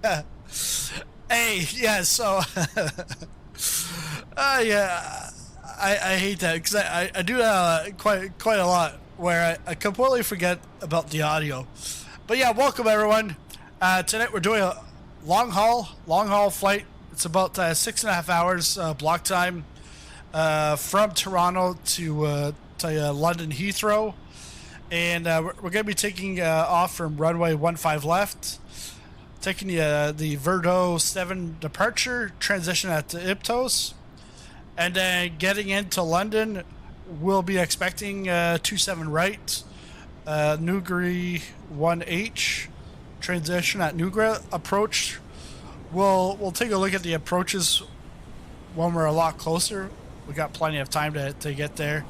Hey, yeah, so yeah, I hate that because I do quite a lot where I completely forget about the audio. But yeah, welcome everyone. Tonight we're doing a long haul flight. It's about 6.5 hours block time from Toronto to London Heathrow, and we're going to be taking off from runway 15 left, taking the Verdot 7 departure, transition at the Iptos, and then getting into London. We'll be expecting 27 right, Newbury 1H, transition at Newgra approach. We'll take a look at the approaches when we're a lot closer. We got plenty of time to get there,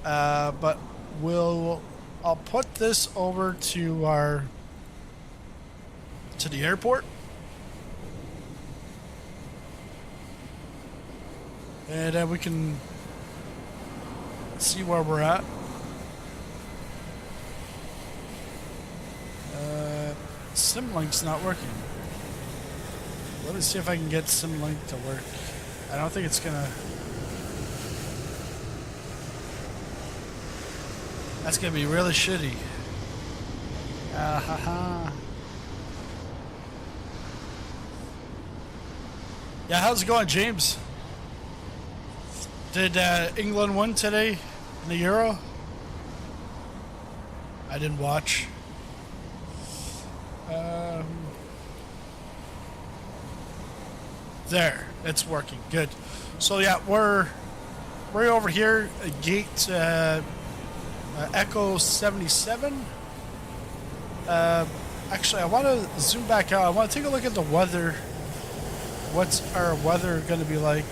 but I'll put this over to the airport, and then we can see where we're at. Simlink's not working. Let me see if I can get Simlink to work. I don't think it's gonna. That's gonna be really shitty. Yeah, how's it going, James? Did England win today in the Euro? I didn't watch. There, it's working. Good. So yeah, we're over here at gate Echo 77. Actually, I want to zoom back out. I want to take a look at the weather. What's our weather going to be like?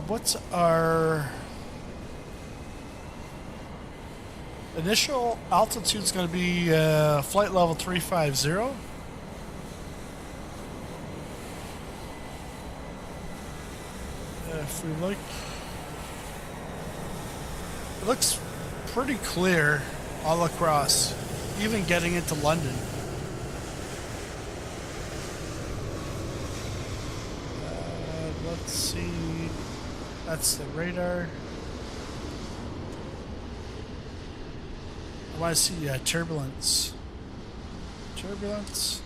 What's our initial altitude? Is going to be flight level 350. If we look, it looks pretty clear all across, even getting into London. Let's see. That's the radar. I want to see turbulence. Turbulence.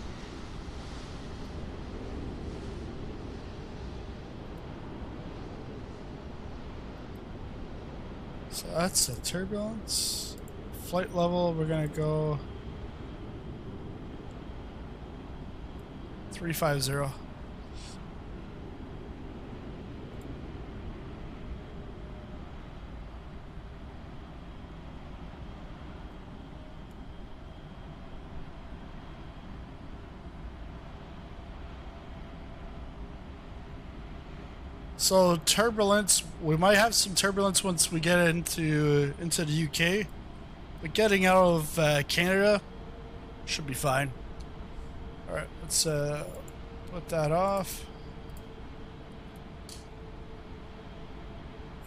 So that's the turbulence. Flight level, we're going to go 350. So turbulence, we might have some turbulence once we get into the UK, but getting out of Canada should be fine. All right, let's put that off,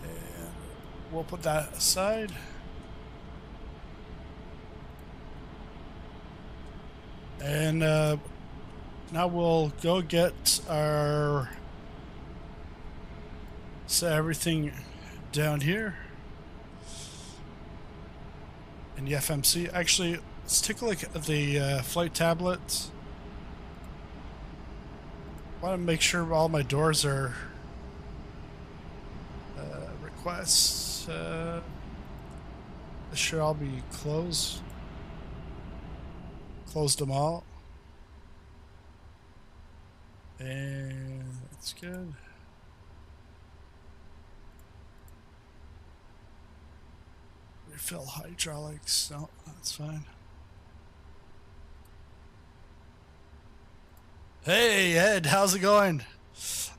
and we'll put that aside. And now we'll go get our. Set everything down here in the FMC. Actually, let's take a look at the flight tablets. I want to make sure all my doors are requests. This should all be closed. Closed them all. And that's good. Refill hydraulics. No, that's fine. Hey Ed, how's it going?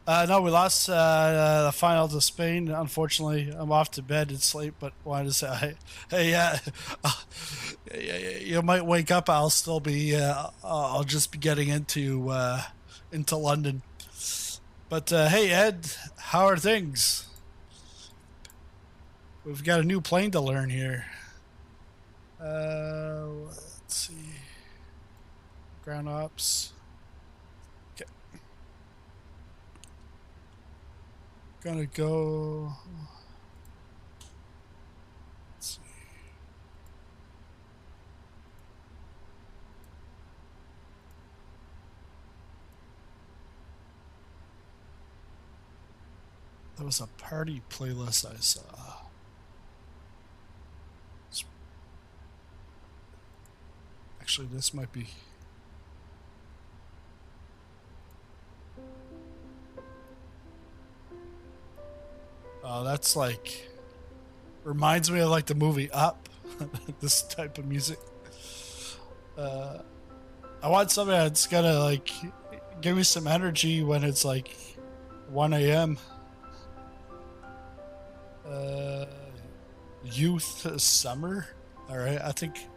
No, we lost the final to Spain. Unfortunately, I'm off to bed and sleep. But wanted to say, hey, you might wake up. I'll still be. I'll just be getting into London. But hey, Ed, how are things? We've got a new plane to learn here. Let's see. Ground ops. Okay. Gonna go. Let's see. There was a party playlist I saw. Actually, this might be. Oh, that's like. Reminds me of like the movie Up. This type of music. I want something that's gonna like give me some energy when it's like 1 a.m. Youth Summer. All right, I think.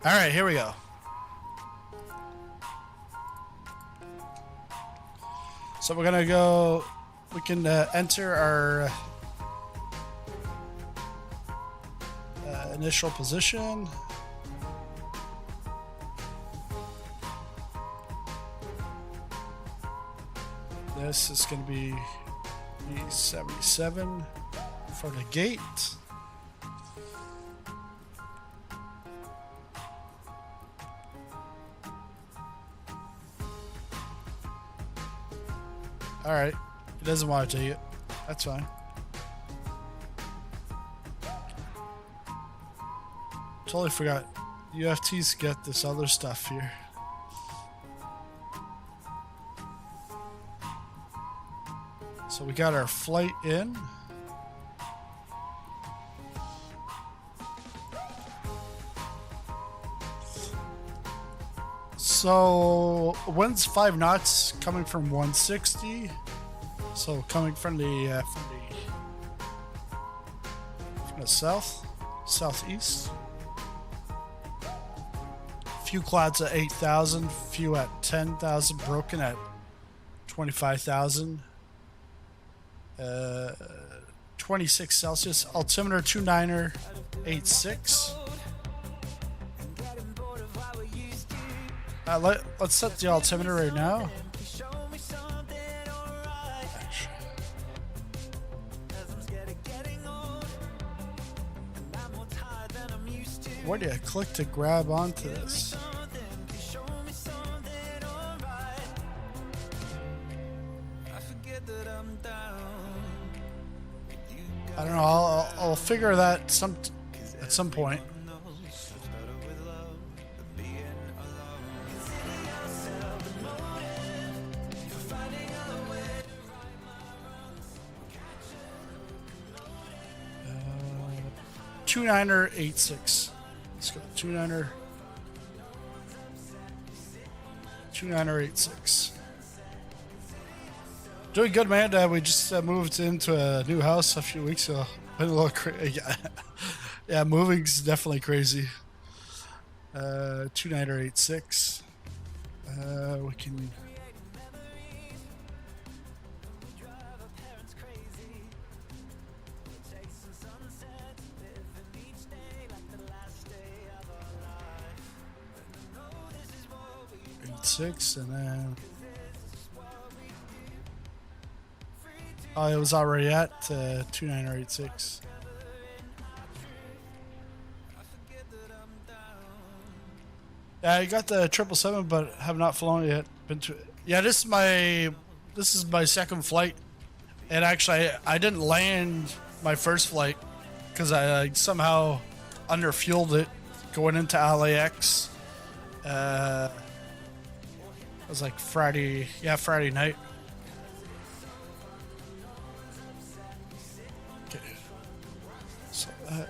All right, here we go. So we're gonna go. We can enter our initial position. This is going to be E77 for the gate. Alright, he doesn't want to take it. That's fine. Totally forgot. UFTs get this other stuff here. So we got our flight in. So wind's 5 knots coming from 160. So coming from the southeast. Few clouds at 8,000, few at 10,000, broken at 25,000. 26 Celsius, altimeter 29er86. Let's set the altimeter right now. Where do I click to grab onto this? I don't know. I'll figure that at some point. Two 29er86. Let's go. 29er86. Doing good, man. We just moved into a new house a few weeks ago. Been a little crazy. Yeah, moving's definitely crazy. 29er86. We can. Six and then it was already at 29er86. Yeah, I got the 777, but have not flown it yet. Yeah, this is my second flight, and actually I didn't land my first flight because I somehow underfueled it going into LAX. It was like Friday night. Okay. So that.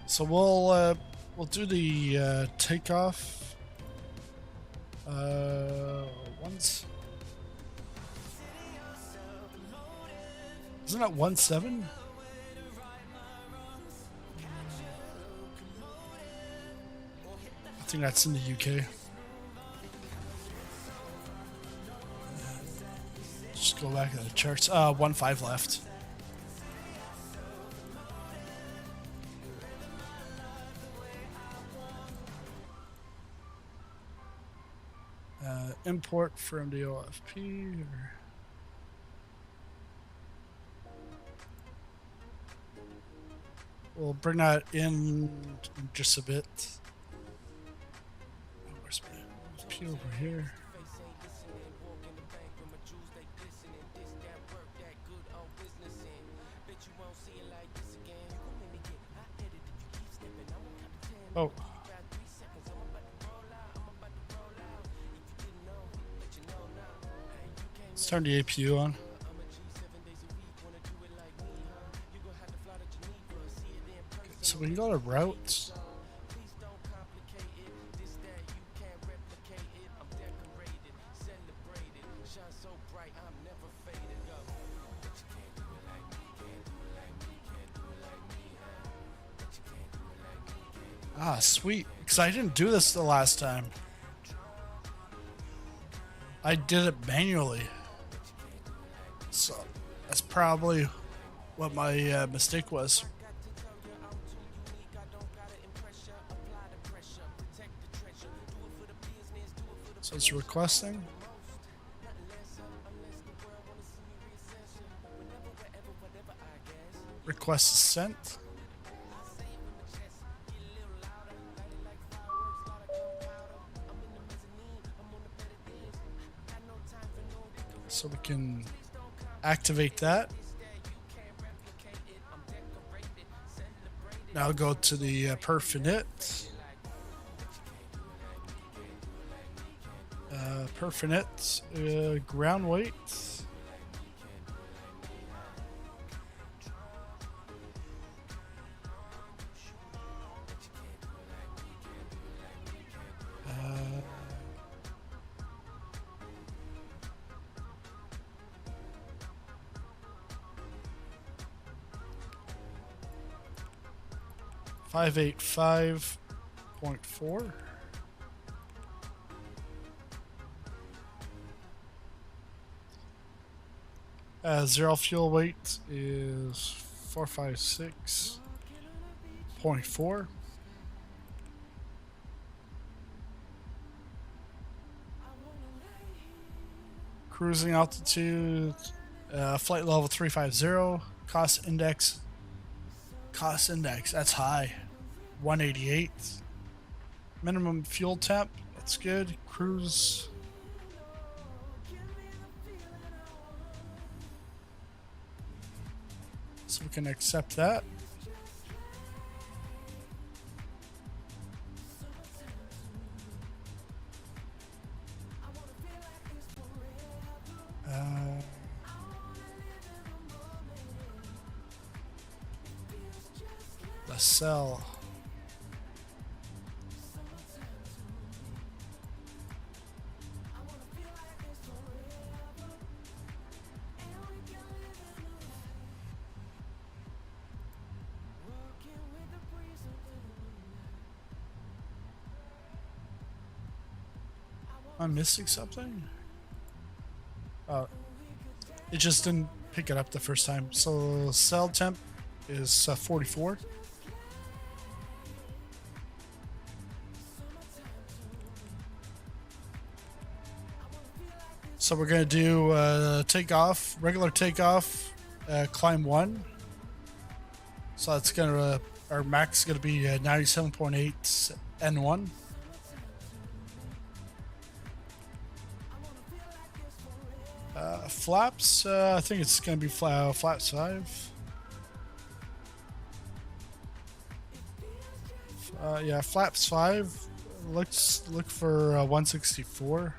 So we'll do the takeoff once. Isn't that 1.7? I think that's in the UK. Just go back to the charts. 1.5 left. Import from the OFP. We'll bring that in just a bit. Where's P over here? Oh. Let's turn the APU on. Okay, so we can go to routes. Ah, sweet. Because I didn't do this the last time. I did it manually. So that's probably what my mistake was. So it's requesting. Request is sent. So we can activate that. Now go to the perf init. Perf init, ground weight. $585.4. Zero fuel weight is 456.4. Cruising altitude, flight level 350. Cost index, that's high, 188. Minimum fuel temp, that's good. Cruise. So we can accept that. The cell. Am I missing something? Oh, it just didn't pick it up the first time. So cell temp is 44. So we're gonna do takeoff, regular takeoff, climb 1. So that's gonna our max is gonna be 97.8 N1. Flaps, I think it's gonna be flaps 5. Yeah, flaps 5. Look for 164.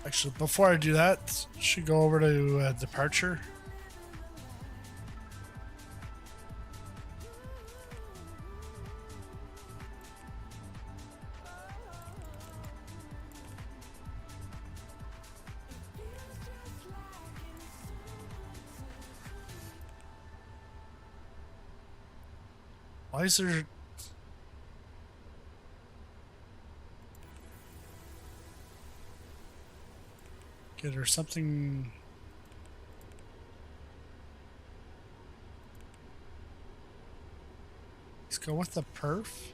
Actually, before I do that, should go over to departure. Why is there... Okay, there's something... Let's go with the perf.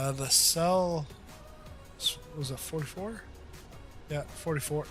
The cell was it 44? Yeah, 44.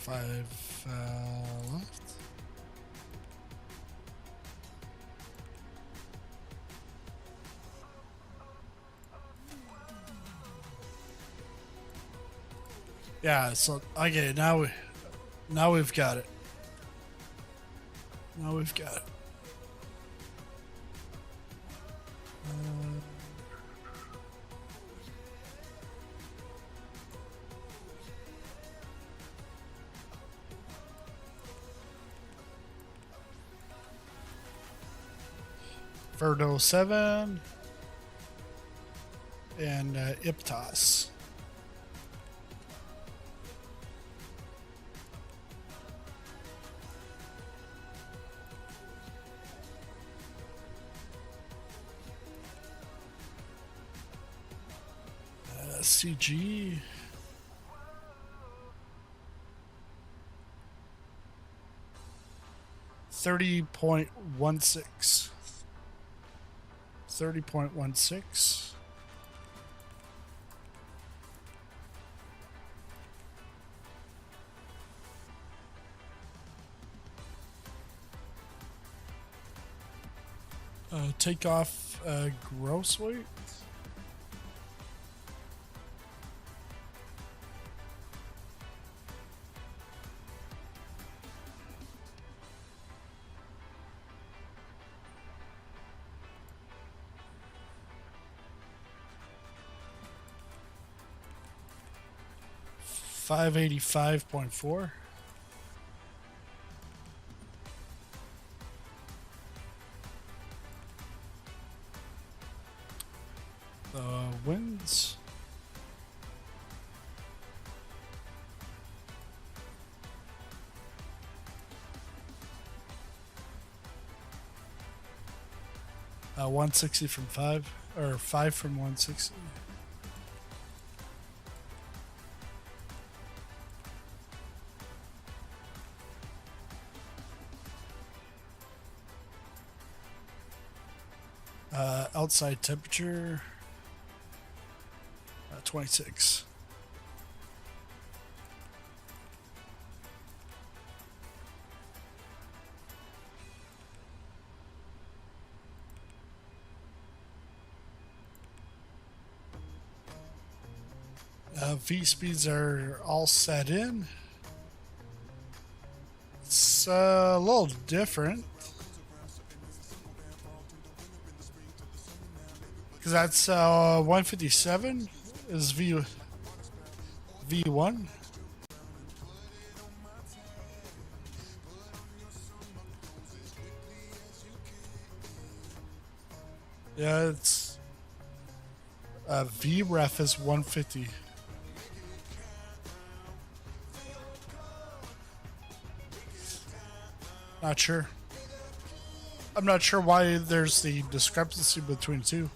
Five left. Yeah, so okay, now we've got it. Now we've got it. Verdo 7 and Iptos. CG. $30.16. 30.16. Takeoff gross weight. $585.4. Winds. $160 from 5, or 5 from 160. Outside temperature 26. V speeds are all set in. It's a little different. Because that's 157 is V1. Yeah, it's VREF is 150. Not sure. I'm not sure why there's the discrepancy between two.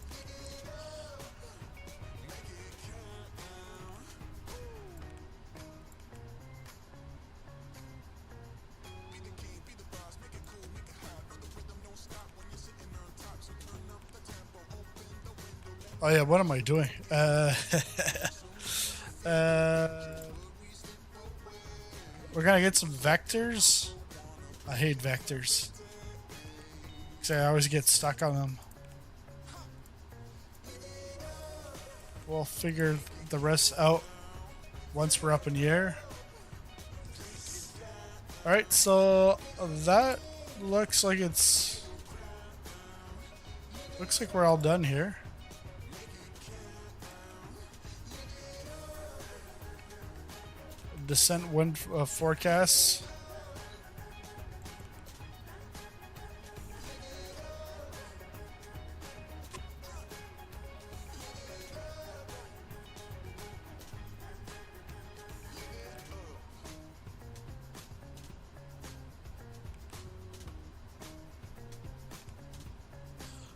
Oh yeah, what am I doing? We're gonna get some vectors. I hate vectors because I always get stuck on them. We'll figure the rest out once we're up in the air. Alright, so that looks like we're all done here. Descent wind forecasts.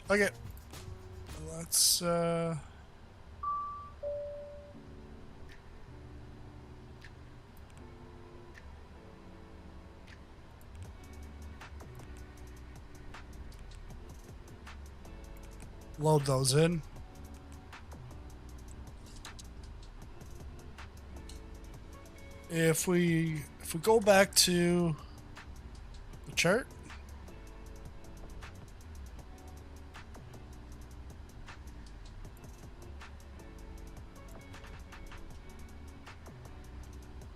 Okay, let's load those in. If we go back to the chart,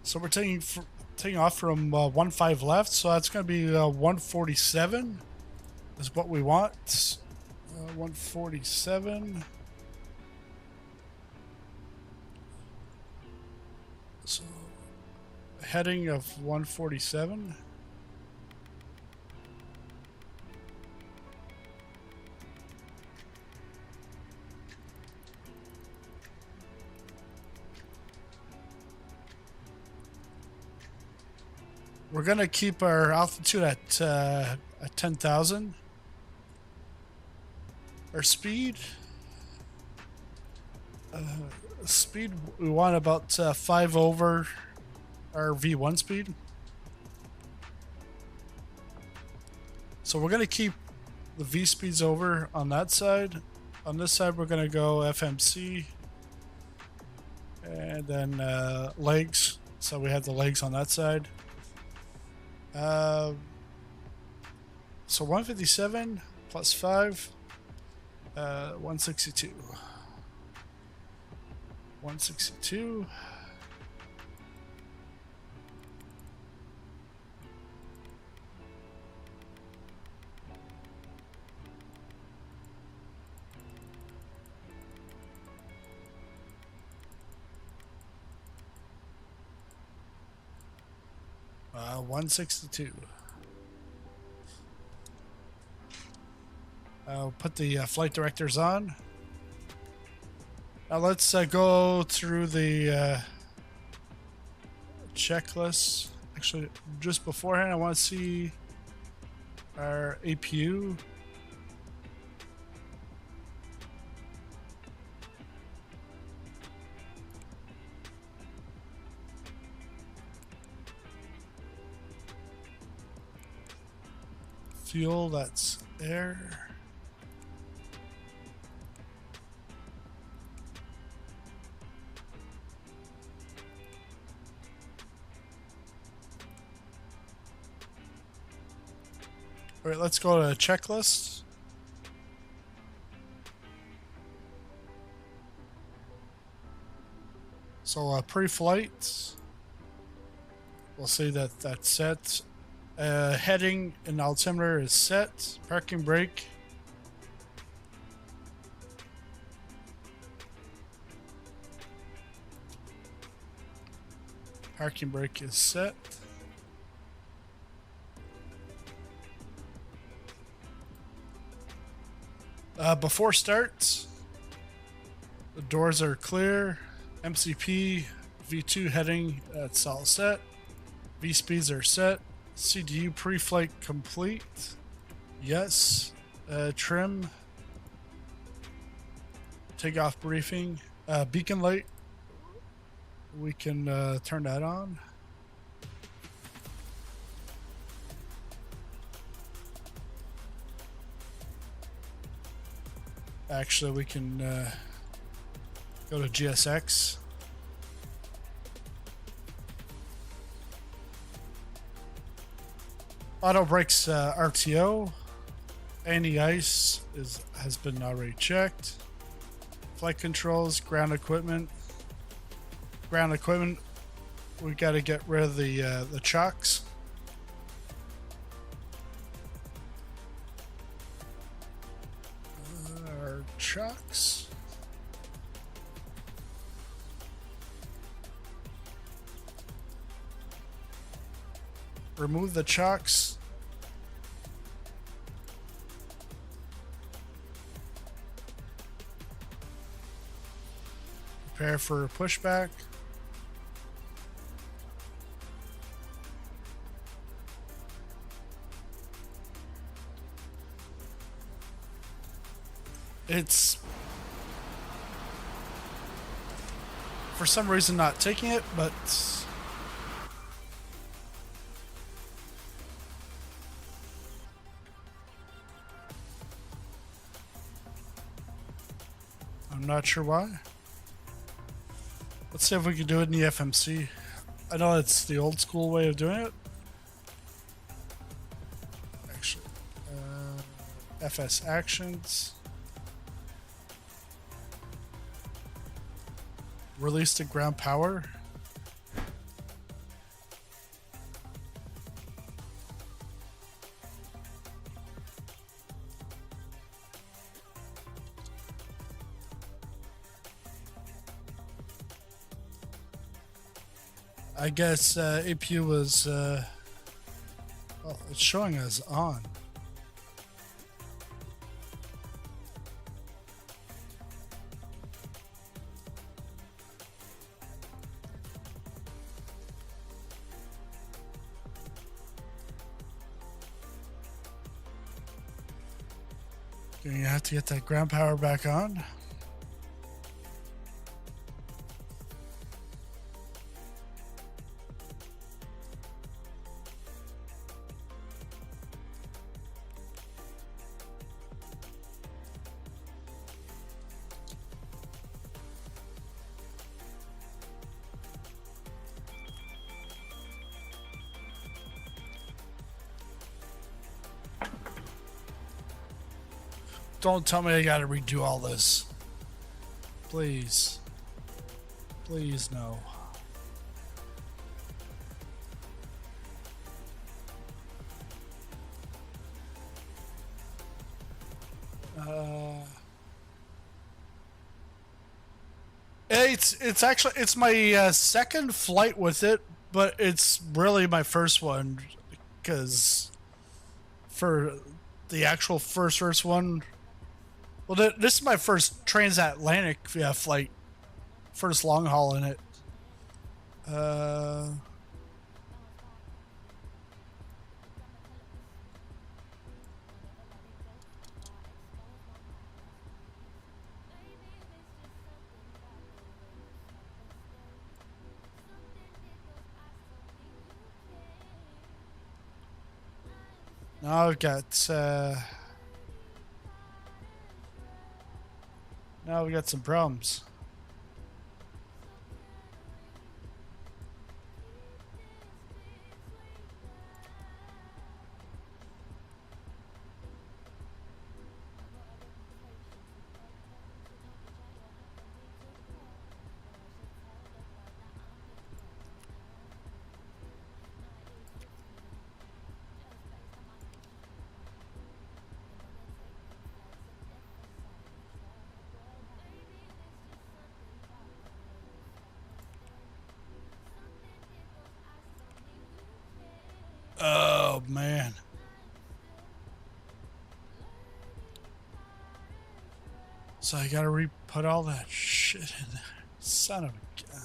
so we're taking off from 1.5 left, so that's going to be 147 is what we want. 147. So heading of 147. We're gonna keep our altitude at 10,000. Our speed, we want about 5 over our V1 speed. So we're gonna keep the V speeds over on that side. On this side, we're gonna go FMC, and then legs. So we have the legs on that side. So 157 plus 5. 162. 162. Uh, 162. I'll put the flight directors on. Now let's go through the checklist. Actually, just beforehand, I want to see our APU. Fuel, that's air. All right, let's go to checklist. So pre-flight, we'll see that that's set. Heading and altimeter is set. Parking brake. Parking brake is set. Before start, the doors are clear. MCP V2 heading, it's all set. V speeds are set. CDU pre-flight complete. Yes. Trim. Takeoff briefing. Beacon light. We can turn that on. Actually, we can go to GSX. Auto brakes RTO. Anti-ice has been already checked. Flight controls, ground equipment. Ground equipment, we got to get rid of the chocks. Our chocks. Remove the chocks. Prepare for pushback. It's for some reason not taking it, but I'm not sure why. Let's see if we can do it in the FMC. I know it's the old school way of doing it. Actually, FS actions. Release the ground power. I guess APU was, well, it's showing as on. You have to get that ground power back on. Don't tell me I gotta redo all this. Please. Please, no. It's actually my second flight with it, but it's really my first one because for the actual first one. Well, this is my first transatlantic flight. First long haul in it. Now I've got now we got some problems. Oh man. So I gotta re-put all that shit in there. Son of a gun.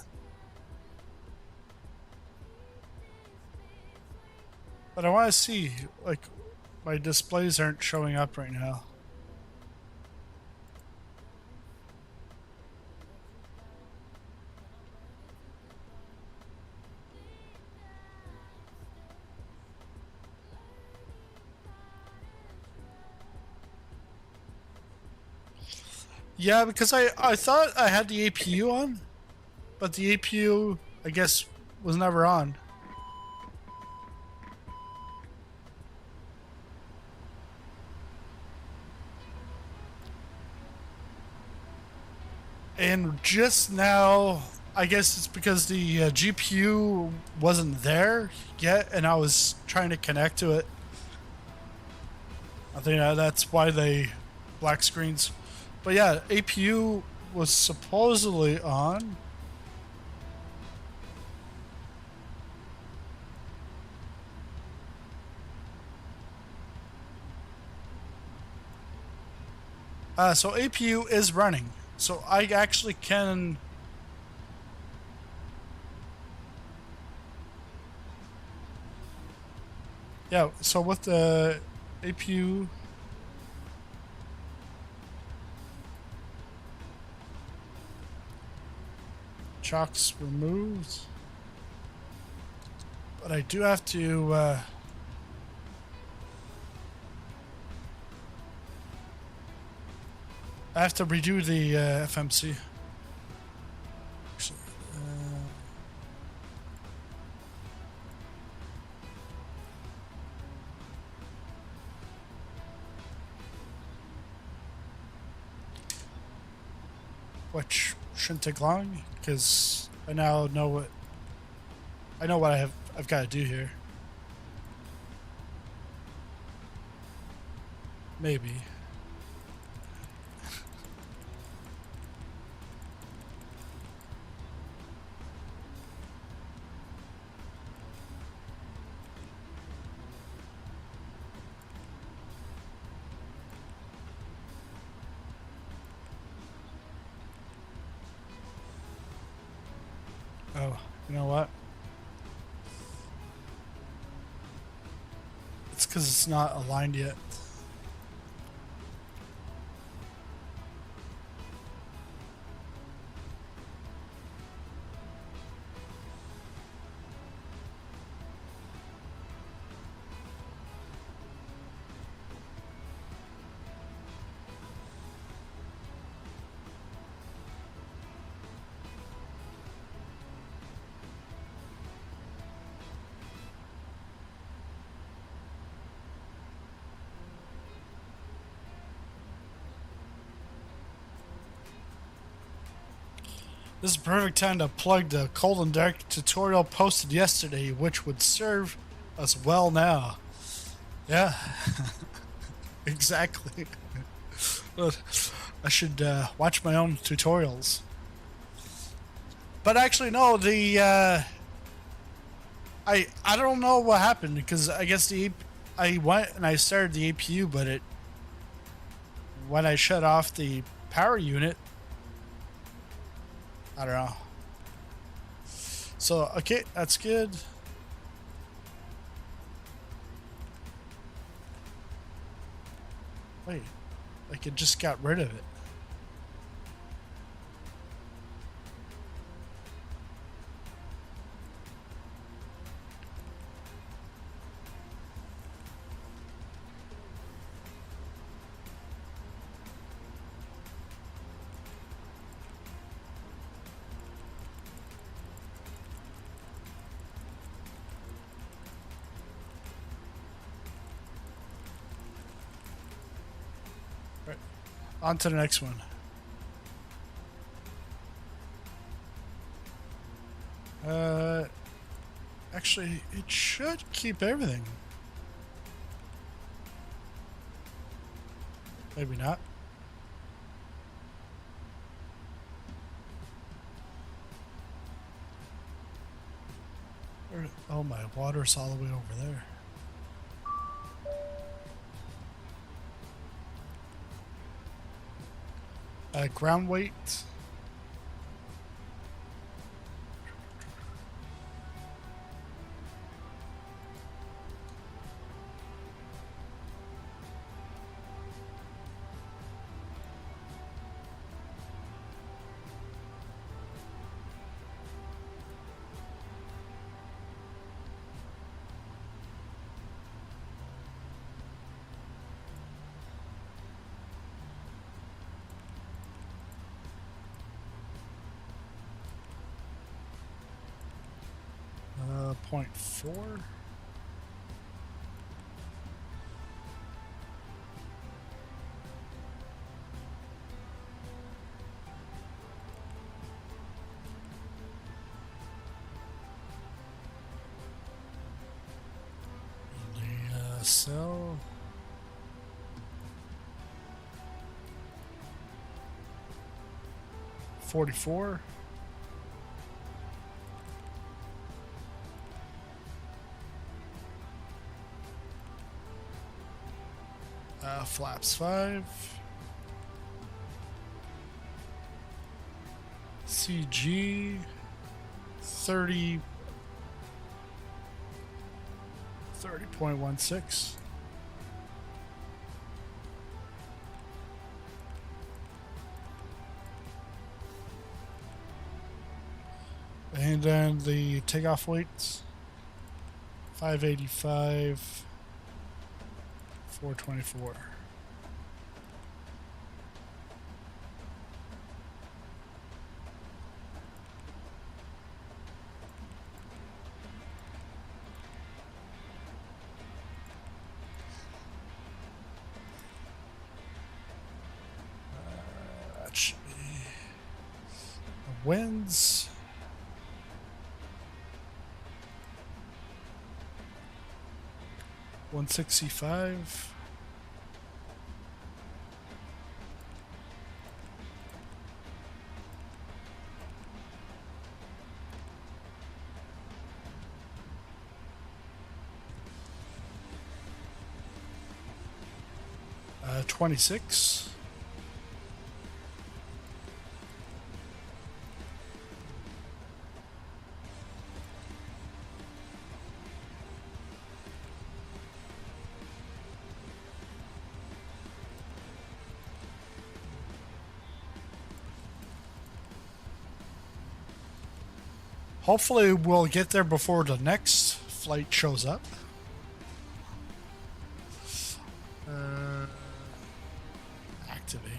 But I want to see, like, my displays aren't showing up right now. Yeah, because I thought I had the APU on, but the APU, I guess, was never on. And just now, I guess it's because the GPU wasn't there yet, and I was trying to connect to it. I think that's why they black screens. But yeah, APU was supposedly on. So APU is running. So I actually can... Yeah, so with the APU... Chocks removed. But I do have to... I have to redo the FMC. Actually, which shouldn't take long because I now know what I've got to do here. Maybe. Oh, you know what? It's because it's not aligned yet. This is the perfect time to plug the cold and dark tutorial posted yesterday, which would serve us well now. Yeah, exactly. I should watch my own tutorials. But actually, no. I don't know what happened because I guess I went and I started the APU, but when I shut off the power unit. I don't know. So, okay, that's good. Wait, like it just got rid of it. On to the next one. Actually, it should keep everything. Maybe not. Oh, my water's all the way over there. Ground weight. .4. The cell. .44. Flaps 5. CG 30. 30.16. And then the takeoff weights 585, 424. That should be the winds. $165. $26. Hopefully we'll get there before the next flight shows up. Activate.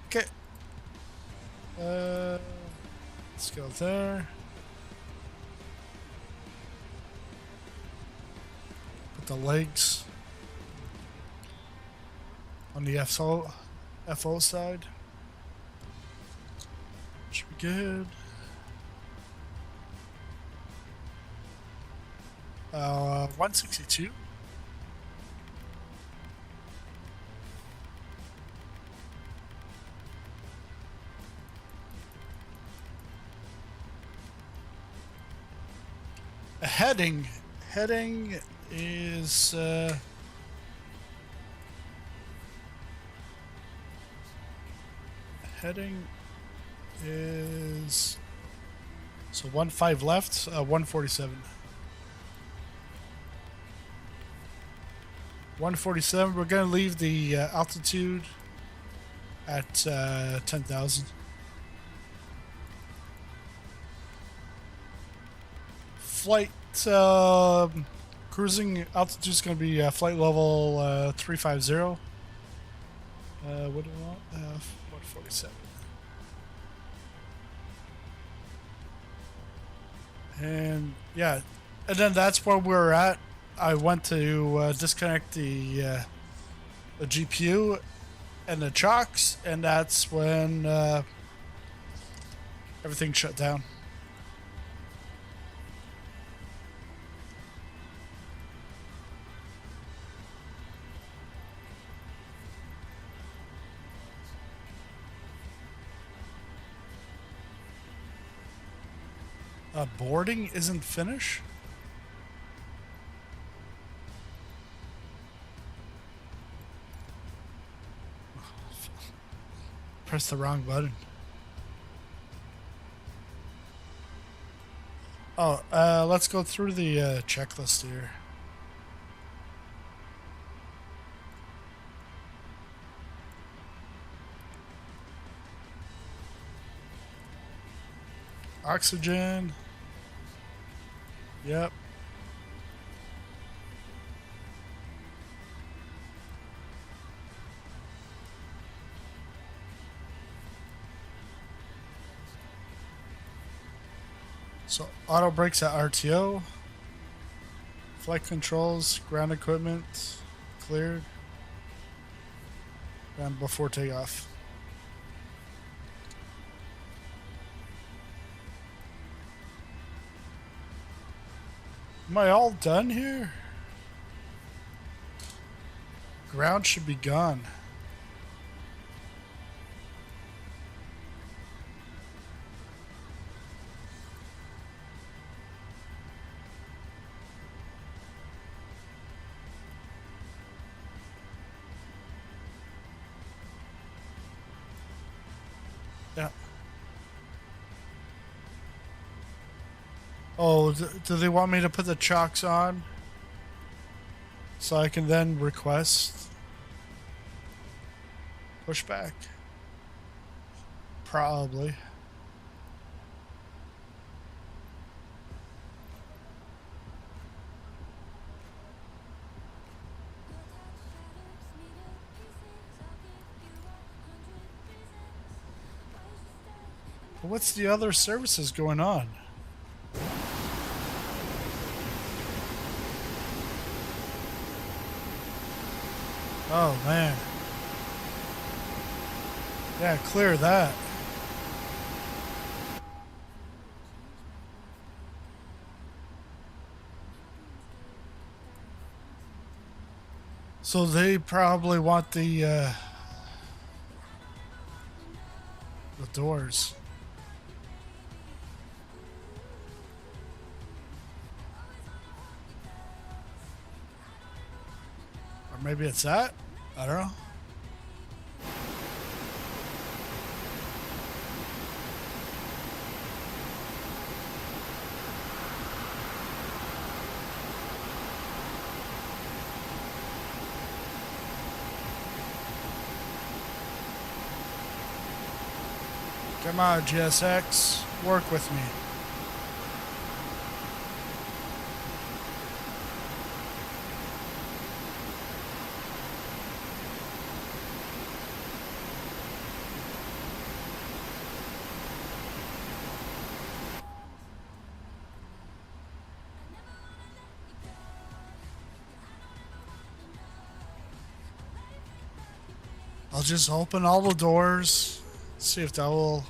Okay. Let's go there. Put the legs on the FO side. Should be good. 162. Heading is so 15 left, 147. 147. We're gonna leave the altitude at 10,000. Flight cruising altitude is going to be flight level 350. What do we want? 147. And yeah, and then that's where we're at. I went to disconnect the GPU and the chocks, and that's when everything shut down. Boarding isn't finished? Press the wrong button. Oh, let's go through the checklist here. Oxygen. Yep. So auto brakes at RTO. Flight controls, ground equipment, cleared. And before takeoff. Am I all done here? Ground should be gone. Yeah. Oh, do they want me to put the chocks on? So I can then request pushback? Probably. But what's the other services going on? Oh man. Yeah, clear that. So they probably want the doors. Or maybe it's that? I don't know. Come on, GSX, work with me. I'll just open all the doors, see if that will...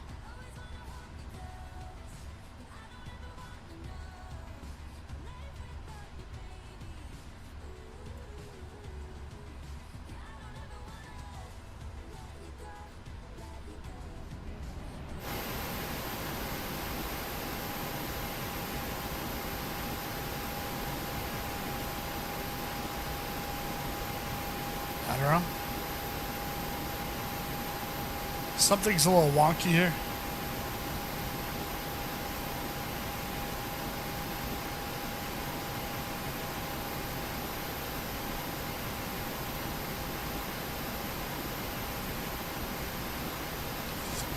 I don't know. Something's a little wonky here.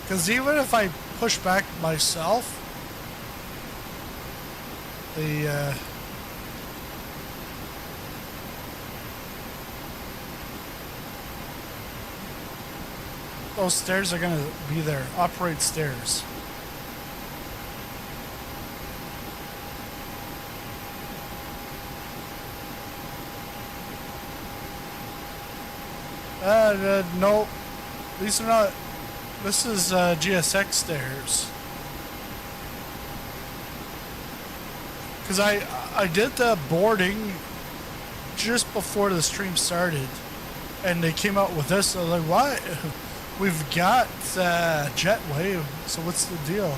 Because even if I push back myself, the those stairs are gonna be there. Operate stairs. Nope. These are not. This is GSX stairs. Because I did the boarding just before the stream started, and they came out with this. I was like, what? We've got jetway, so what's the deal?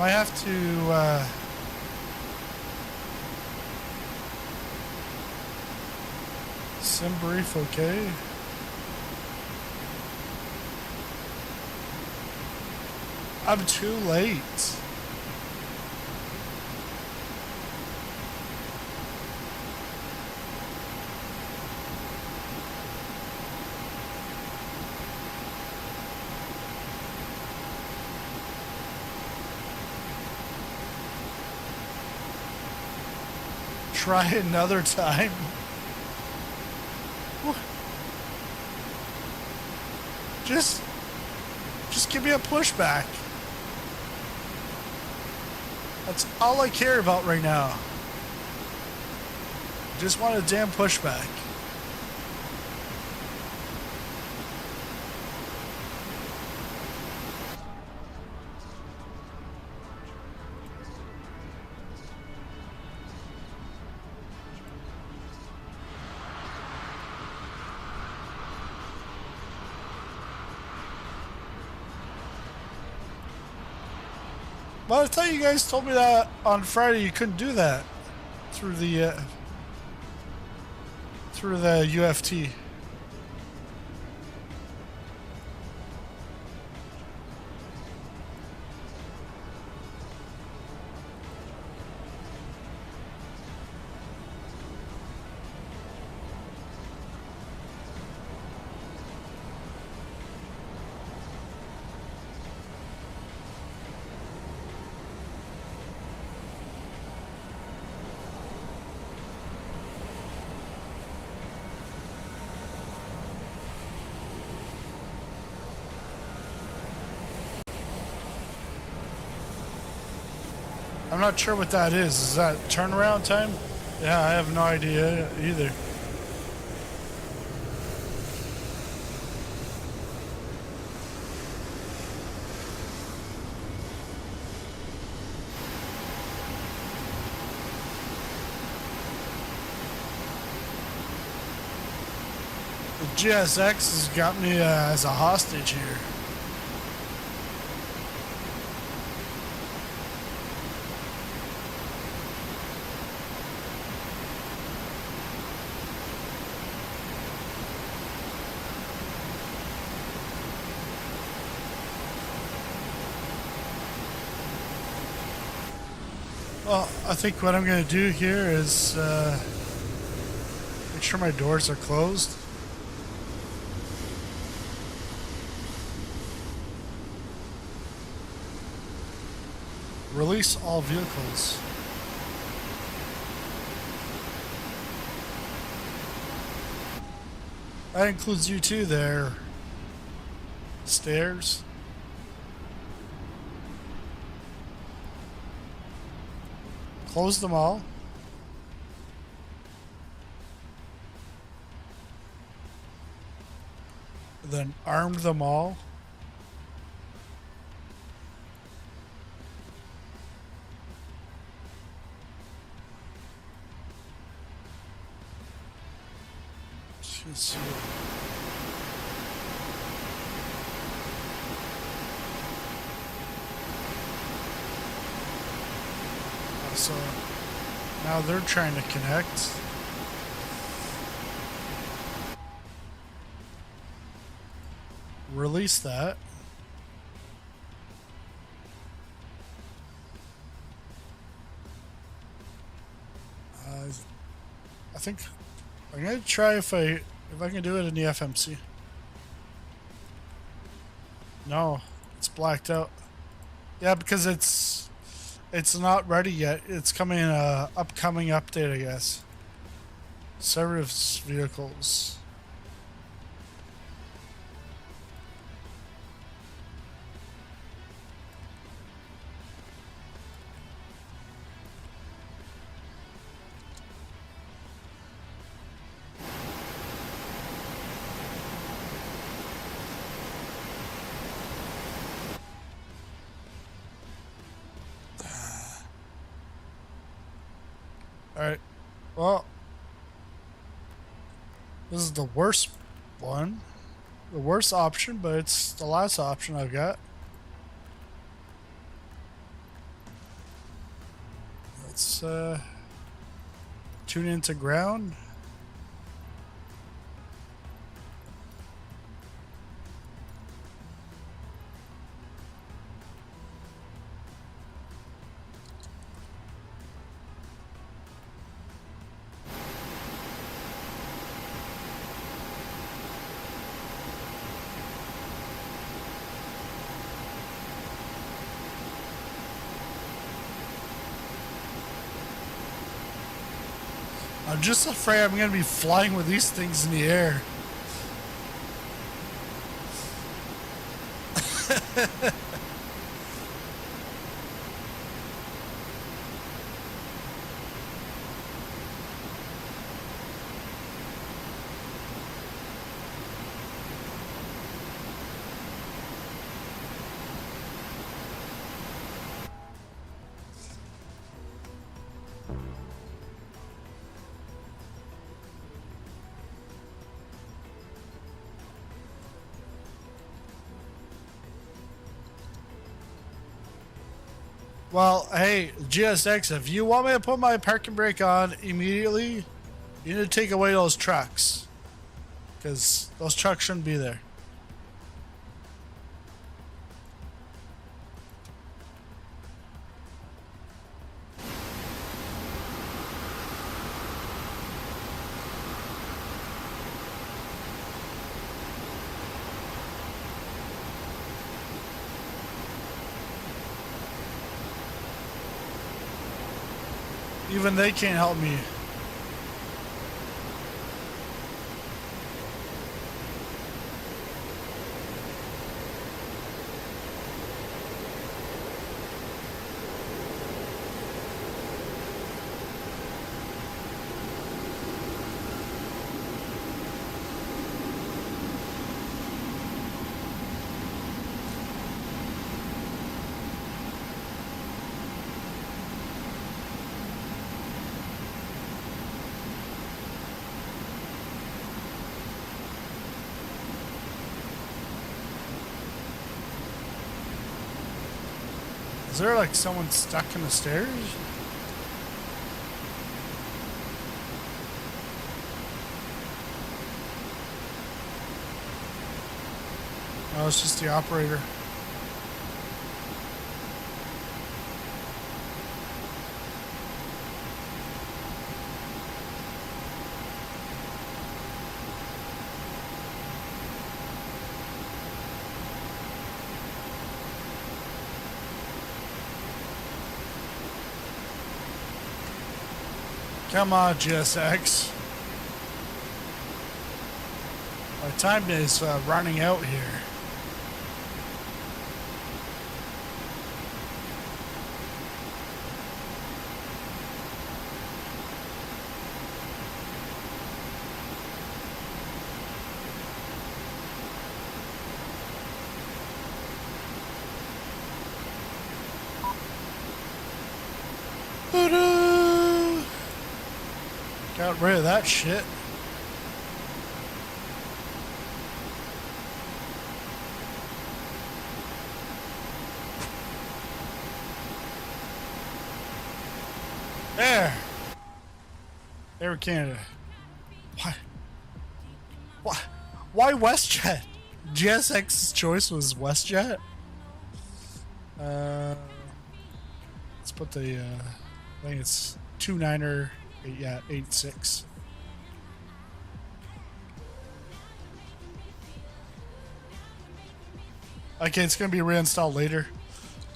Might have to, sim brief, okay. I'm too late. Try another time. Just give me a pushback. That's all I care about right now. Just want a damn pushback. Well, I thought you guys told me that on Friday you couldn't do that through the UFT. I'm not sure what that is. Is that turnaround time? Yeah, I have no idea either. The GSX has got me as a hostage here. Well, I think what I'm going to do here is make sure my doors are closed. Release all vehicles. That includes you too there. Stairs. Close them all. Then armed them all. Let's see. So now they're trying to connect. Release that. I think I'm gonna try if I can do it in the FMC. No, it's blacked out. Yeah, because it's not ready yet. It's coming in a upcoming update, I guess. Service vehicles. Alright, well, this is the worst one, the worst option, but it's the last option I've got. Let's tune into ground. I'm just afraid I'm going to be flying with these things in the air. Well, hey, GSX, if you want me to put my parking brake on immediately, you need to take away those trucks. Because those trucks shouldn't be there. Even they can't help me. Is there like someone stuck in the stairs? No, it's just the operator. Come on, GSX. My time is running out here. Got rid of that shit. There. Air Canada. Why? Why? Why WestJet? GSX's choice was WestJet. Let's put the. I think it's 29er. Yeah, 86. Okay, it's gonna be reinstalled later.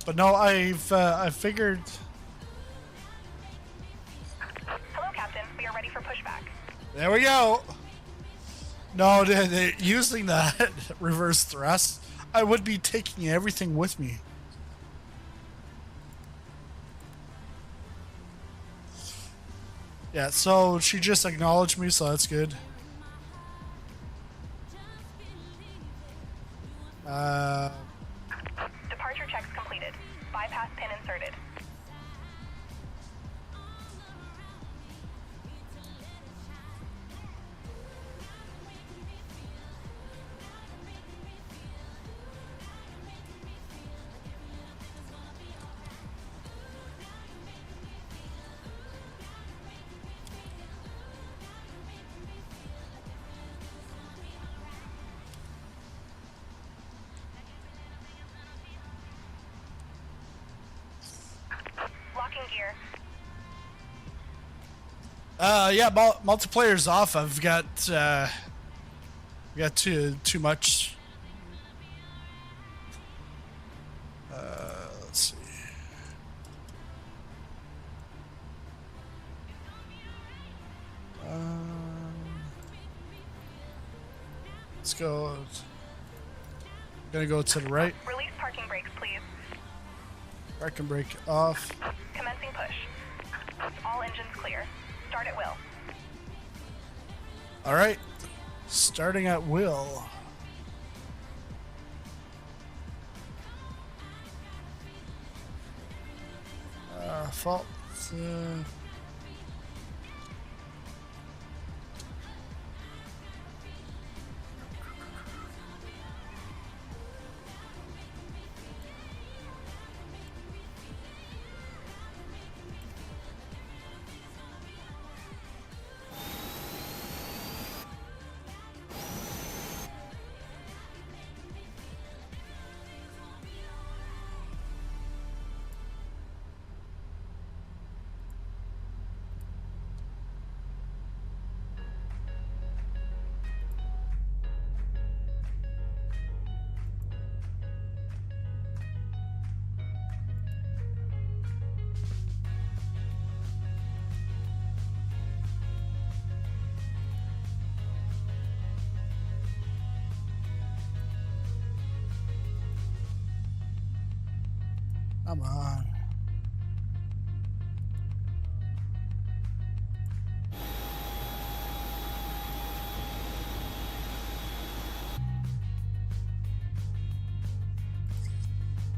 But no, I figured. Hello, Captain. We are ready for pushback. There we go. No, they're using that reverse thrust, I would be taking everything with me. Yeah, so she just acknowledged me, so that's good. Departure checks completed. Bypass pin inserted. gear. Yeah, multiplayer's off. I've got too much. Let's see. Let's go. I'm gonna go to the right. Release parking brakes, please. Parking brake off. Commencing push. All engines clear. Start at will. All right, starting at will. Fault. Come on.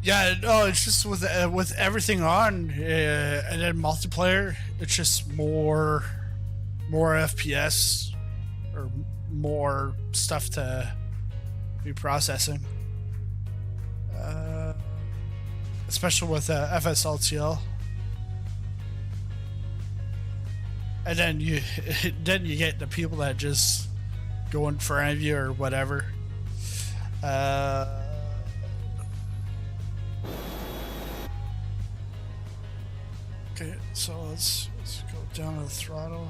Yeah, no, it's just with everything on, and then multiplayer, it's just more FPS or more stuff to be processing. Especially with FSLTL, and then you get the people that just go in front of you or whatever. Okay, so let's go down to the throttle.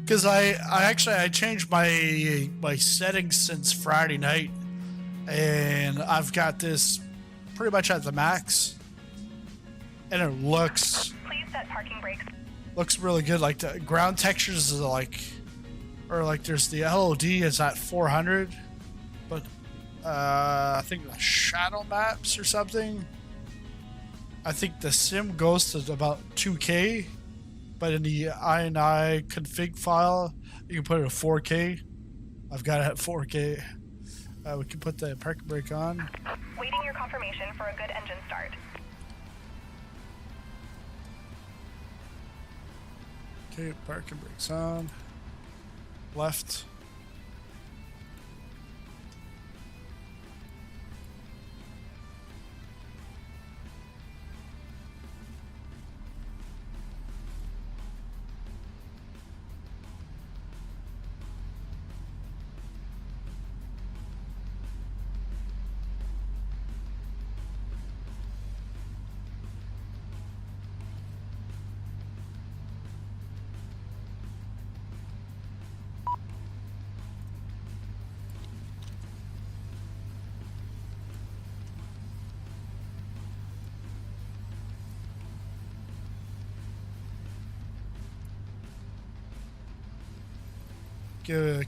Because I changed my settings since Friday night, and I've got this pretty much at the max, and it looks Please set parking brakes. looks really good. Like the ground textures is like there's the LOD is at 400, but I think the shadow maps or something. I think the sim goes to about 2K. But in the INI config file, you can put it at 4K. I've got it at 4K. We can put the parking brake on. Waiting your confirmation for a good engine start. Okay, parking brakes on. Left.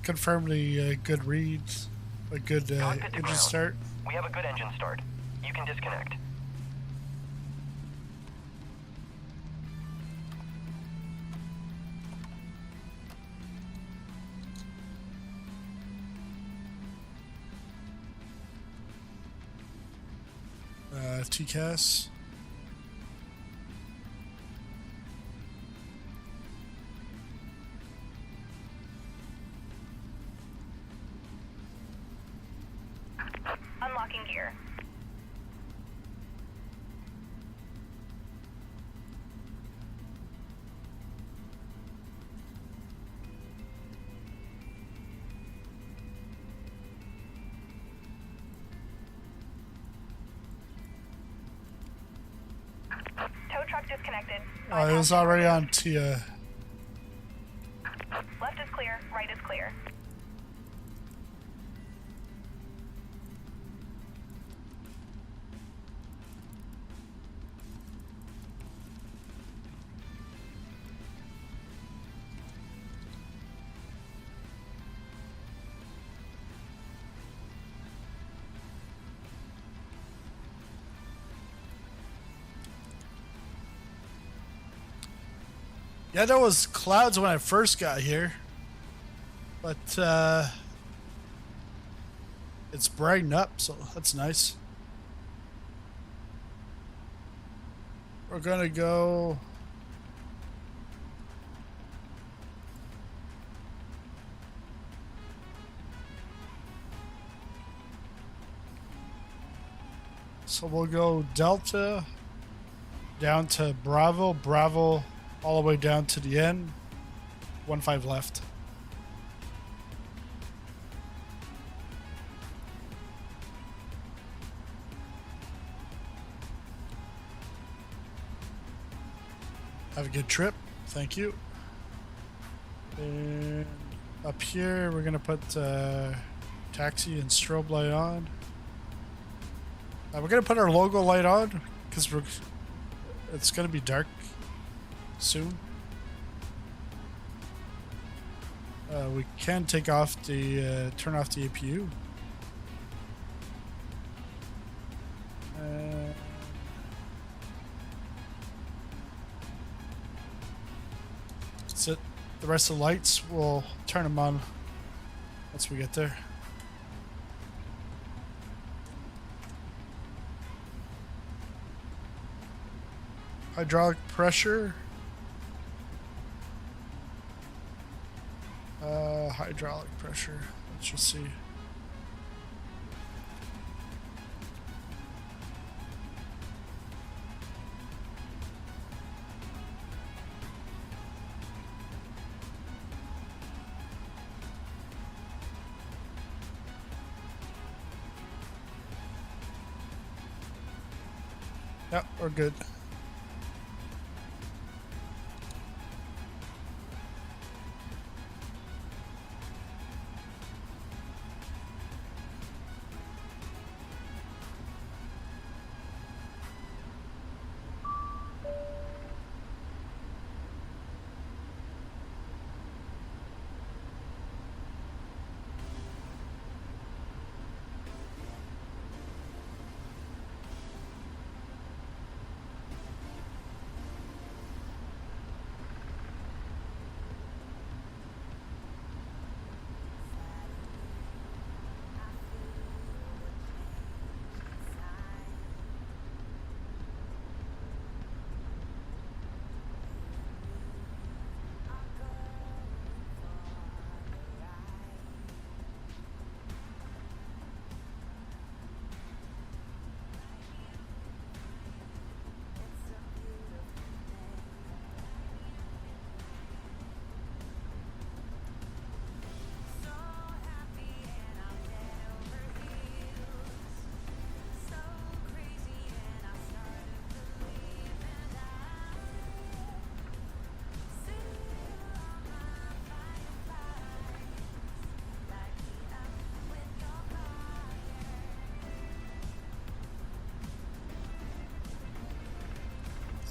Confirm the good reads, a good engine start. We have a good engine start. You can disconnect. TCAS. Checking gear. Tow truck disconnected. Oh, it was already on to Left is clear, right is clear. Yeah, there was clouds when I first got here, but it's brightened up, so that's nice. We're gonna go. So we'll go Delta down to Bravo, Bravo all the way down to the end. 15 left. Have a good trip. Thank you. And up here, we're gonna put taxi and strobe light on. We're gonna put our logo light on because it's gonna be dark soon. We can take off the turn off the APU. That's it. The rest of the lights, we'll turn them on once we get there. Hydraulic pressure. Hydraulic pressure. Let's just see. Yep, we're good.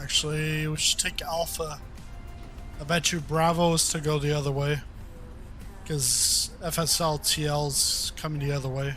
Actually, we should take Alpha. I bet you Bravo's to go the other way. Because FSLTL's coming the other way.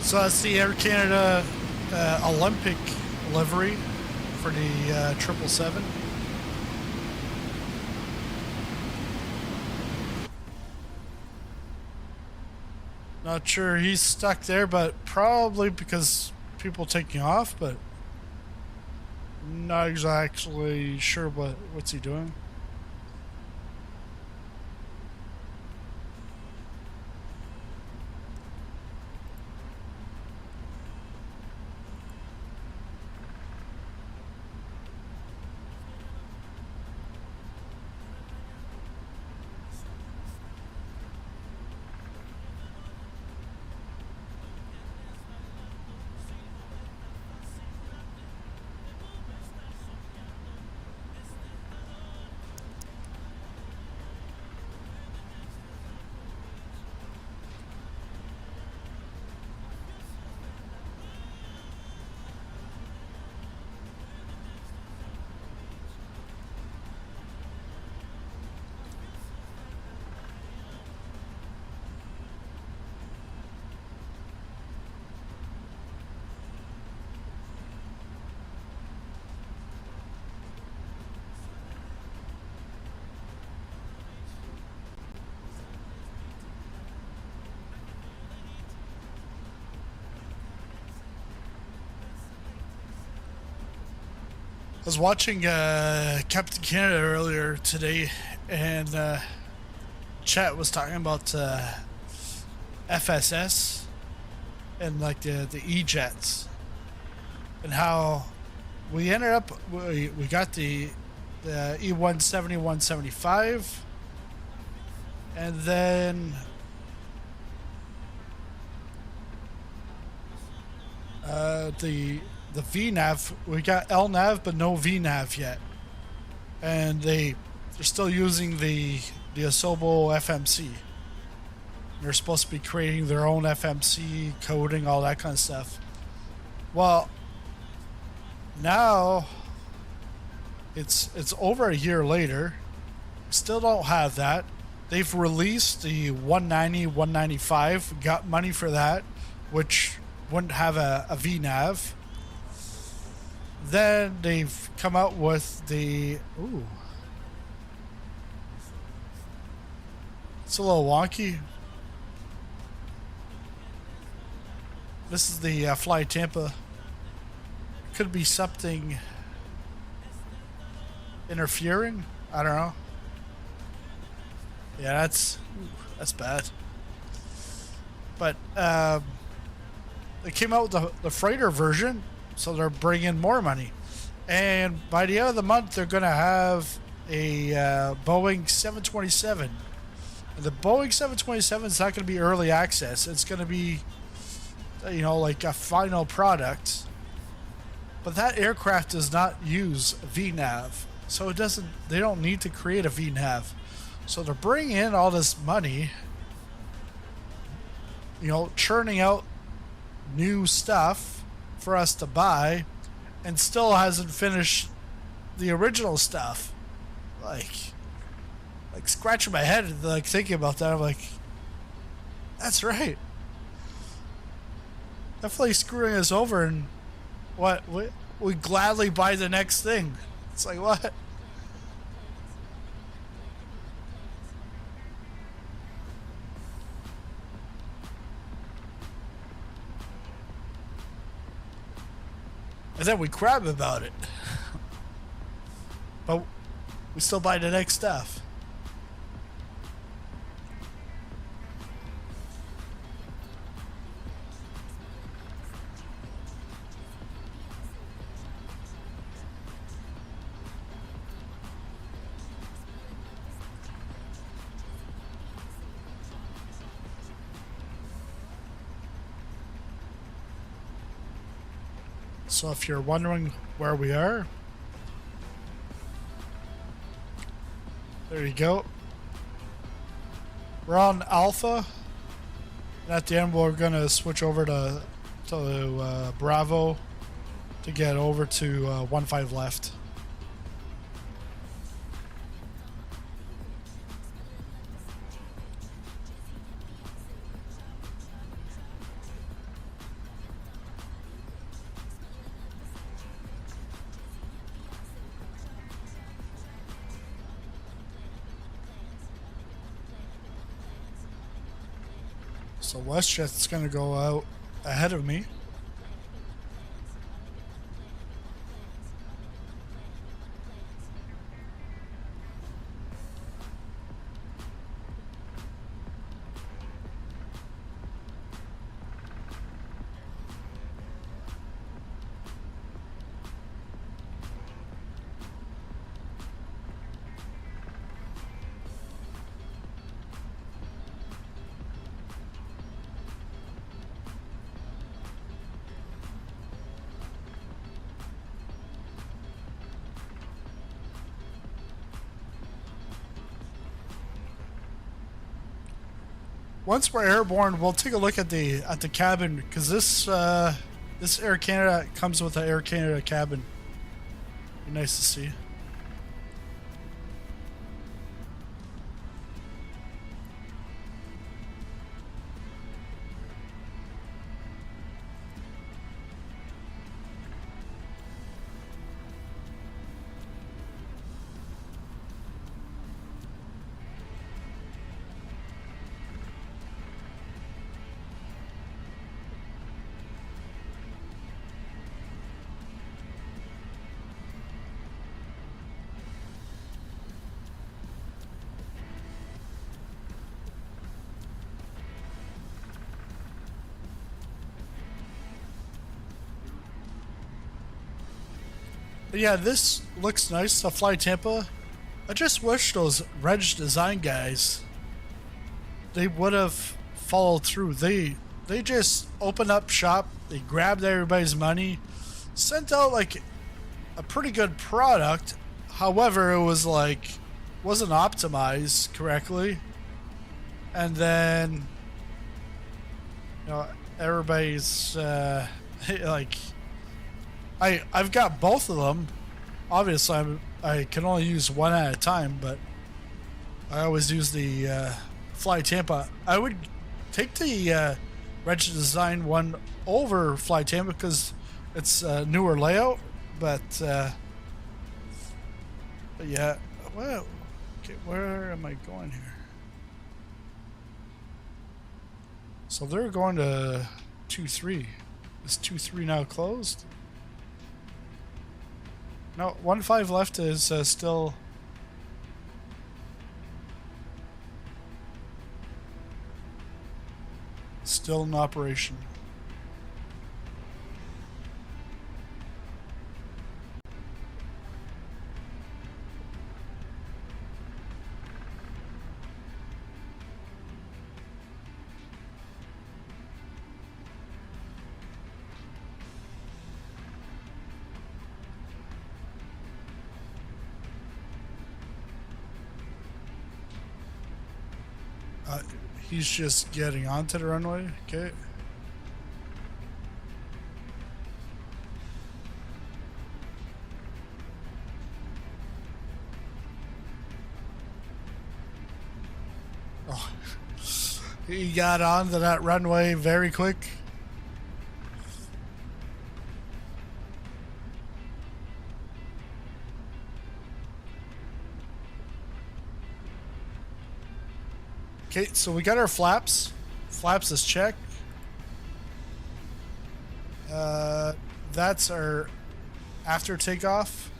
So that's the Air Canada Olympic livery for the 777. Not sure he's stuck there, but probably because people taking off, but not exactly sure what's he doing. I was watching Captain Canada earlier today, and chat was talking about FSS and like the E-jets, and how we ended up we got the E170, 175, and then the VNAV, we got LNAV but no VNAV yet, and they're still using the Asobo FMC. They're supposed to be creating their own FMC coding, all that kind of stuff. Well, now it's over a year later, still don't have that. They've released the 190, 195, got money for that, which wouldn't have a VNAV. Then they've come out with the... Ooh. It's a little wonky. This is the Fly Tampa. Could be something interfering. I don't know. Yeah, that's bad. But they came out with the freighter version, so they're bringing more money. And by the end of the month, they're going to have a Boeing 727. And the Boeing 727 is not going to be early access. It's going to be, you know, like a final product. But that aircraft does not use VNAV, so they don't need to create a VNAV. So they're bringing in all this money, you know, churning out new stuff for us to buy, and still hasn't finished the original stuff. Like scratching my head, like thinking about that. I'm like, that's right. Definitely screwing us over, and what we gladly buy the next thing. It's like, what? And then we crab about it. But we still buy the next stuff. So if you're wondering where we are, there you go. We're on Alpha, and at the end we're gonna switch over to Bravo to get over to 15 left. So WestJet's gonna go out ahead of me. Once we're airborne, we'll take a look at the cabin, because this Air Canada comes with an Air Canada cabin. Be nice to see. But yeah, this looks nice to fly Tampa. I just wish those Reg Design guys, they would have followed through. They just opened up shop, they grabbed everybody's money, sent out like a pretty good product. However, it was like wasn't optimized correctly. And then everybody's like I've got both of them. Obviously, I can only use one at a time, but I always use the Fly Tampa. I would take the Reg Design one over Fly Tampa because it's a newer layout. But yeah, well, okay, where am I going here? So they're going to 2-3. Is 2-3 now closed? No, 1-5 left is still in operation. He's just getting onto the runway. Okay. Oh, he got onto that runway very quick. Okay, so we got our flaps. Flaps is checked. That's our after takeoff.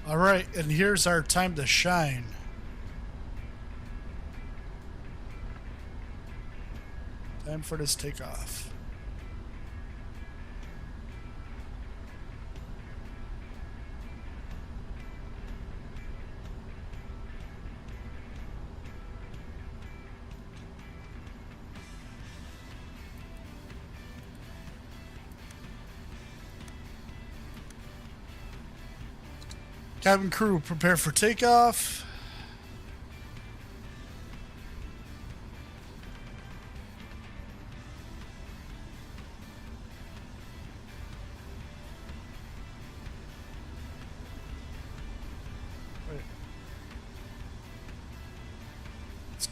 All right, and here's our time to shine. Time for this takeoff. Cabin crew, prepare for takeoff.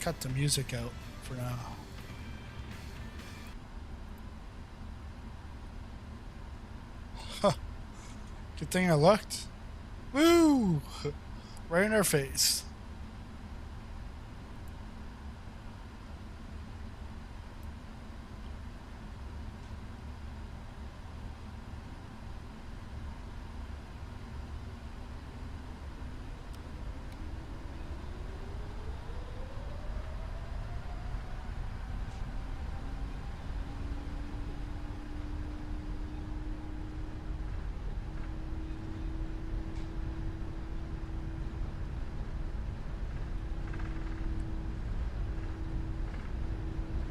cut the music out for now. Huh. Good thing I looked. Woo! Right in our face.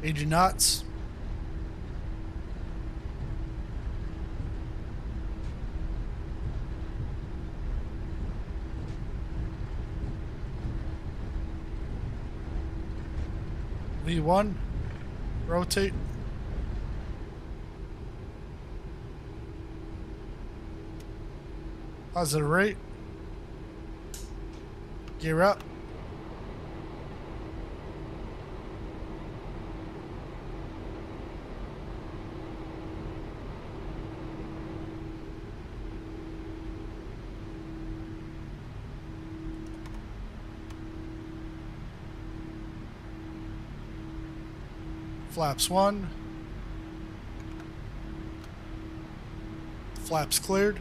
Age of knots. V1. Rotate. Positive rate. Gear up. Flaps 1. Flaps cleared.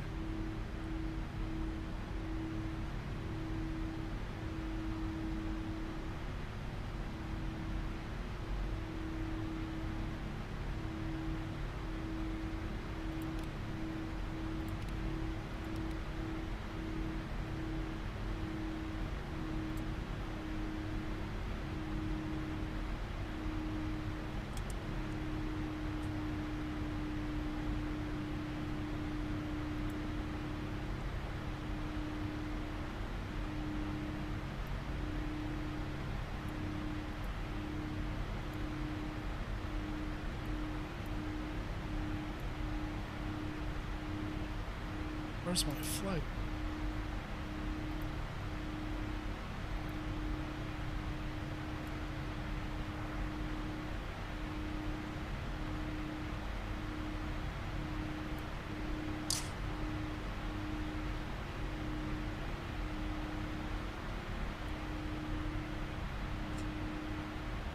Where's my flight?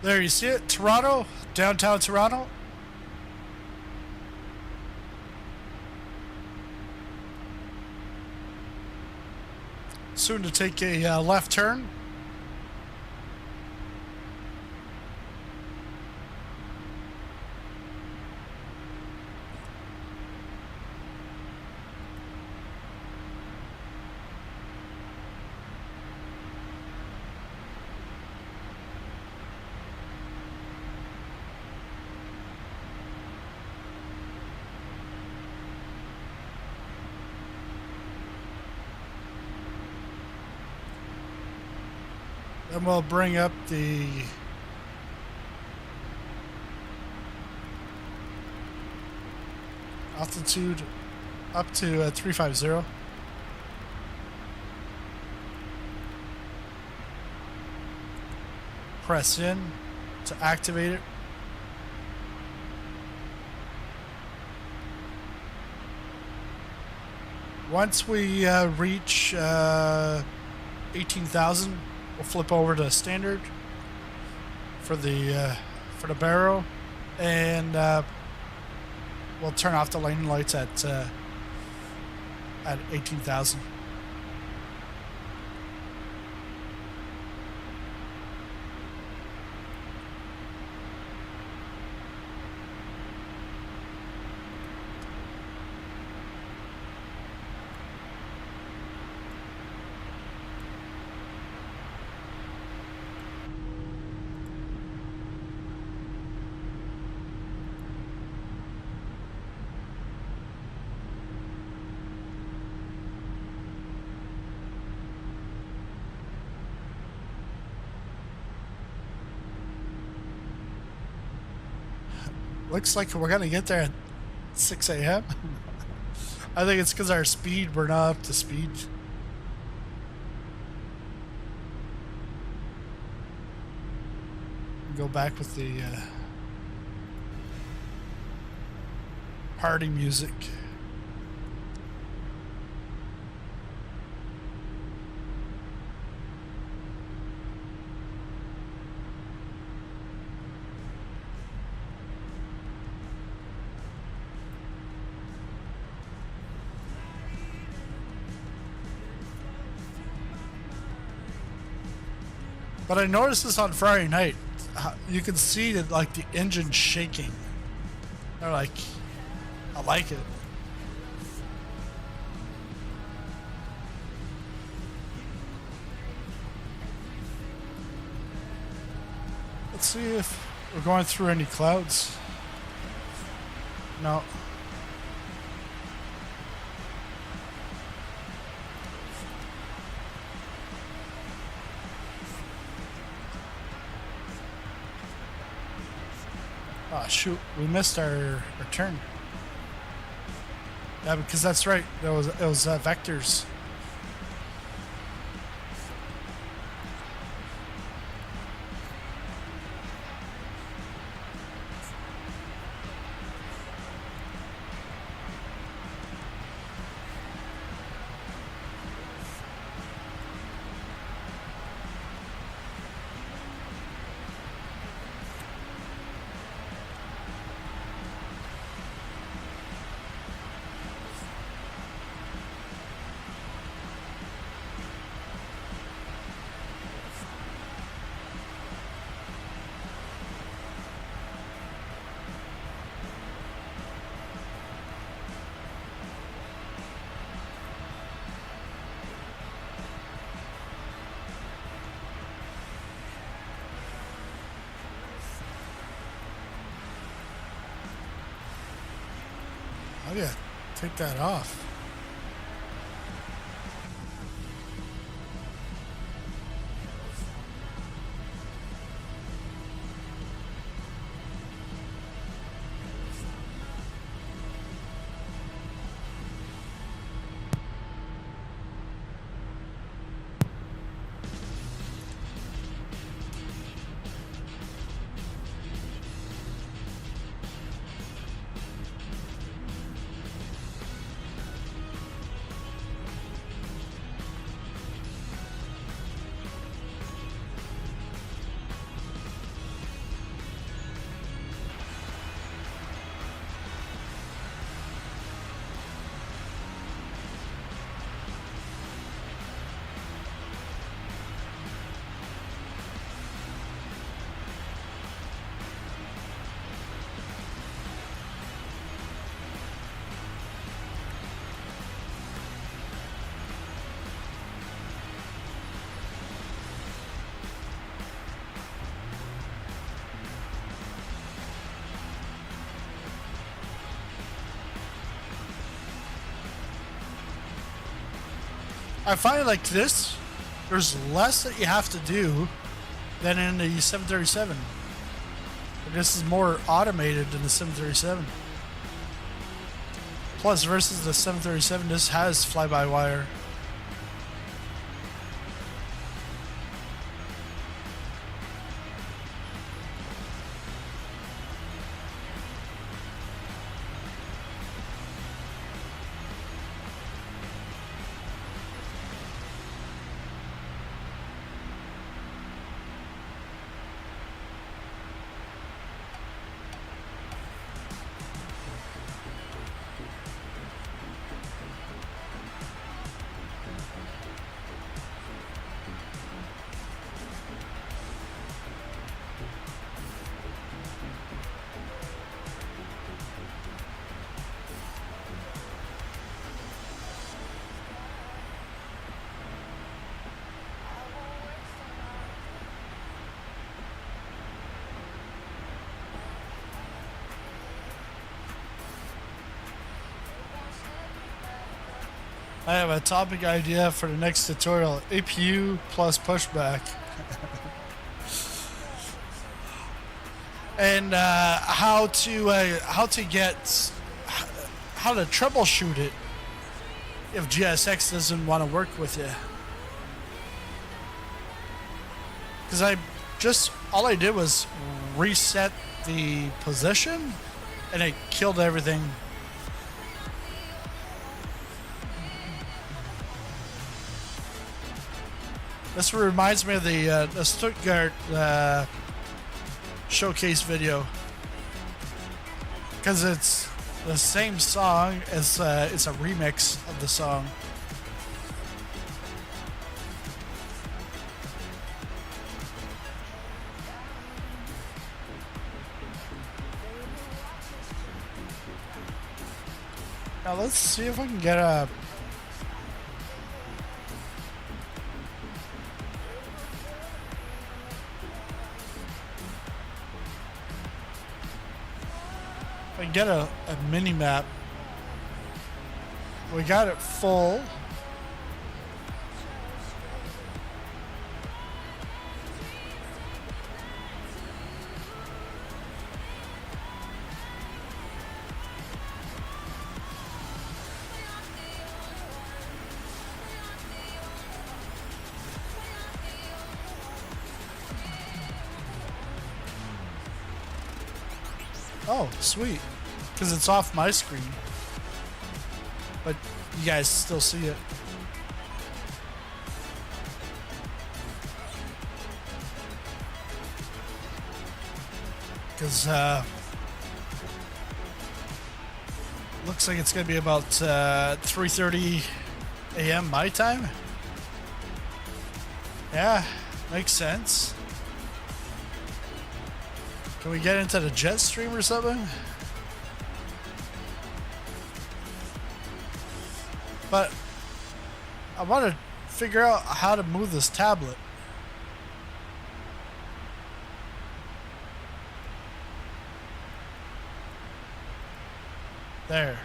There, you see it? Toronto, downtown Toronto. Soon to take a left turn. Then we'll bring up the altitude up to 350. Press in to activate it. Once we reach 18,000, we'll flip over to standard for the barrel, and we'll turn off the landing lights at 18,000. Looks like we're gonna get there at 6 a.m. I think it's because our speed, we're not up to speed. Go back with the party music. But I noticed this on Friday night. You can see that, like, the engine shaking. They're like, I like it. Let's see if we're going through any clouds. No. Oh shoot, we missed our turn. Yeah, because that's right. It was vectors. Oh yeah, take that off. I find like this, there's less that you have to do than in the 737. This is more automated than the 737. Plus, versus the 737, this has fly-by-wire. I have a topic idea for the next tutorial: APU plus pushback. And how to troubleshoot it if GSX doesn't want to work with you. Because I just all I did was reset the position and it killed everything. This reminds me of the Stuttgart showcase video, because it's the same song as it's a remix of the song. Now let's see if I can get a... I get a mini map. We got it full. Oh, sweet. Because it's off my screen. But you guys still see it. Because, looks like it's going to be about 3:30 a.m. my time. Yeah, makes sense. Can we get into the jet stream or something? But I want to figure out how to move this tablet. There.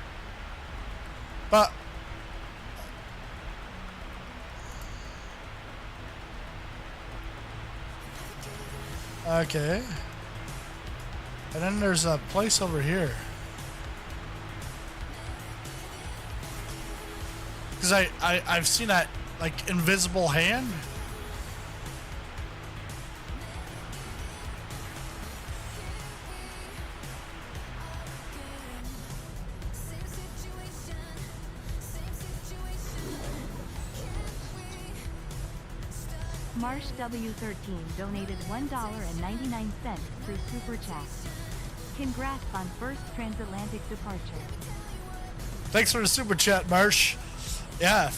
But okay. And then there's a place over here. Because I've seen that, like, invisible hand. Marsh W13 donated $1.99 through Super Chat. Congrats on first transatlantic departure. Thanks for the super chat, Marsh. Yeah.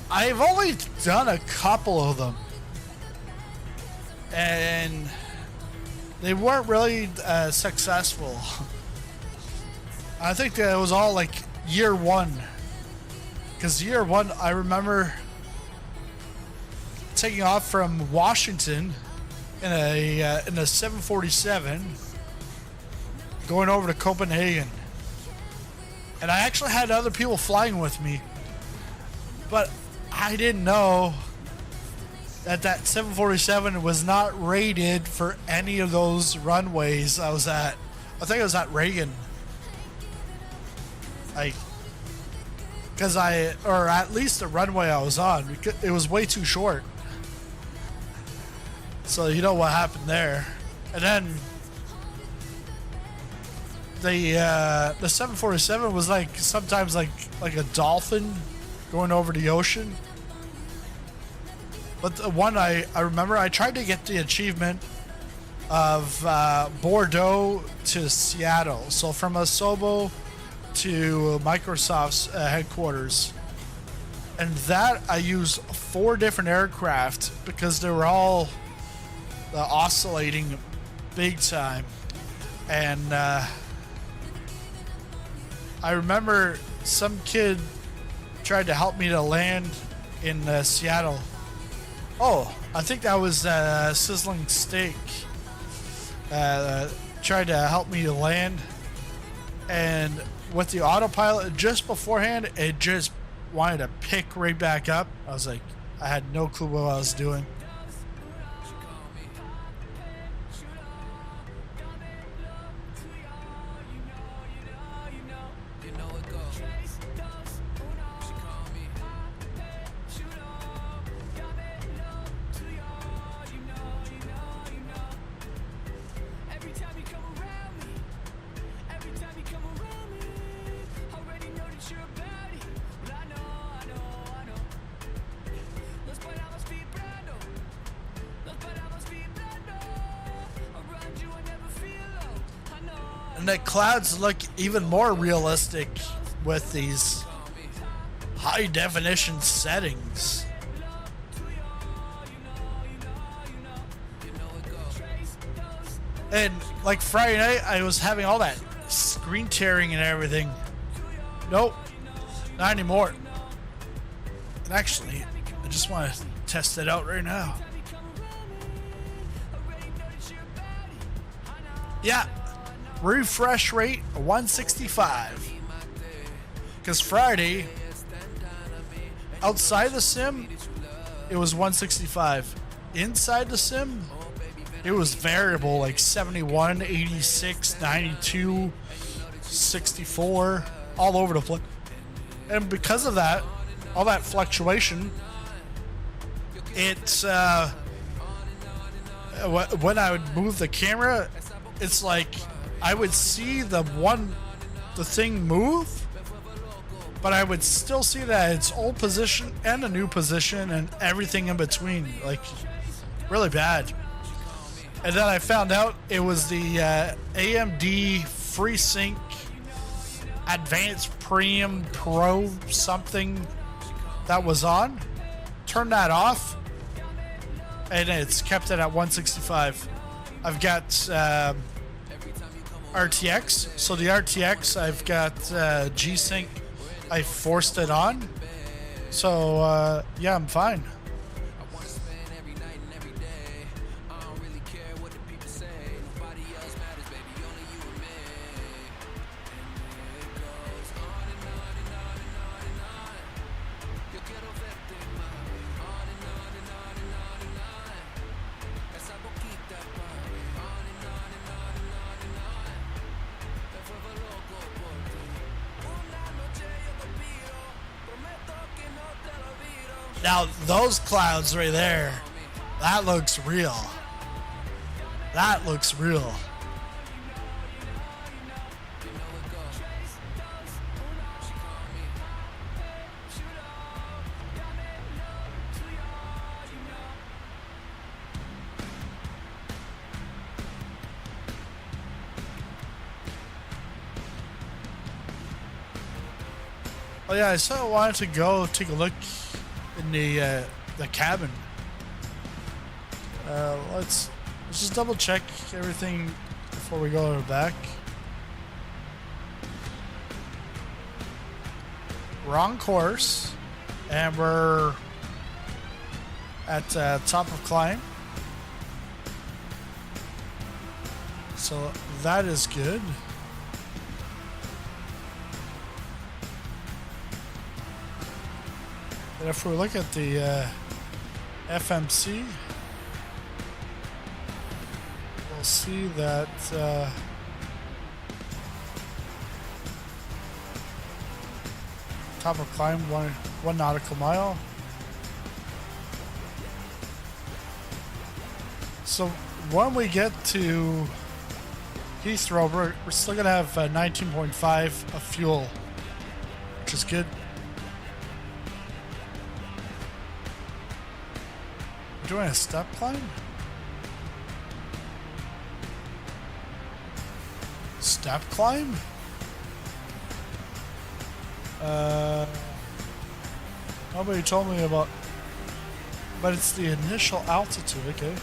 I've only done a couple of them. And they weren't really successful. I think that it was all like year one. Because year one, I remember taking off from Washington in a 747 going over to Copenhagen. And I actually had other people flying with me, but I didn't know that 747 was not rated for any of those runways I was at. I think I was at Reagan. Or at least the runway I was on, because it was way too short. So you know what happened there. And then the 747 was like sometimes like a dolphin going over the ocean. But the one I remember, I tried to get the achievement of Bordeaux to Seattle. So from Asobo to Microsoft's headquarters. And that I used 4 different aircraft because they were all oscillating big time. And I remember some kid tried to help me to land in Seattle. Oh, I think that was Sizzling Steak. Tried to help me to land. And with the autopilot, just beforehand, it just wanted to pick right back up. I was like, I had no clue what I was doing. And the clouds look even more realistic with these high definition settings. And like Friday night, I was having all that screen tearing and everything. Nope, not anymore. And actually, I just want to test it out right now. Yeah, refresh rate 165. Because Friday, outside the sim, it was 165. Inside the sim, it was variable, like 71, 86, 92, 64, all over the place. And because of that, all that fluctuation, it's when I would move the camera, it's like I would see the thing move, but I would still see that its old position and a new position and everything in between, like really bad. And then I found out it was the AMD FreeSync Advanced Premium Pro something that was on. Turn that off, and it's kept it at 165. I've got RTX. So the RTX, I've got G-Sync. I forced it on. So yeah, I'm fine. Now, those clouds right there, that looks real. That looks real. Oh yeah, I so wanted to go take a look in the cabin. Let's just double check everything before we go to the back. Wrong course, and we're at top of climb. So that is good. And if we look at the FMC, we'll see that top of climb, one nautical mile. So when we get to Heathrow, we're still gonna have 19.5 of fuel, which is good. Doing a step climb? Step climb? Nobody told me about, but it's the initial altitude, okay.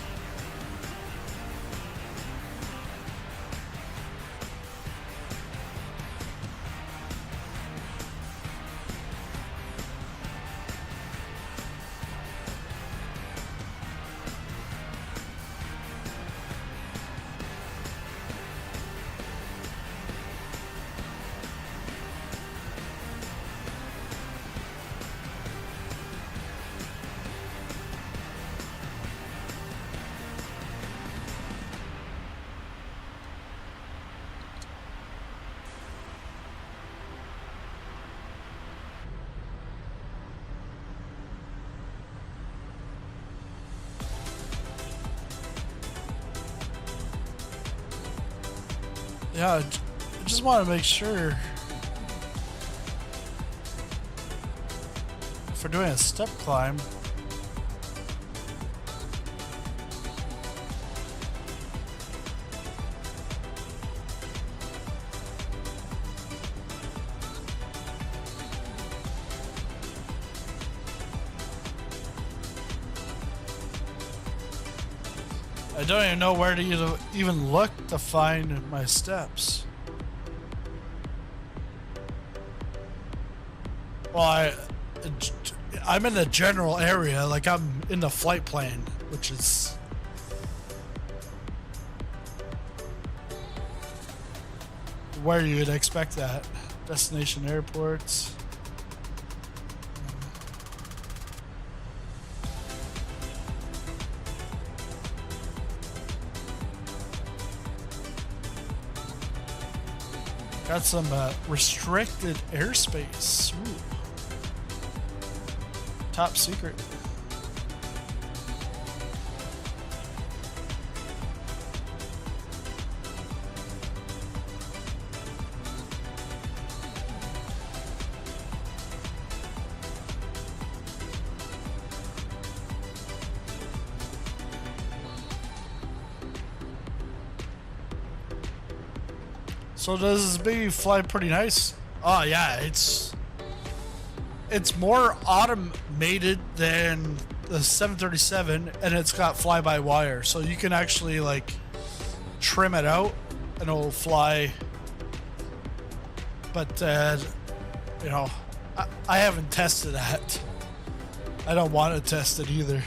Yeah, I just want to make sure if we're doing a step climb, I don't even know where to even look to find my steps. Well, I'm in the general area, like I'm in the flight plan, which is where you'd expect that. Destination airports. Got some restricted airspace. Ooh. Top secret. So does this baby fly pretty nice? Oh yeah, it's more automated than the 737, and it's got fly-by-wire, so you can actually like trim it out and it'll fly. But you know, I haven't tested that. I don't want to test it either.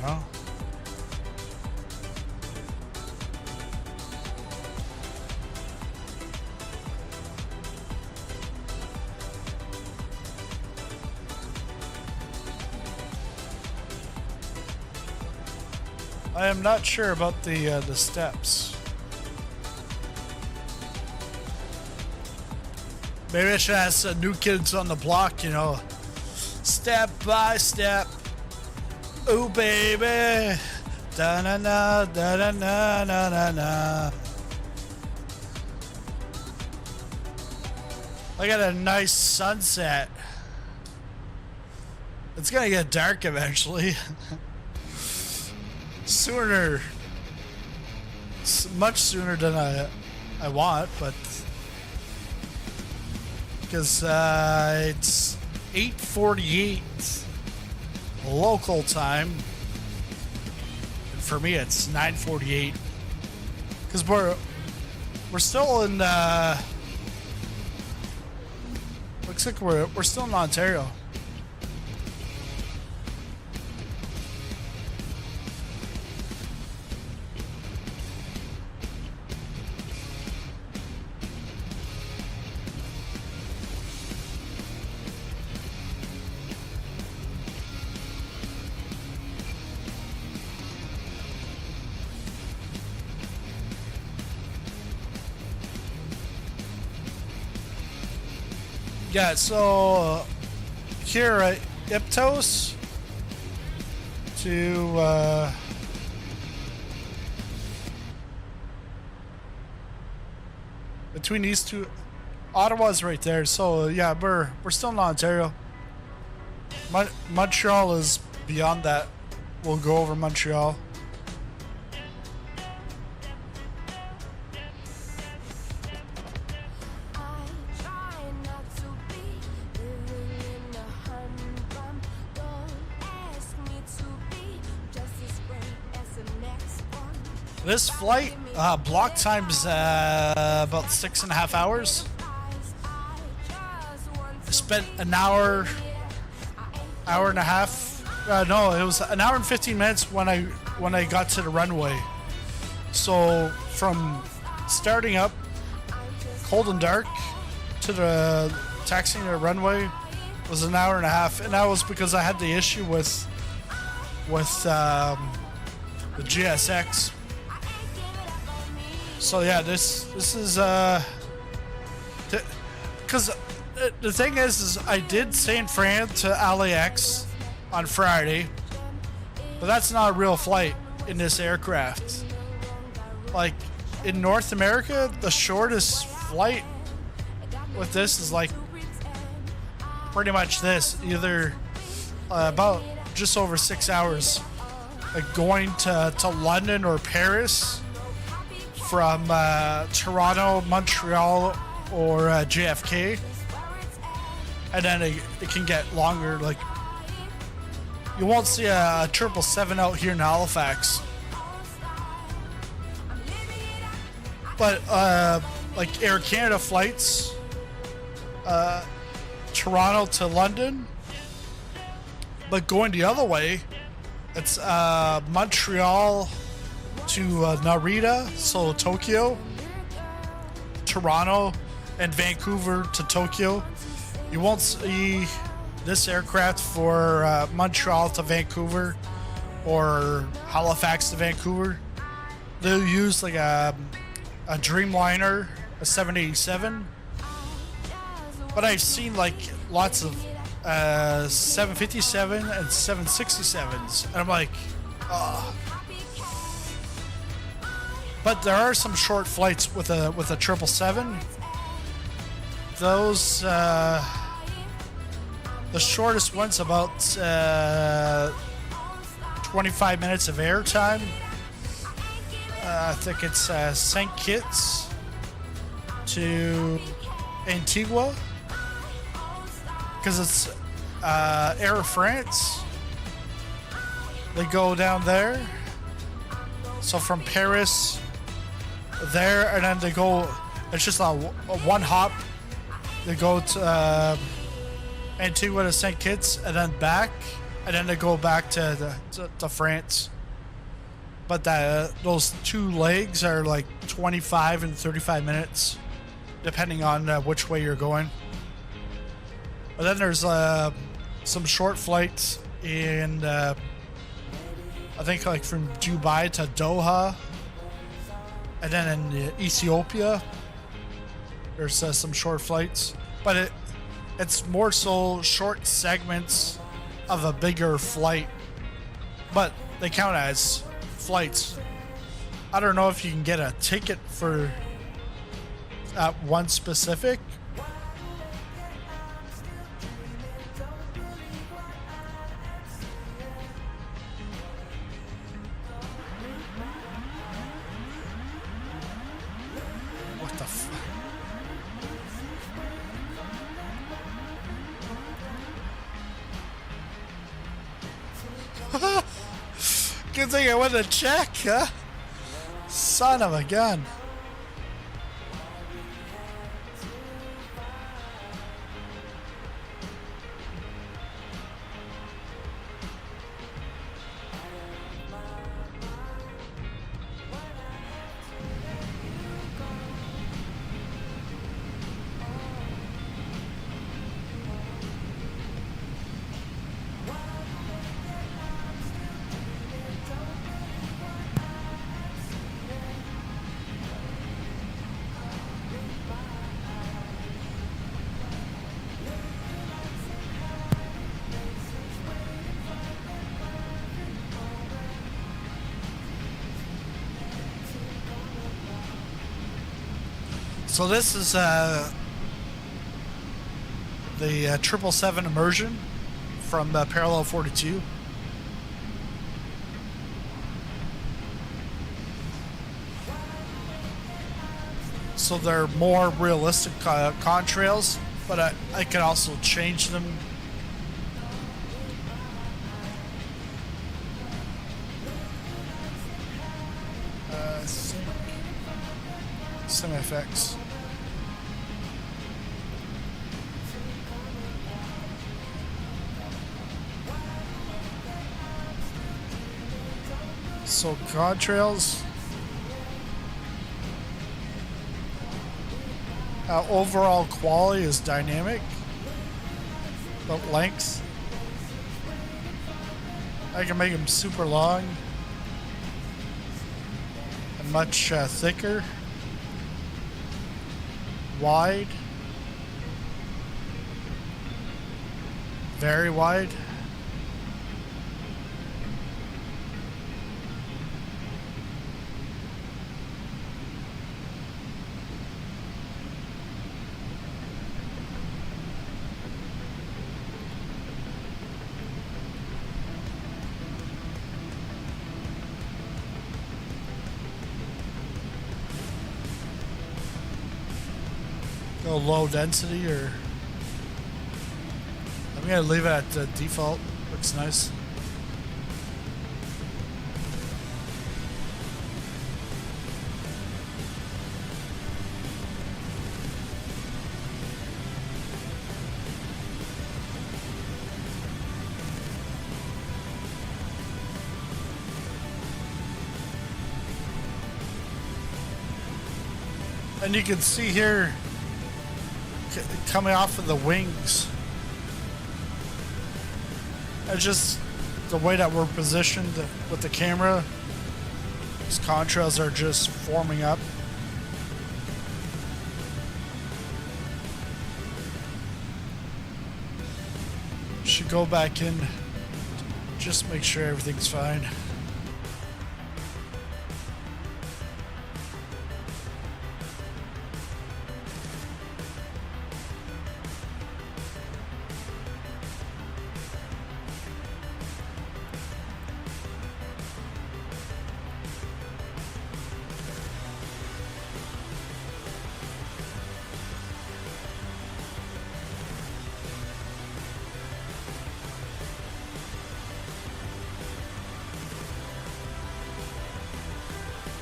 Oh. I am not sure about the steps. Maybe I should ask New Kids on the Block, you know, step by step. Ooh, baby. Da na na da na na na na na. I got a nice sunset. It's gonna get dark eventually. Sooner. Much sooner than I want, but because it's 8:48 local time, and for me it's 9:48 because we're still in looks like we're still in Ontario. Yeah, so here at Iptos to between these two, Ottawa's right there. So yeah, we're still in Ontario. Montreal is beyond that. We'll go over Montreal. This flight, block time's about 6.5 hours. I spent an hour and a half. No, it was an hour and 15 minutes when I got to the runway. So from starting up, cold and dark, to the taxiing the runway was an hour and a half, and that was because I had the issue with the GSX. So yeah, this is because the thing is I did San Fran to LAX on Friday, but that's not a real flight in this aircraft. Like in North America, the shortest flight with this is like pretty much this, either about just over 6 hours, like going to London or Paris from Toronto, Montreal, or JFK, and then it can get longer. Like, you won't see a 777 out here in Halifax, but like Air Canada flights, Toronto to London, but going the other way, it's Montreal to Narita, so Tokyo, Toronto, and Vancouver to Tokyo. You won't see this aircraft for Montreal to Vancouver or Halifax to Vancouver. They'll use like a Dreamliner, a 787. But I've seen like lots of 757 and 767s, and I'm like, oh. But there are some short flights with a 777. Those the shortest one's about 25 minutes of airtime. I think it's St. Kitts to Antigua, because it's Air France. They go down there. So from Paris there, and then they go, it's just a one hop. They go to Antigua to St. Kitts and then back, and then they go back to France. But those two legs are like 25 and 35 minutes, depending on which way you're going. But then there's some short flights in, I think, like from Dubai to Doha, and then in Ethiopia, there's some short flights. But it's more so short segments of a bigger flight, but they count as flights. I don't know if you can get a ticket for one specific. What the f... Good thing I went to check, huh? Son of a gun. So this is the 777 immersion from Parallel 42. So they're more realistic contrails, but I can also change them. MSFS. So contrails. Overall quality is dynamic, but length, I can make them super long and much thicker, wide, very wide. go low density, or I'm gonna leave it at default. Looks nice. And you can see here, coming off of the wings, it's just the way that we're positioned with the camera. These contrails are just forming up. Should go back in, just make sure everything's fine.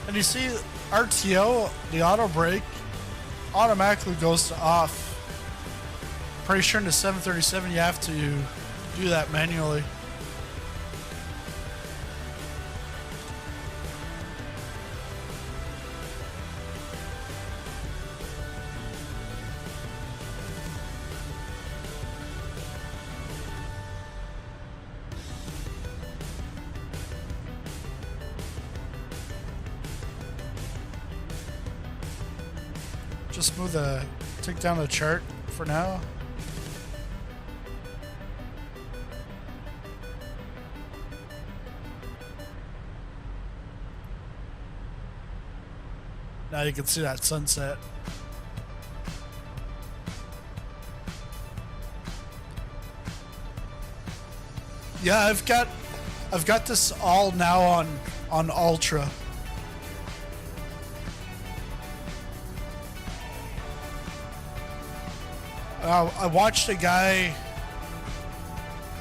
And you see RTO, the auto brake, automatically goes to off. Pretty sure in the 737 you have to do that manually. Just move the, take down the chart for now. Now you can see that sunset. Yeah, I've got this all now on Ultra. I watched a guy.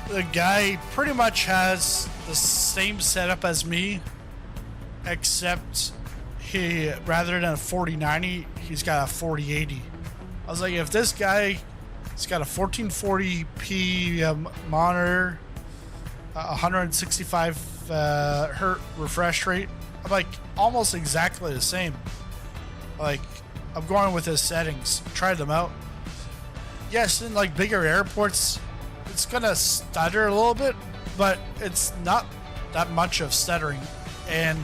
The guy pretty much has the same setup as me, except he, rather than a 4090, he's got a 4080. I was like, if this guy, he's got a 1440p monitor, 165 hertz refresh rate. I'm like, almost exactly the same. Like, I'm going with his settings. Tried them out. Yes, in like bigger airports, it's gonna stutter a little bit, but it's not that much of stuttering. And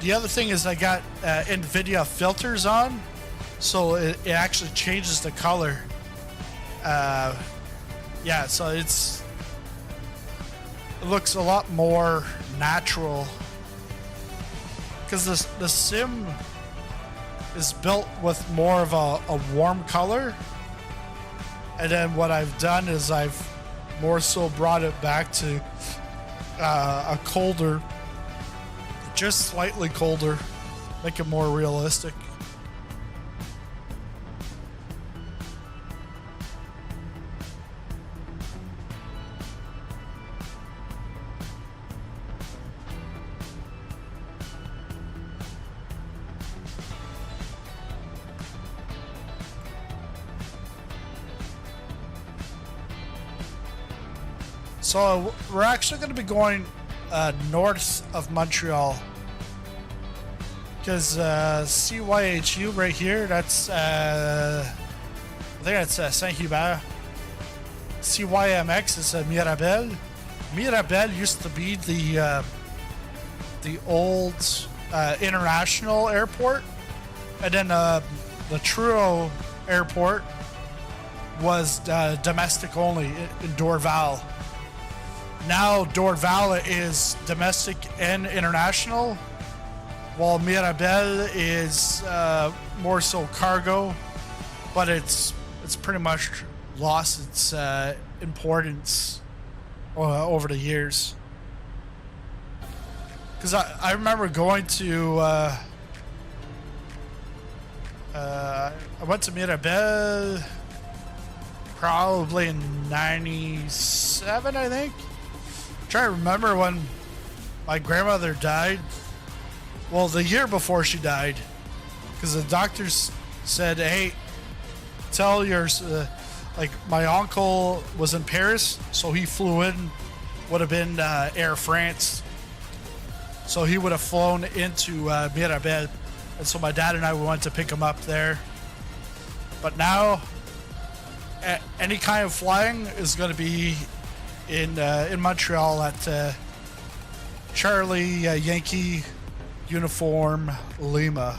the other thing is I got Nvidia filters on, so it actually changes the color. Yeah, so it looks a lot more natural, because the sim is built with more of a warm color. And then what I've done is I've more so brought it back to a colder, just slightly colder, make it more realistic. So we're actually going to be going north of Montreal, because CYHU right here, that's I think that's Saint-Hubert. CYMX is Mirabel. Mirabel used to be the old international airport, and then the Truro airport was domestic only in Dorval. Now Dorval is domestic and international, while Mirabel is more so cargo, but it's pretty much lost its importance over the years. Because I remember going to I went to Mirabel probably in 97, I think. I'm trying to remember when my grandmother died. Well, the year before she died, because the doctors said, hey, tell your, like, my uncle was in Paris, so he flew in, would have been Air France. So he would have flown into Mirabel. And so my dad and I went to pick him up there. But now, any kind of flying is going to be in Montreal at Charlie Yankee Uniform Lima.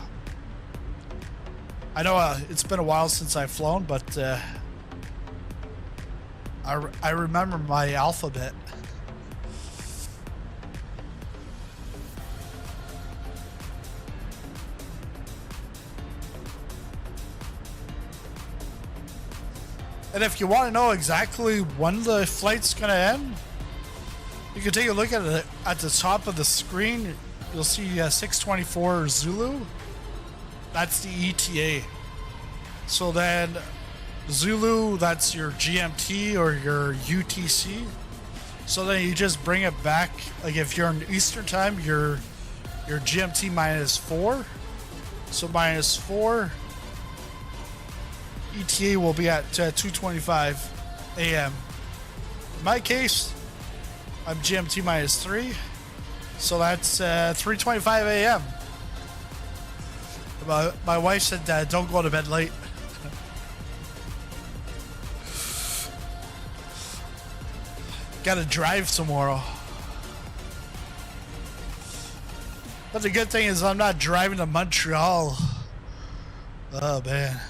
I know it's been a while since I've flown, but I remember my alphabet. And if you want to know exactly when the flight's going to end, you can take a look at it at the top of the screen. You'll see 624 Zulu. That's the ETA. So then Zulu, that's your GMT or your UTC. So then you just bring it back. Like if you're in Eastern time, your GMT -4. So -4. ETA will be at 2:25 a.m. In my case, I'm GMT -3, so that's 3:25 a.m. My wife said, "Don't go to bed late." Gotta drive tomorrow. But the good thing is I'm not driving to Montreal. Oh man.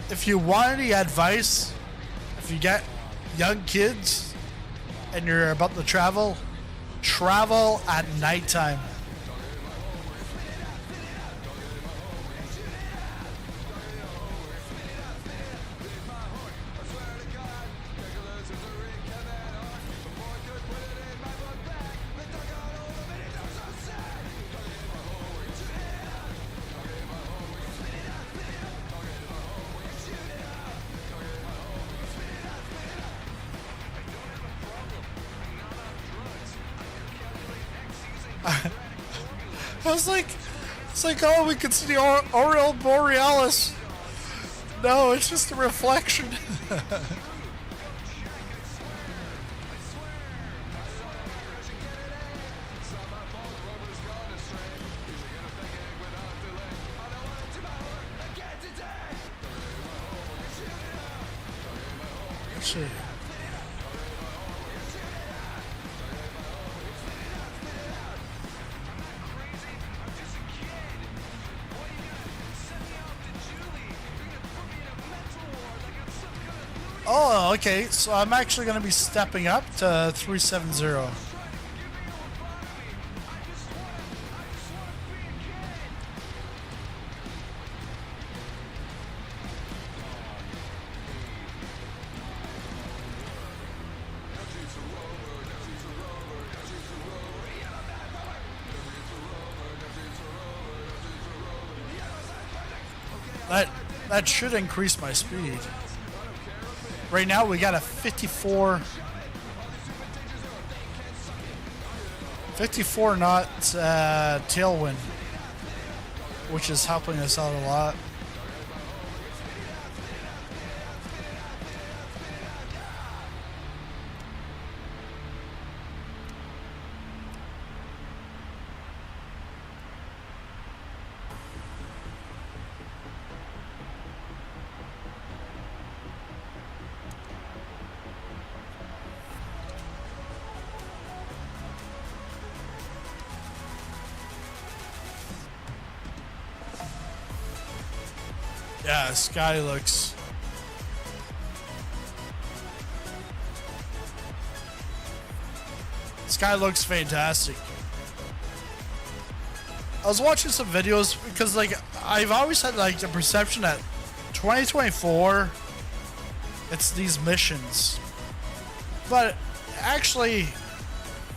If you want any advice, if you get young kids and you're about to travel at nighttime. It's like, oh, we can see the Aurora Borealis. No, it's just a reflection. Let's see. Oh, okay. So I'm actually going to be stepping up to 370. That should increase my speed. Right now we got a 54 knot tailwind, which is helping us out a lot. Yeah, sky looks. Sky looks fantastic. I was watching some videos because, like, I've always had like the perception that 2024, it's these missions, but actually,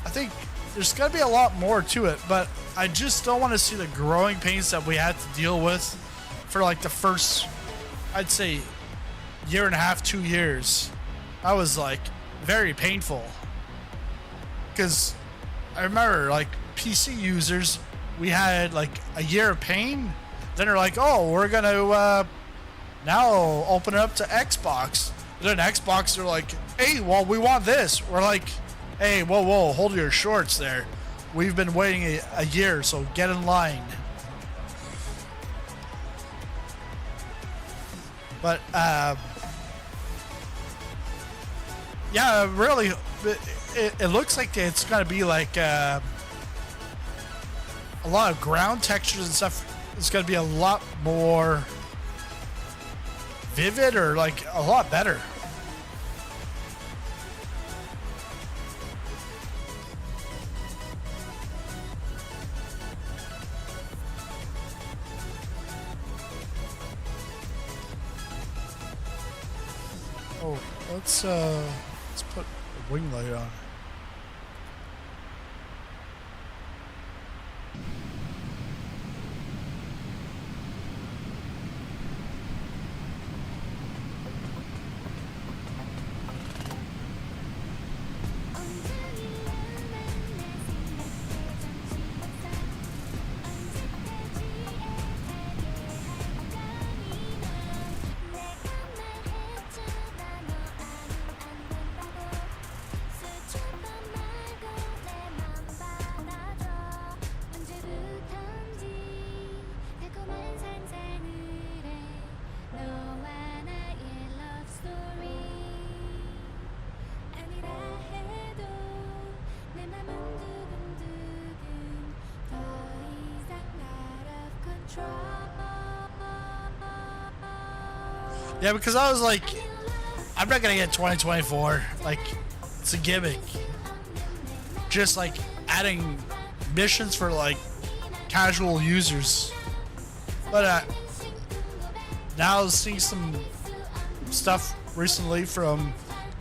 I think there's gonna be a lot more to it. But I just don't want to see the growing pains that we had to deal with for like the first, I'd say, year and a half, 2 years. That was like very painful. Because I remember like PC users, we had like a year of pain. Then they're like, oh, we're going to now open it up to Xbox. And then Xbox, they're like, hey, well, we want this. We're like, hey, whoa, hold your shorts there. We've been waiting a year, so get in line. But, yeah, really, it looks like it's going to be like a lot of ground textures and stuff. It's going to be a lot more vivid, or like a lot better. Oh, let's put a wing light on. Yeah, because I was like, I'm not gonna get 2024. Like, it's a gimmick. Just like adding missions for like casual users. But now seeing some stuff recently from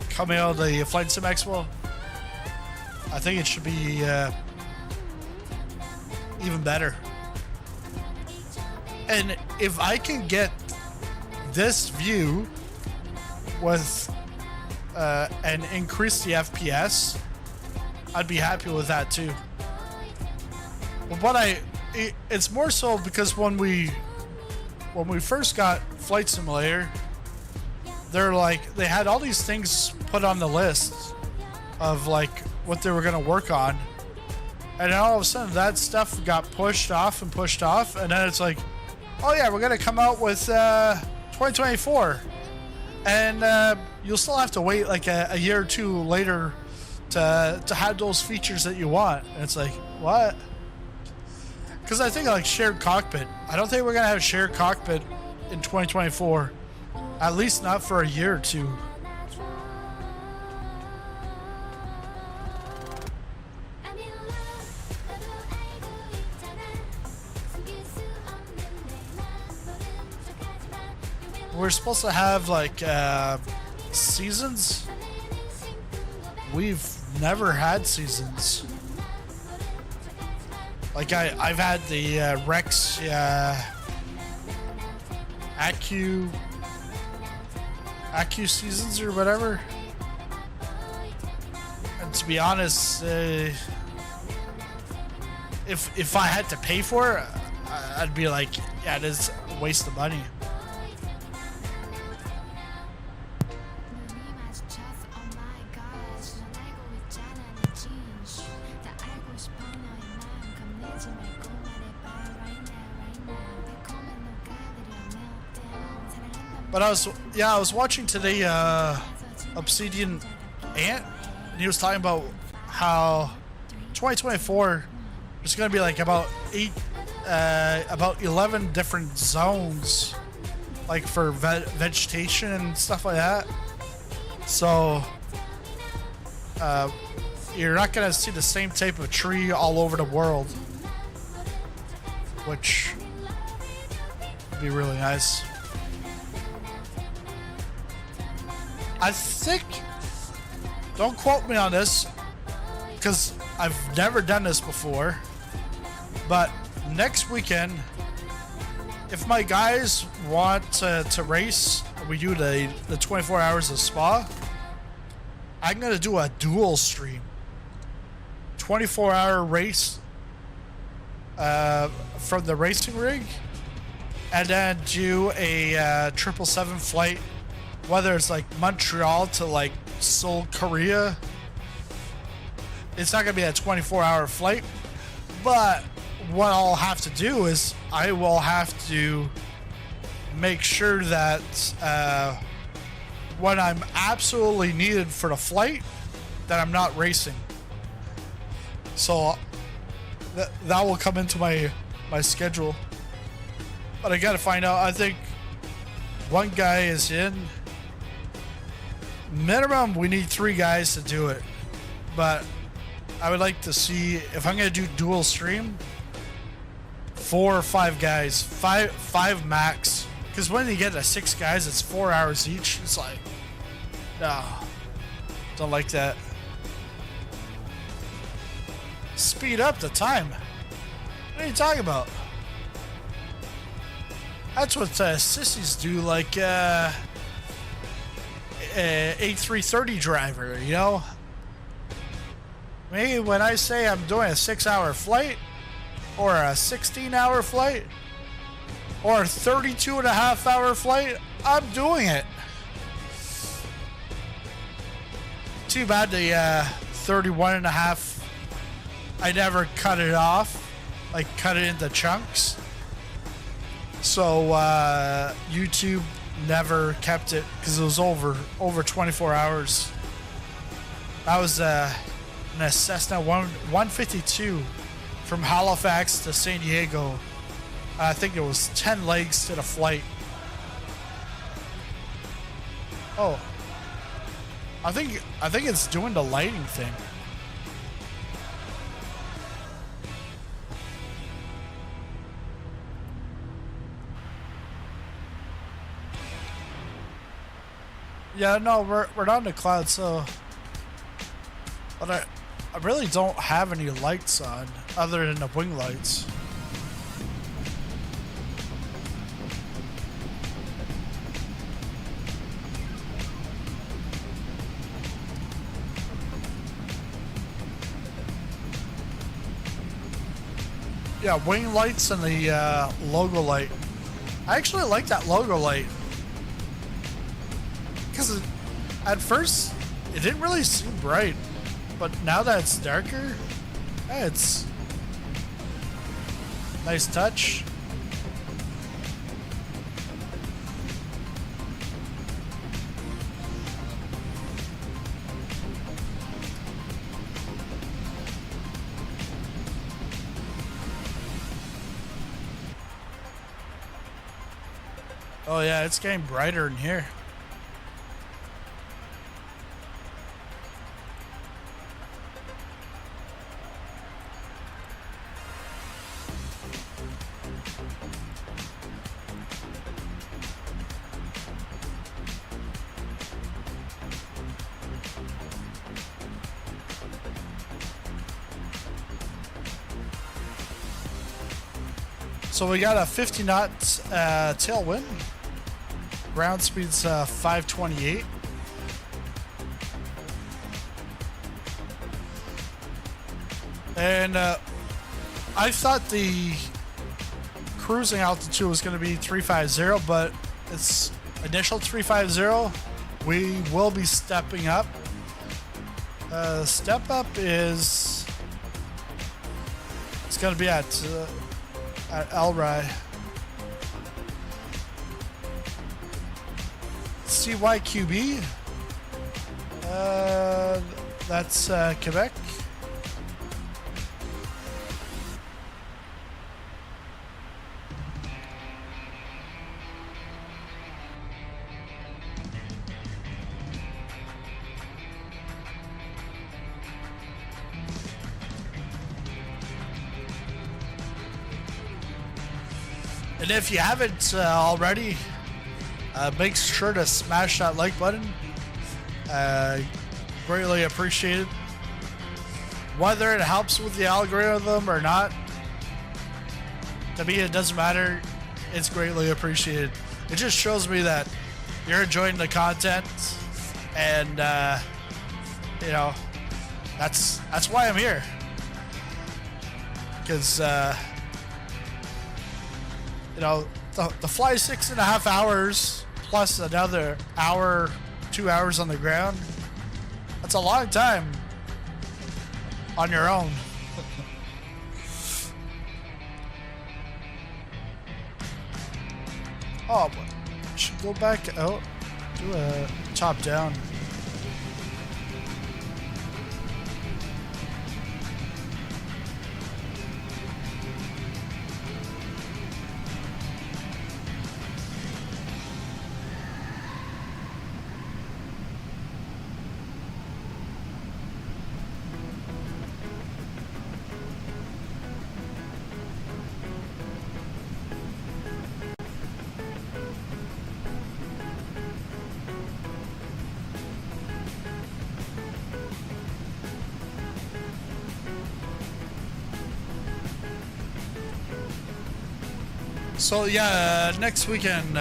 coming out of the Flight Sim Expo, I think it should be even better. And if I can get this view with and increase the FPS, I'd be happy with that too. But what it's more so because when we first got Flight Simulator, they had all these things put on the list of like what they were gonna work on, and then all of a sudden that stuff got pushed off, and then it's like, oh yeah, we're gonna come out with 2024, and you'll still have to wait like a year or two later to have those features that you want. And it's like, what? Because I think like shared cockpit, I don't think we're gonna have shared cockpit in 2024, at least not for a year or two. We're supposed to have like seasons. We've never had seasons. Like I've had the Rex AccuSeasons or whatever. And to be honest, if I had to pay for it, I'd be like, yeah, it is a waste of money. But I was watching today Obsidian Ant, and he was talking about how 2024 there's gonna be like about 11 different zones, like for vegetation and stuff like that. So you're not gonna see the same type of tree all over the world, which would be really nice. I think, don't quote me on this, because I've never done this before, But next weekend, if my guys want to race, we do the 24 hours of Spa. I'm gonna do a dual stream, 24-hour race from the racing rig, and then do a 777 flight, whether it's like Montreal to like Seoul, Korea. It's not gonna be a 24-hour flight, but what I'll have to do is I will have to make sure that when I'm absolutely needed for the flight, that I'm not racing. So that will come into my schedule. But I gotta find out. I think one guy is in. Minimum, we need 3 guys to do it. But I would like to see if I'm gonna do dual stream, 4 or 5 guys, five max. Because when you get to 6 guys, it's 4 hours each. It's like, no, don't like that. Speed up the time. What are you talking about? That's what sissies do, like A330 driver, you know? Me, when I say I'm doing a 6-hour flight, or a 16-hour flight, or a 32.5-hour flight, I'm doing it. Too bad the 31.5, I never cut it off, like cut it into chunks. So YouTube never kept it because it was over 24 hours. That was a Cessna 152 from Halifax to San Diego. I think it was 10 legs to the flight. Oh, I think it's doing the lighting thing. Yeah, no, we're not in the cloud, so. But I really don't have any lights on other than the wing lights. Yeah, wing lights and the logo light. I actually like that logo light. Because at first, it didn't really seem bright. But now that it's darker, it's nice touch. Oh yeah, it's getting brighter in here. So we got a 50 knot tailwind. Ground speed's 528. And I thought the cruising altitude was going to be 350, but it's initial 350. We will be stepping up. Step up is, it's going to be at Elgato. CYQB. That's Quebec. And if you haven't already, make sure to smash that like button. Greatly appreciated. Whether it helps with the algorithm or not, to me, it doesn't matter. It's greatly appreciated. It just shows me that you're enjoying the content, and you know, that's why I'm here. Because you know, the fly 6.5 hours plus another hour, 2 hours on the ground. That's a long time on your own. Oh, should go back out, do a top down. So yeah, next weekend,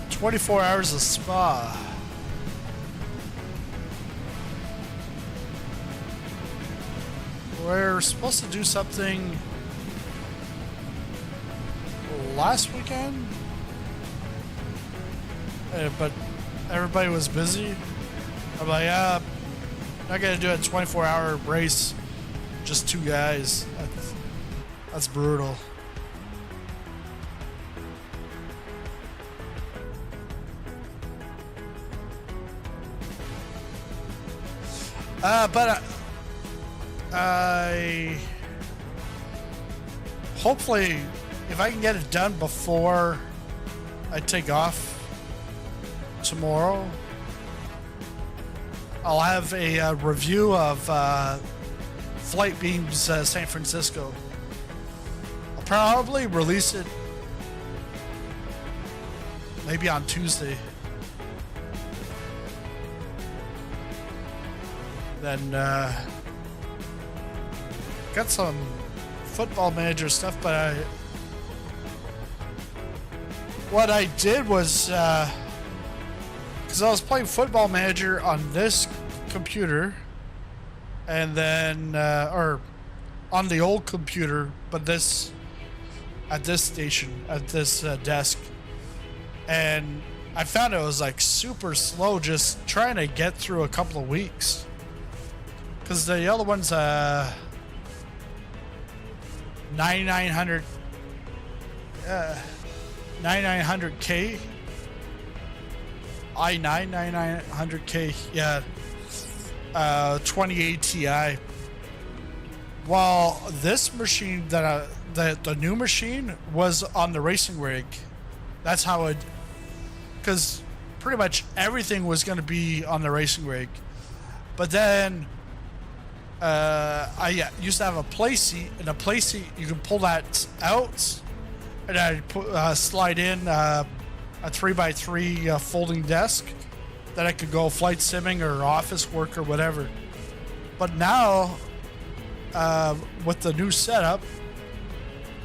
24 hours of spa. We're supposed to do something last weekend, but everybody was busy. I'm like, yeah, not gonna do a 24-hour race, just 2 guys. That's brutal. But I hopefully, if I can get it done before I take off tomorrow, I'll have a review of Flight Beams San Francisco. I'll probably release it maybe on Tuesday. Then got some Football Manager stuff, but what I did was because I was playing Football Manager on this computer, and then or on the old computer, but this at this station, at this desk, and I found it was like super slow just trying to get through a couple of weeks. Because the other one's 9900 9900K i9 9900K, yeah, 28 Ti. While this machine that the new machine was on the racing rig. That's how it, because pretty much everything was going to be on the racing rig. But then I used to have a play seat, and a play seat you can pull that out, and I slide in a 3x3 folding desk that I could go flight simming or office work or whatever. But now with the new setup,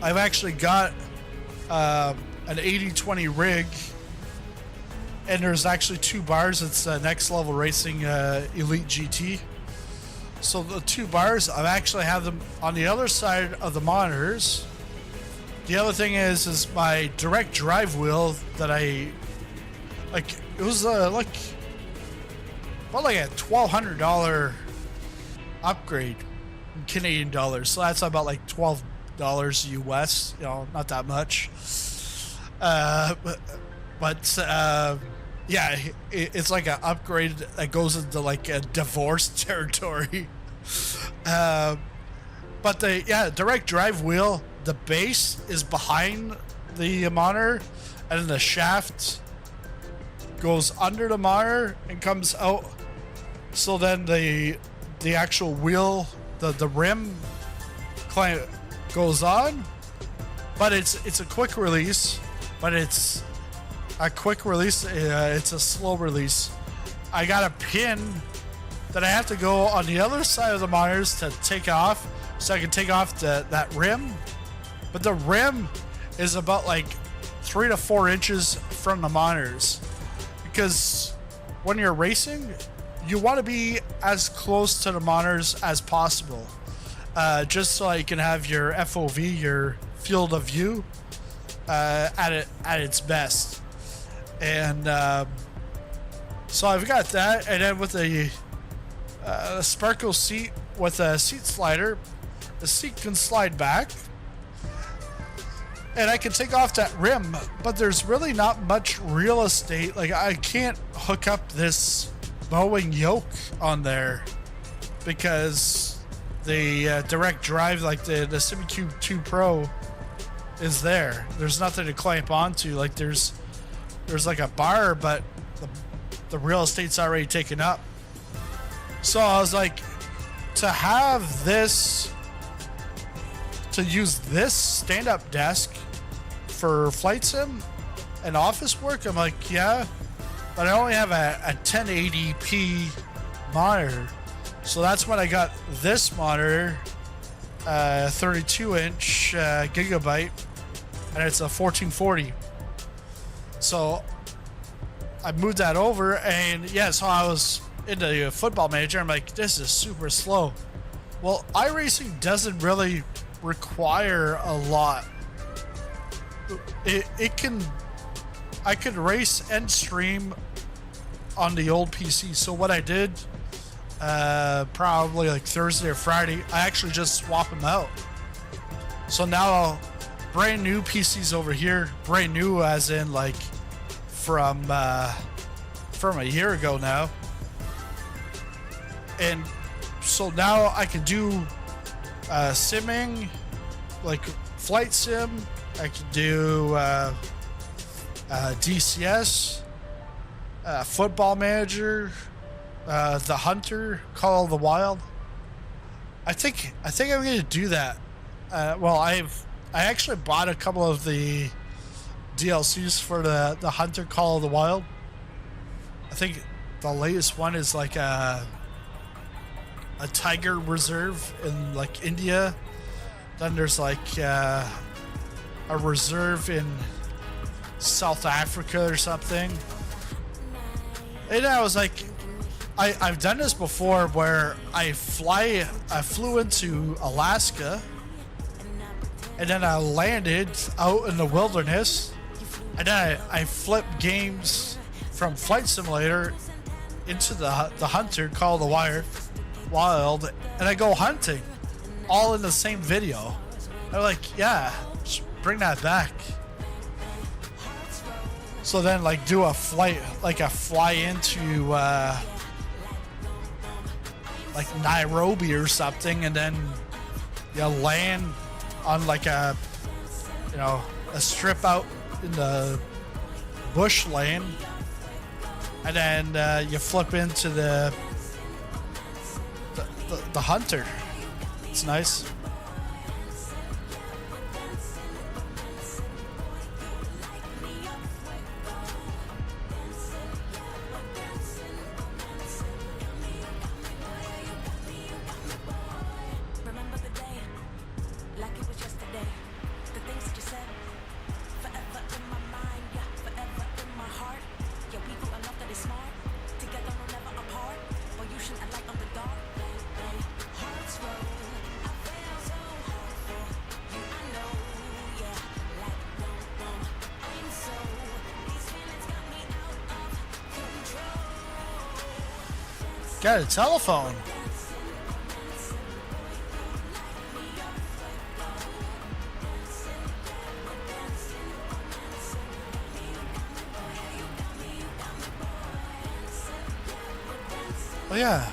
I've actually got an 80/20 rig, and there's actually 2 bars. It's Next Level Racing Elite GT. So the 2 bars, I actually have them on the other side of the monitors. The other thing is my direct drive wheel that I like. It was like about like a $1,200 upgrade in Canadian dollars. So that's about like $12 US. You know, not that much. But yeah, it's like an upgrade that goes into like a divorce territory. But the direct drive wheel, the base is behind the monitor, and then the shaft goes under the monitor and comes out. So then the actual wheel, the rim clamp goes on, but it's a quick release. But it's a quick release. It's a slow release. I got a pin that I have to go on the other side of the monitors to take off, so I can take off that rim, but the rim is about like 3 to 4 inches from the monitors, because when you're racing, you want to be as close to the monitors as possible, just so you can have your FOV, your field of view, at its best. And so I've got that, and then with a sparkle seat with a seat slider, the seat can slide back, and I can take off that rim, but there's really not much real estate. Like, I can't hook up this Boeing Yoke on there because the direct drive, like the SimiCube 2 Pro, is there. There's nothing to clamp onto. Like, there's like a bar, but the real estate's already taken up. So I was like, to have this, to use this stand-up desk for flight sim and office work, I'm like, yeah, but I only have a 1080p monitor. So that's when I got this monitor, 32-inch gigabyte, and it's a 1440. So I moved that over, and yeah, so I was into Football Manager. I'm like, this is super slow. Well, iRacing doesn't really require a lot. I could race and stream on the old PC. So what I did, probably like Thursday or Friday, I actually just swap them out. So now, brand new PCs over here, brand new as in like from a year ago now. And so now I can do simming, like flight sim. I can do DCS, Football Manager, The Hunter, Call of the Wild. I think I'm going to do that. Well, I actually bought a couple of the DLCs for the Hunter, Call of the Wild. I think the latest one is like a tiger reserve in like India. Then there's like a reserve in South Africa or something. And I was like, I've done this before where I flew into Alaska, and then I landed out in the wilderness, and then I flipped games from Flight Simulator into the Hunter, Call the Wild, and I go hunting all in the same video. I'm like, yeah, just bring that back. So then like do a flight, like a fly into like Nairobi or something, and then you land on like a strip out in the bush lane, and then you flip into the Hunter. It's nice. Got a telephone. Oh yeah.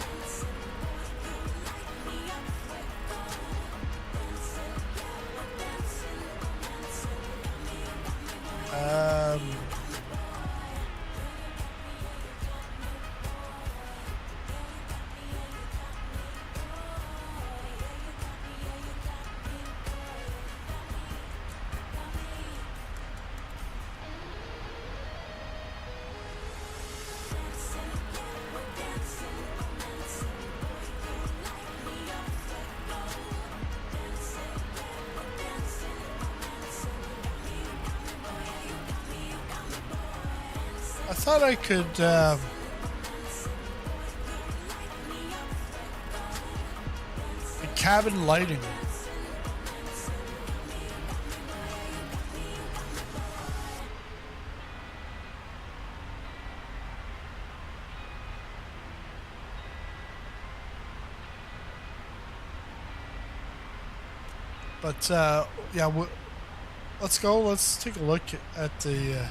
I thought I could, the cabin lighting. But yeah, let's go. Let's take a look at the.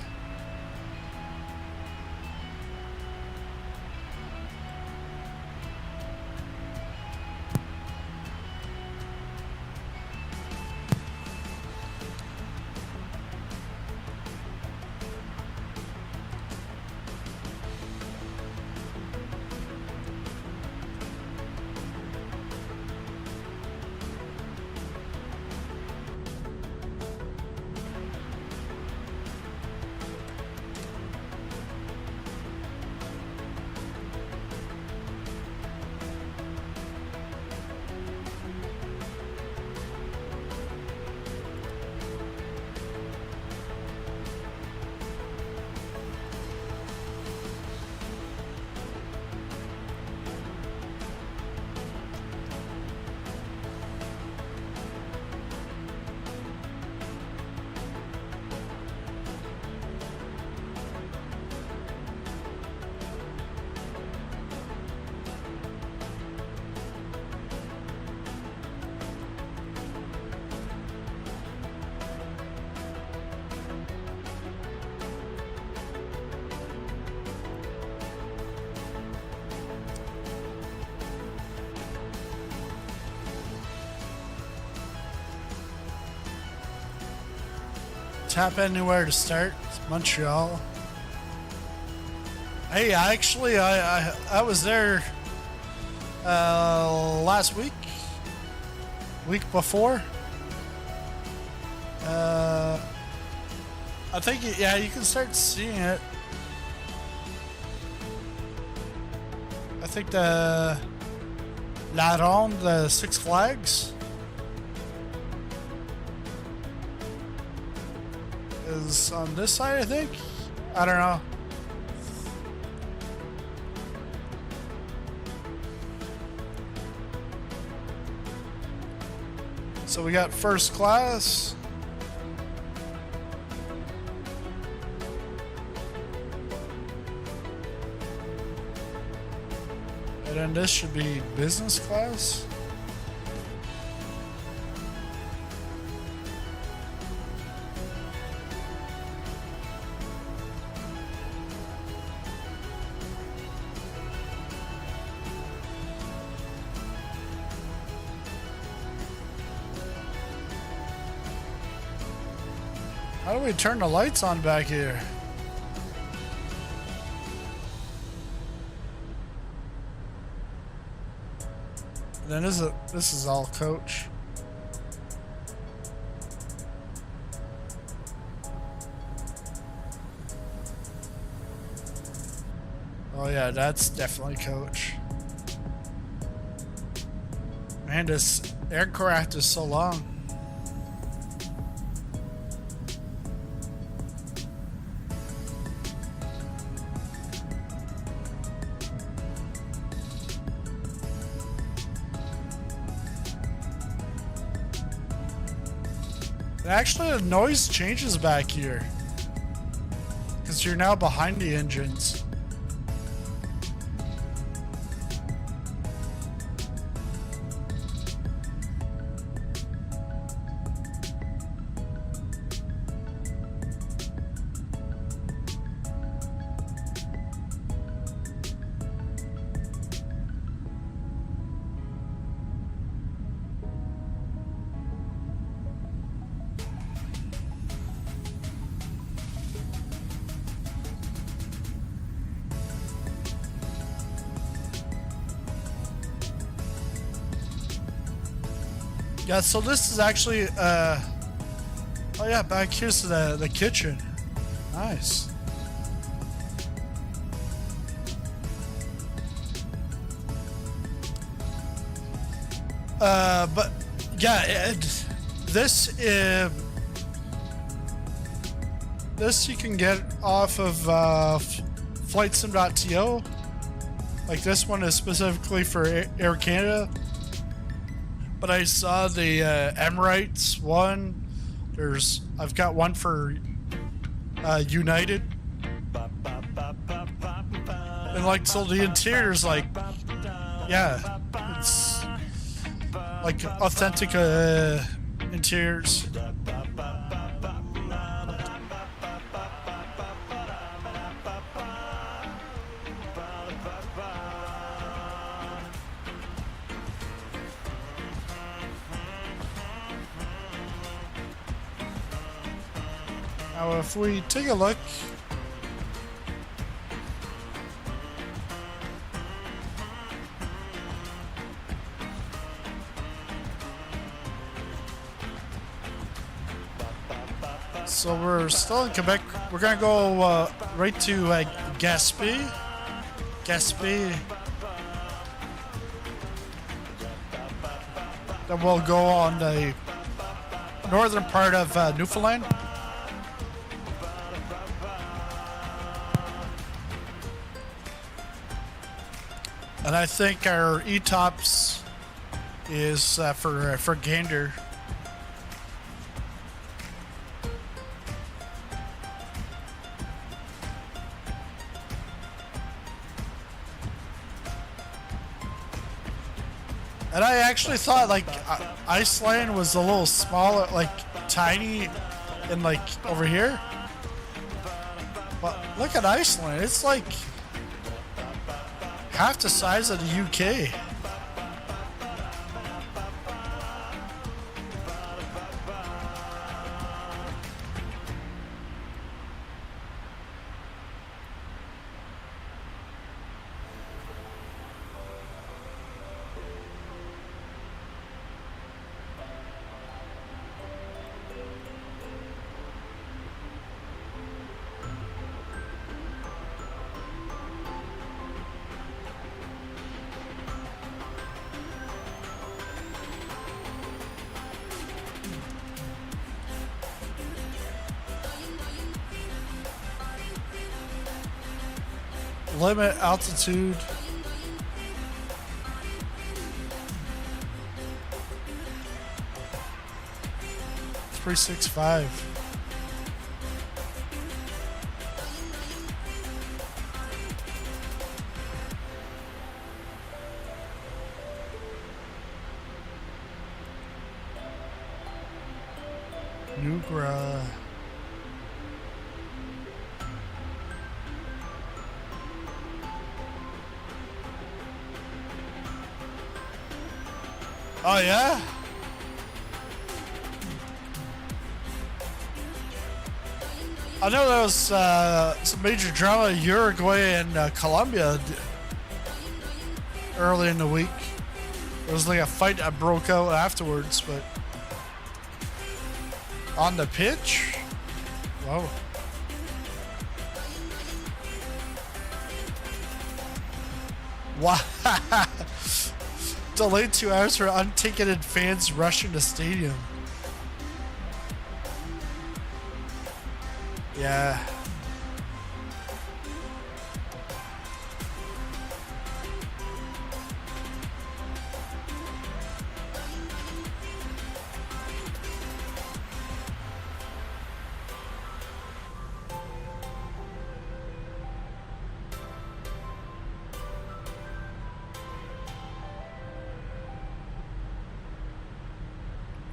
Tap anywhere to start. Montreal. Hey, actually, I was there last week before. I think yeah, you can start seeing it. I think the La Ronde, the Six Flags, is on this side, I think. I don't know. So we got first class. And then this should be business class. How do we turn the lights on back here? Then this is all coach. Oh yeah, that's definitely coach. Man, this aircraft is so long. Actually, the noise changes back here because you're now behind the engines. Yeah, so this is actually, oh yeah, back here's the kitchen. Nice. But yeah, this this you can get off of flightsim.to. Like this one is specifically for Air Canada. But I saw the Emirates one. I've got one for United. And like, so the interior's like, yeah, it's like authentic interiors. Now if we take a look, so we're still in Quebec. We're gonna go right to Gaspé. Then we'll go on the northern part of Newfoundland. And I think our E-tops is for Gander. And I actually thought like Iceland was a little smaller, like tiny, and like over here. But look at Iceland; it's like half the size of the UK. Limit altitude. .365. Nugra. Oh yeah? I know there was some major drama in Uruguay and Colombia early in the week. There was like a fight that broke out afterwards, but on the pitch? Whoa. Wow. Delayed 2 hours for unticketed fans rushing the stadium. Yeah.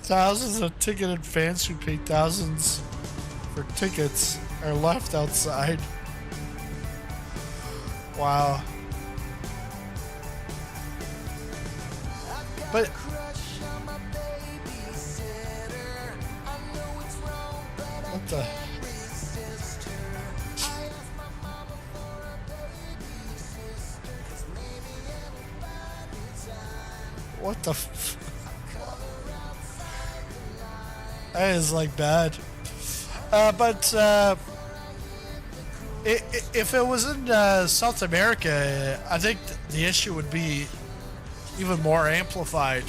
Thousands of ticketed fans who paid thousands for tickets are left outside. Wow. But what the? What the? That is like bad. But if it was in South America, I think the issue would be even more amplified.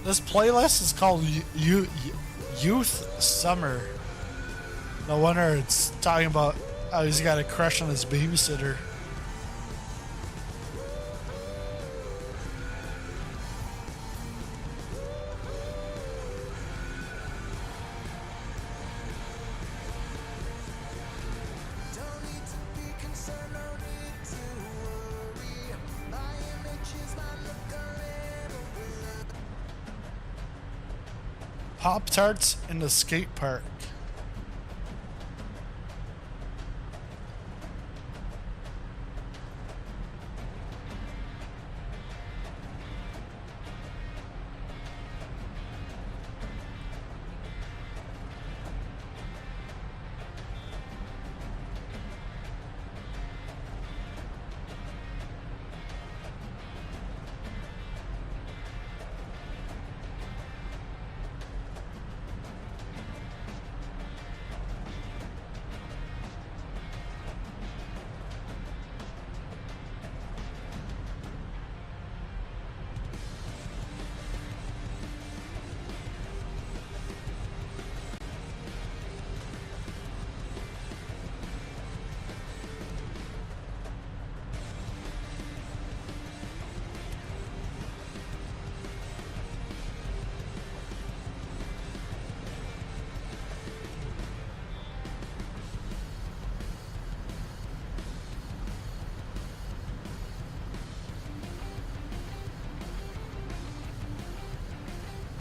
This playlist is called Youth Summer. No wonder it's talking about how he's got a crush on his babysitter. Pop-Tarts in the skate park.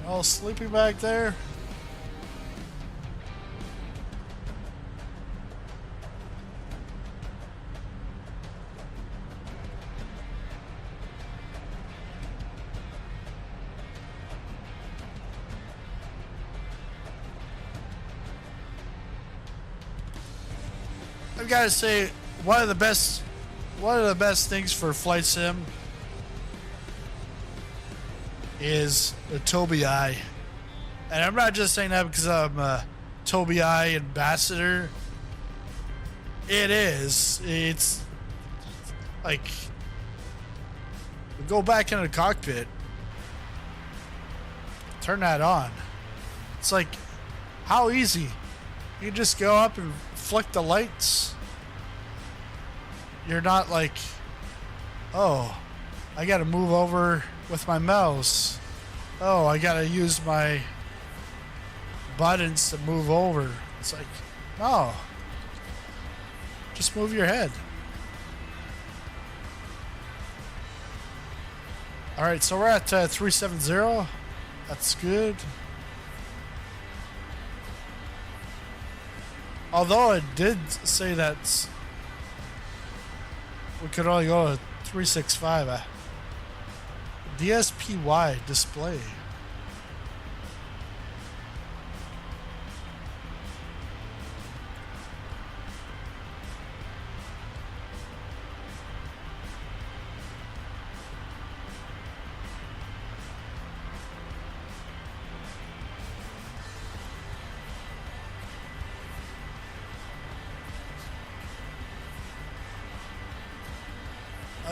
All sleepy back there. I've got to say, one of the best things for flight sim is the Tobii Eye. And I'm not just saying that because I'm a Tobii Eye ambassador. It is. It's like, go back into the cockpit, turn that on. It's like, how easy. You just go up and flick the lights. You're not like, oh, I gotta move over with my mouse. Oh, I gotta use my buttons to move over. It's like, no. Just move your head. Alright, so we're at 370. That's good. Although it did say that we could only go to 365. DSPY display.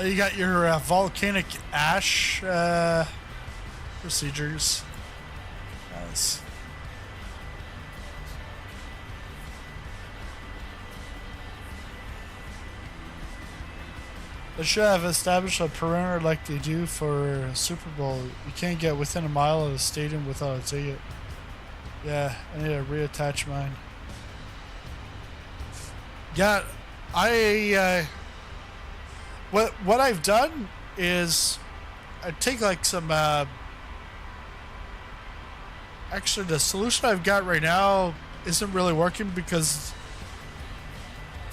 You got your volcanic ash procedures. Nice. They should have established a perimeter like they do for Super Bowl. You can't get within a mile of the stadium without a ticket. Yeah, I need to reattach mine. Yeah, What I've done is I take like some actually the solution I've got right now isn't really working because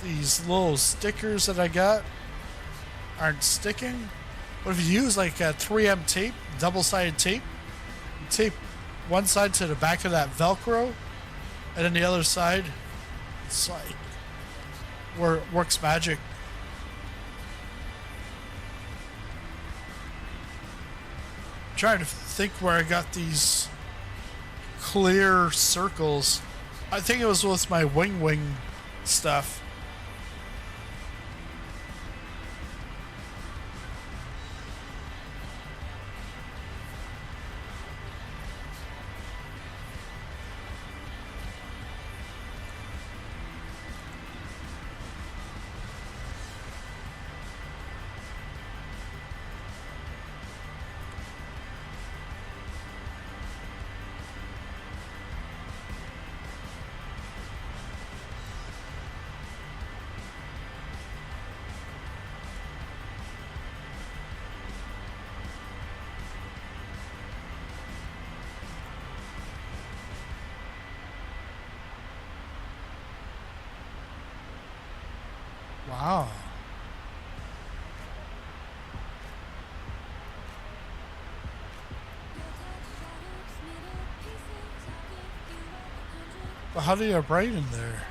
these little stickers that I got aren't sticking. But if you use like a 3M tape, double-sided tape, you tape one side to the back of that Velcro and then the other side, it's like works magic. Trying to think where I got these clear circles. I think it was with my wing stuff. Wow. Well, how do you write in there?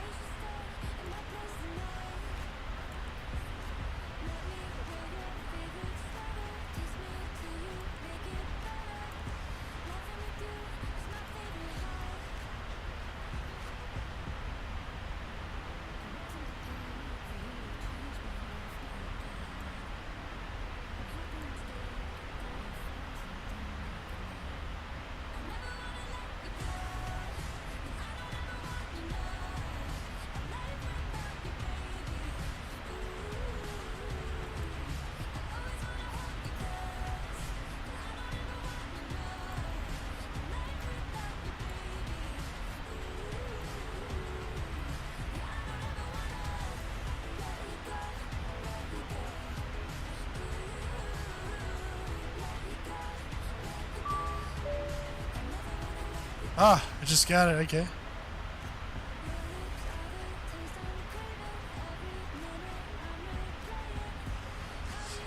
Ah, I just got it. Okay.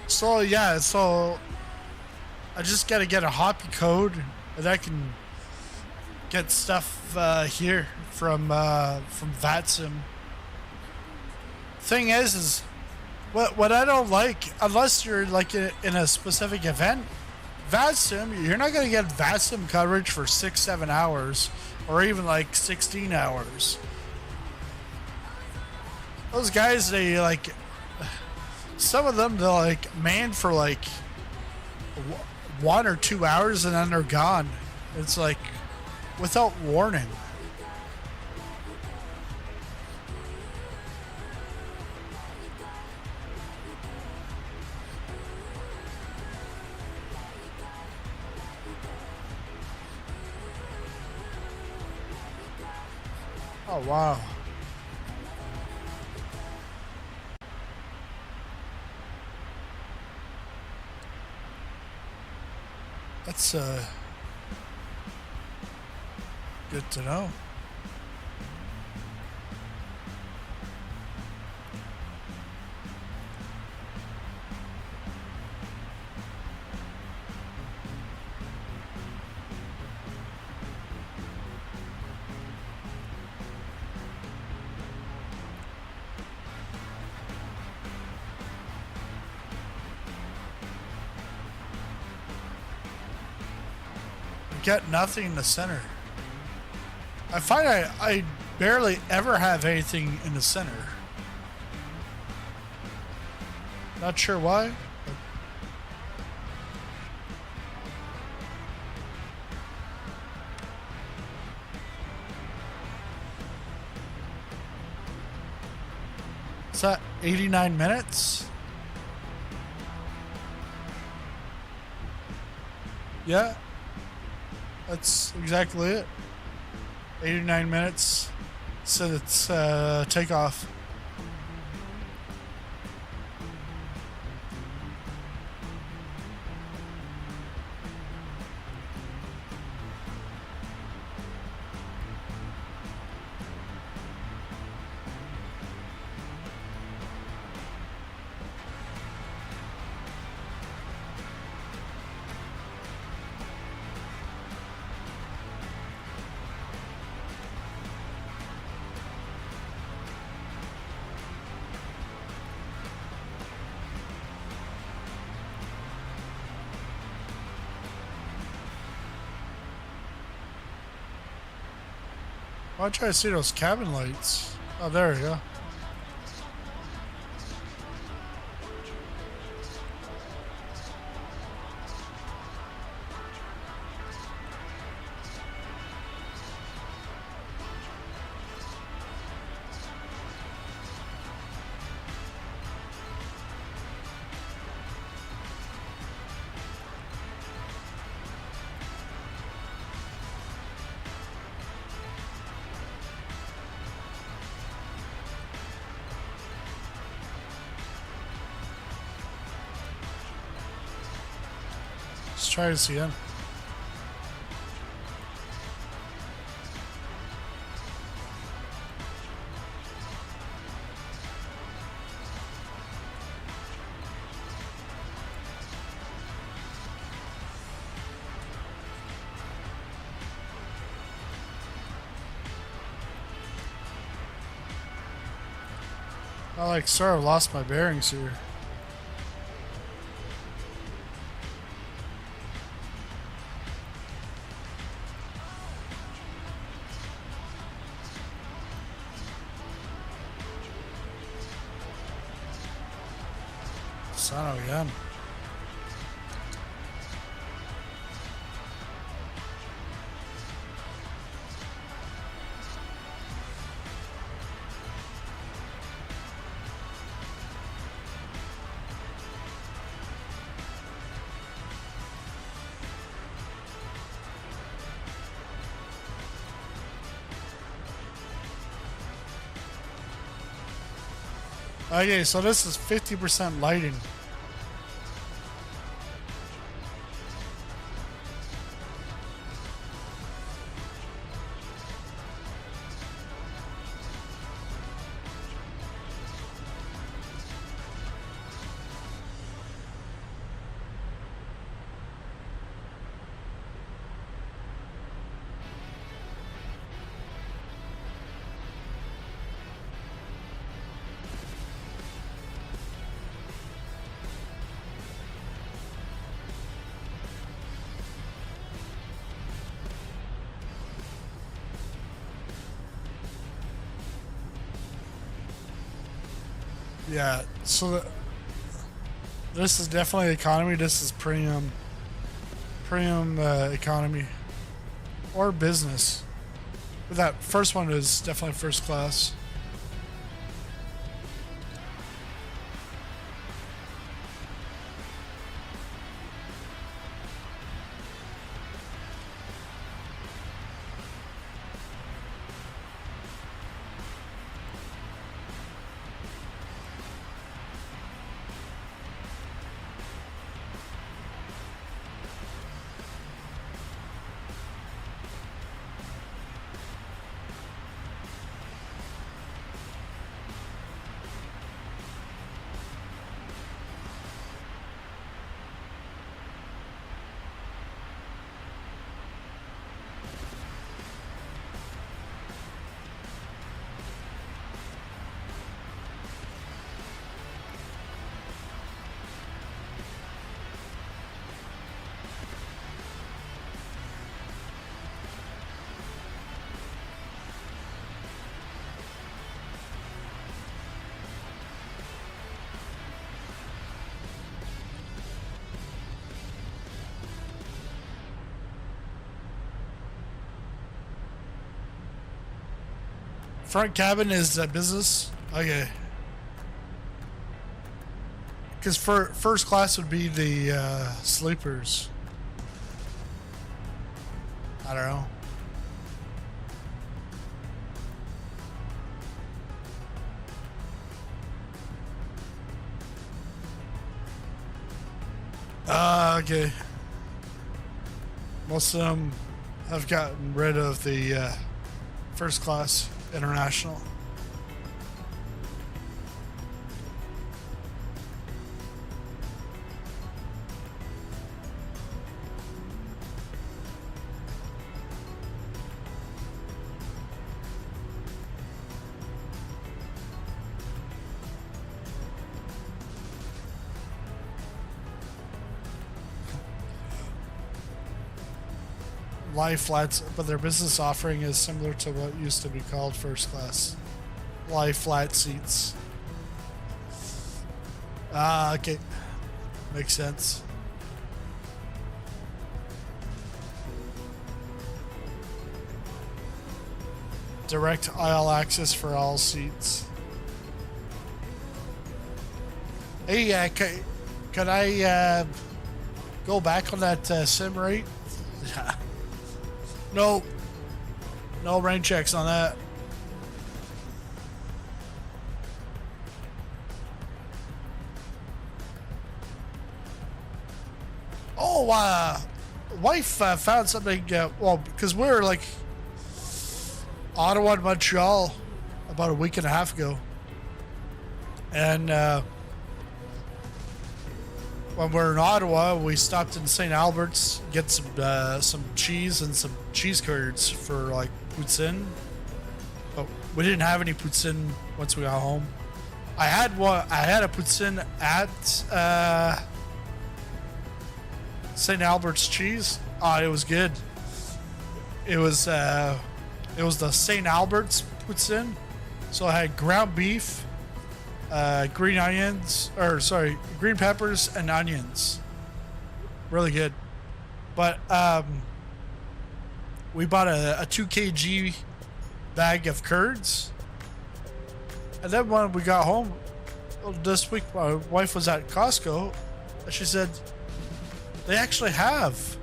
So yeah, so I just gotta get a hoppy code, and I can get stuff here from VATSIM. Thing is what I don't like, unless you're like in a specific event, VATSIM, you're not gonna get VATSIM coverage for 6-7 hours, or even like 16 hours. Those guys, they like, some of them, they're like manned for like 1 or 2 hours and then they're gone. It's like without warning. Oh wow. That's good to know. Get nothing in the center. I find I barely ever have anything in the center. Not sure why. But is that 89 minutes? Yeah. That's exactly it. 89 minutes. So it's takeoff. I'll try to see those cabin lights. Oh, there we go. Let's try to see him. I like sort of lost my bearings here. Son of a gun. Okay, so this is 50% lighting. Yeah, so this is definitely economy. This is premium economy or business. But that first one is definitely first class. Front cabin is business. Okay. Because for first class would be the sleepers. I don't know. Okay. Most of them have gotten rid of the first class international. Lie flats, but their business offering is similar to what used to be called first class. Lie flat seats. Ah, okay. Makes sense. Direct aisle access for all seats. Hey, could I go back on that sim rate? No. No rain checks on that. Oh, wife found something, well, because we were like Ottawa and Montreal about a week and a half ago. And when we're in Ottawa, we stopped in St. Albert's, get some cheese and some cheese curds for like poutine. But we didn't have any poutine once we got home. I had one. I had a poutine at St. Albert's Cheese. Oh, it was good. It was the St. Albert's poutine. So I had ground beef, green peppers and onions. Really good. But we bought a 2 kg bag of curds. And then when we got home this week, my wife was at Costco and she said they actually have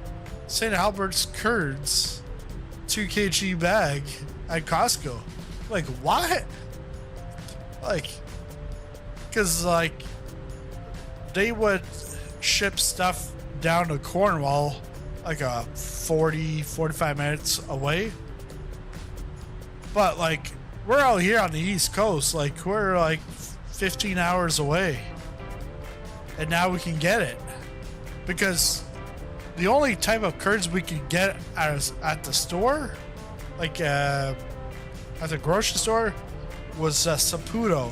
St. Albert's curds 2 kg bag at Costco. Like, what? Like, because like they would ship stuff down to Cornwall like a 45 minutes away, but like we're out here on the East Coast, like we're like 15 hours away, and now we can get it because the only type of curds we could get at the store, like at the grocery store, was Saputo.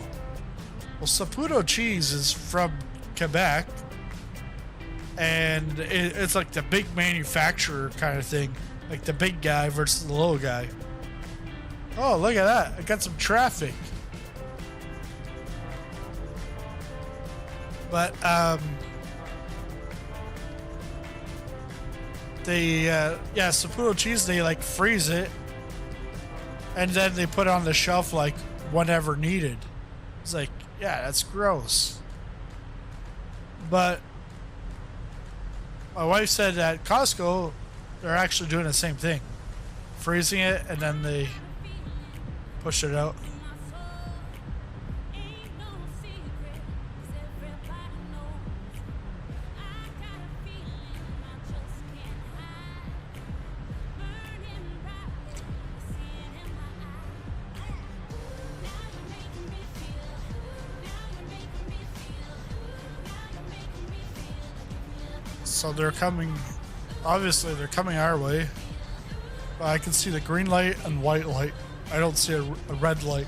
Well, Saputo cheese is from Quebec, and it's like the big manufacturer kind of thing, like the big guy versus the little guy. Oh, look at that. I got some traffic. But Saputo cheese, they like freeze it and then they put it on the shelf like whenever needed. It's like, yeah, that's gross. But my wife said at Costco they're actually doing the same thing, freezing it and then they push it out. So they're coming, obviously they're coming our way. But I can see the green light and white light. I don't see a red light.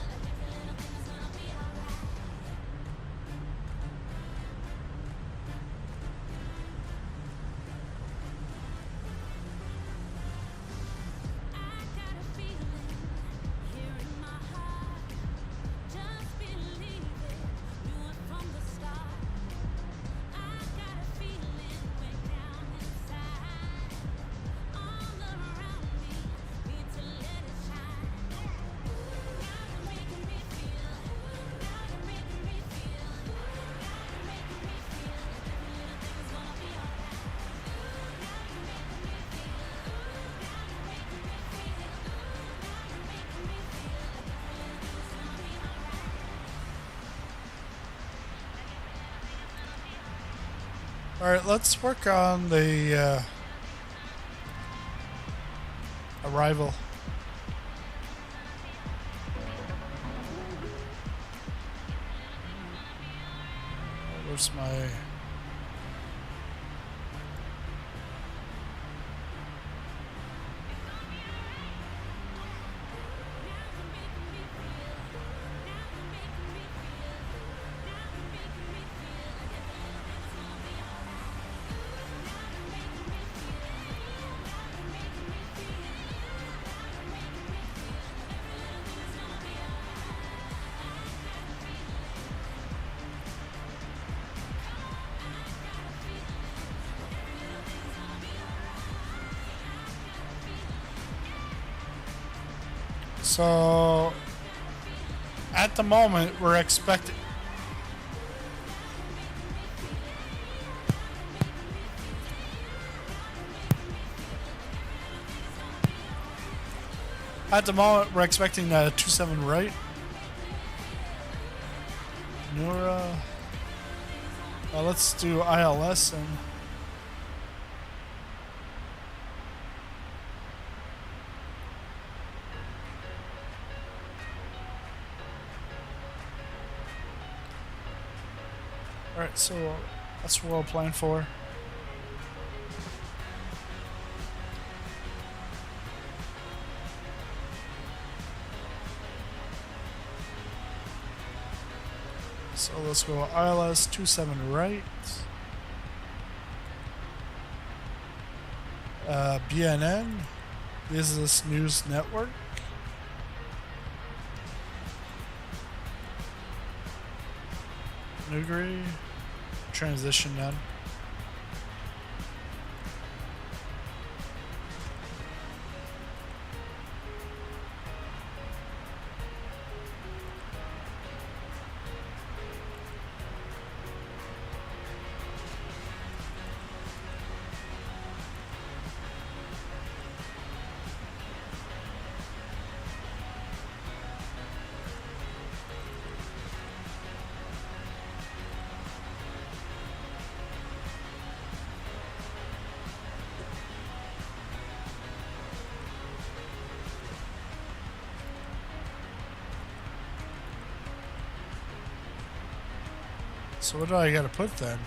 Alright, let's work on the arrival. Where's my... So, at the moment, we're expecting... At the moment, we're expecting 27 right. Nura... let's do ILS and... Alright, so that's what we're applying for. So let's go ILS 27 right. BNN, Business News Network. Nugri, transition done. So what do I gotta put then?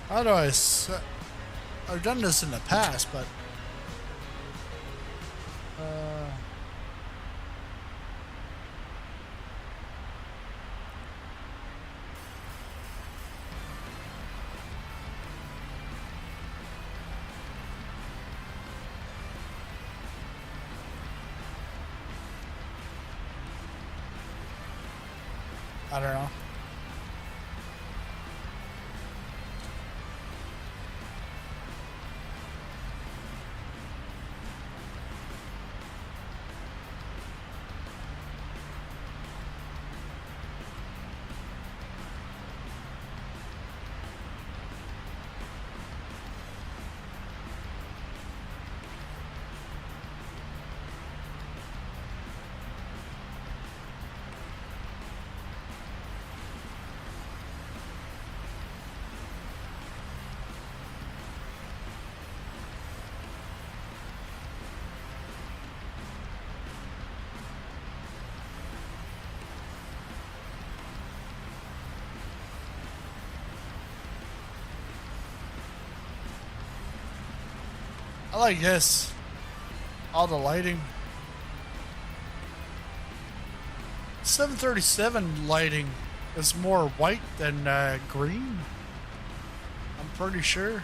How do I set? I've done this in the past, but I don't know. I like this. All the lighting. 737 lighting is more white than green. I'm pretty sure.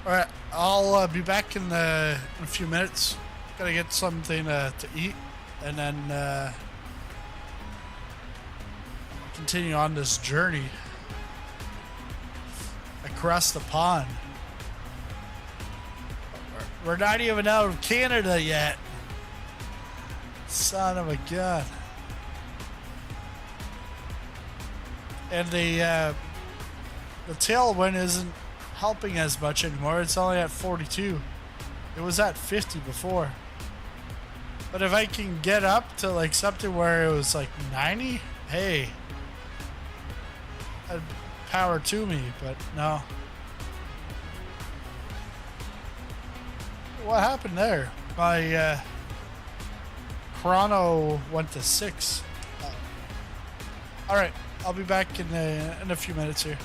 Alright, I'll be back in a few minutes. Gotta get something to eat and then continue on this journey across the pond. We're not even out of Canada yet. Son of a gun. and the tailwind isn't helping as much anymore. It's only at 42. It was at 50 before. But if I can get up to like something where it was like 90, hey, power to me, but no. What happened there? My chrono went to 6. All right, I'll be back in a few minutes here.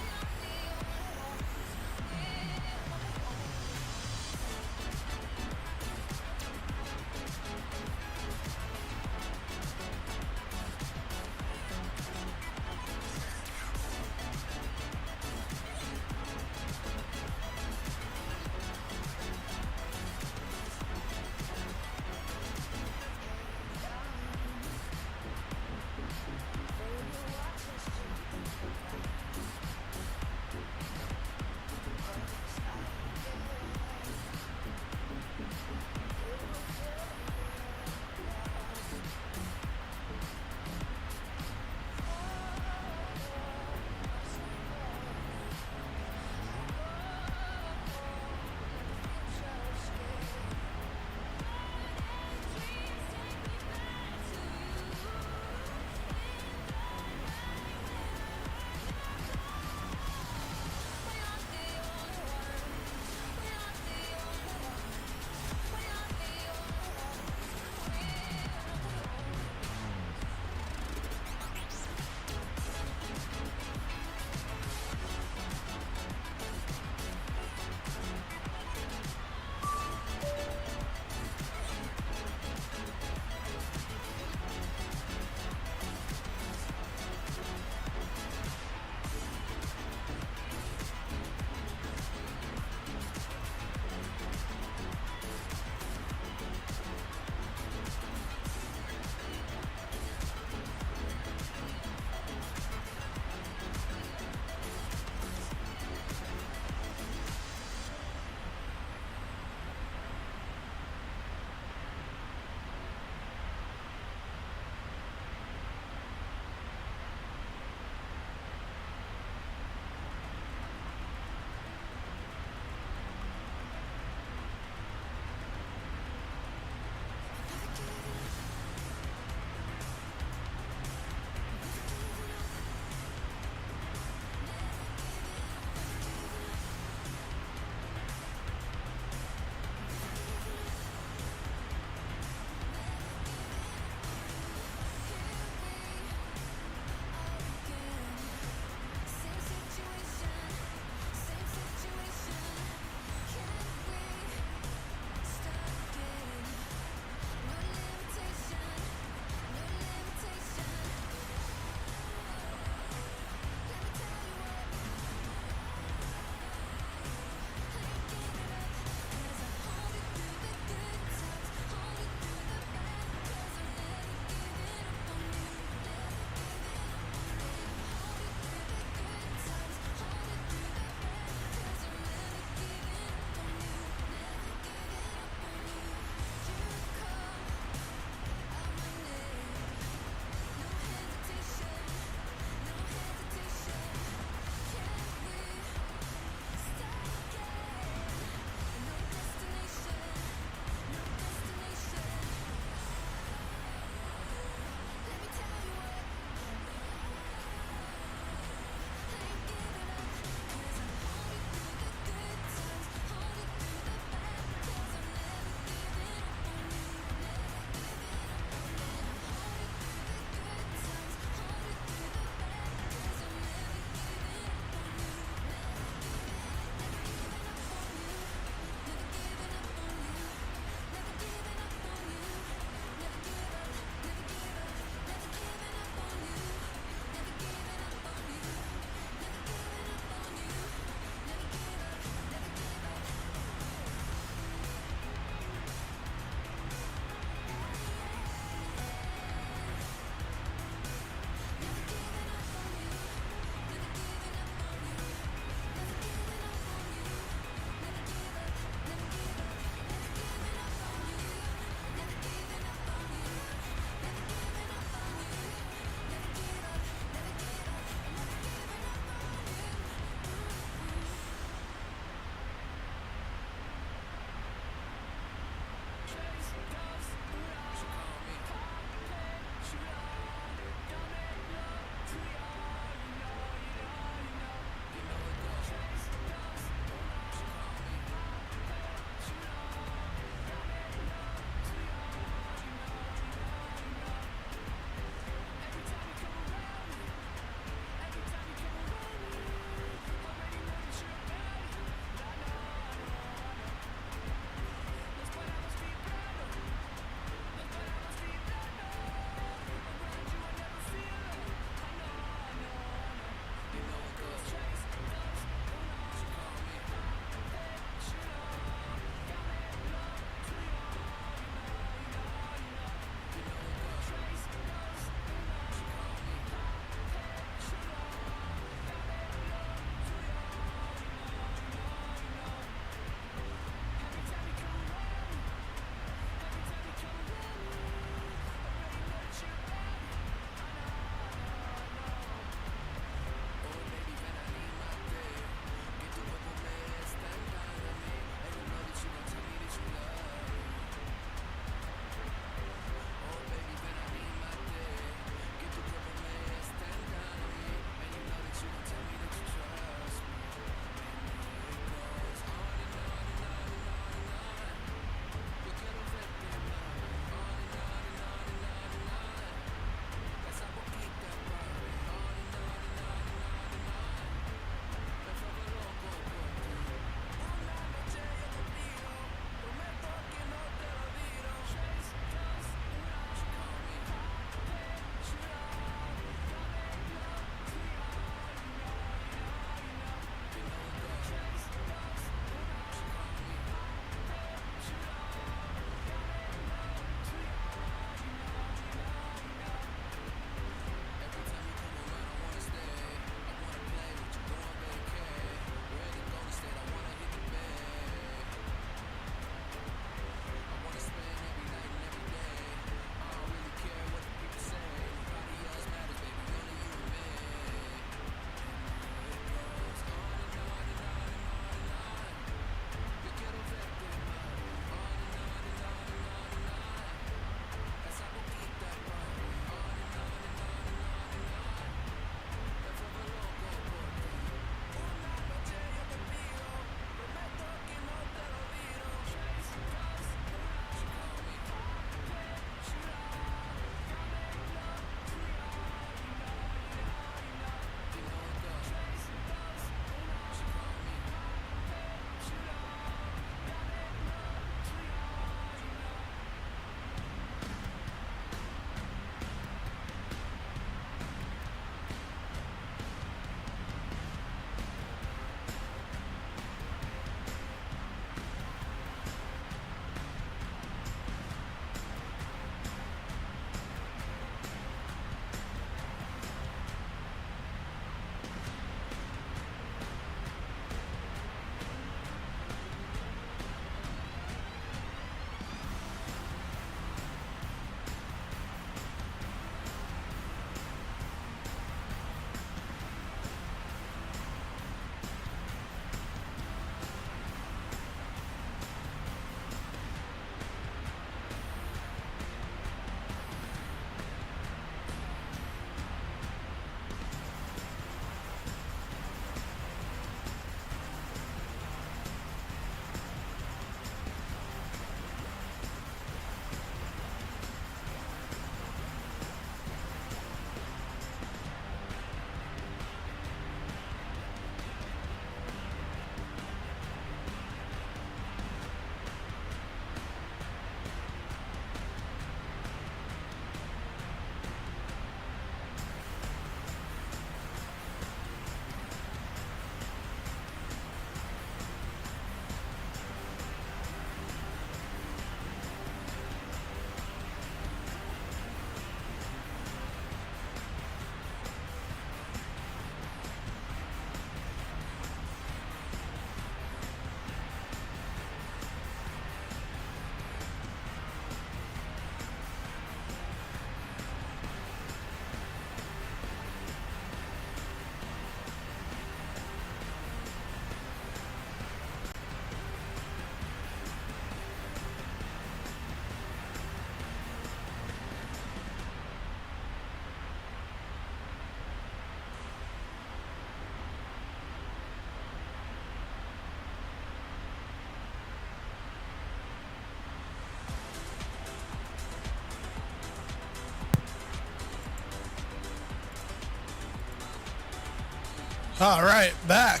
All right, back.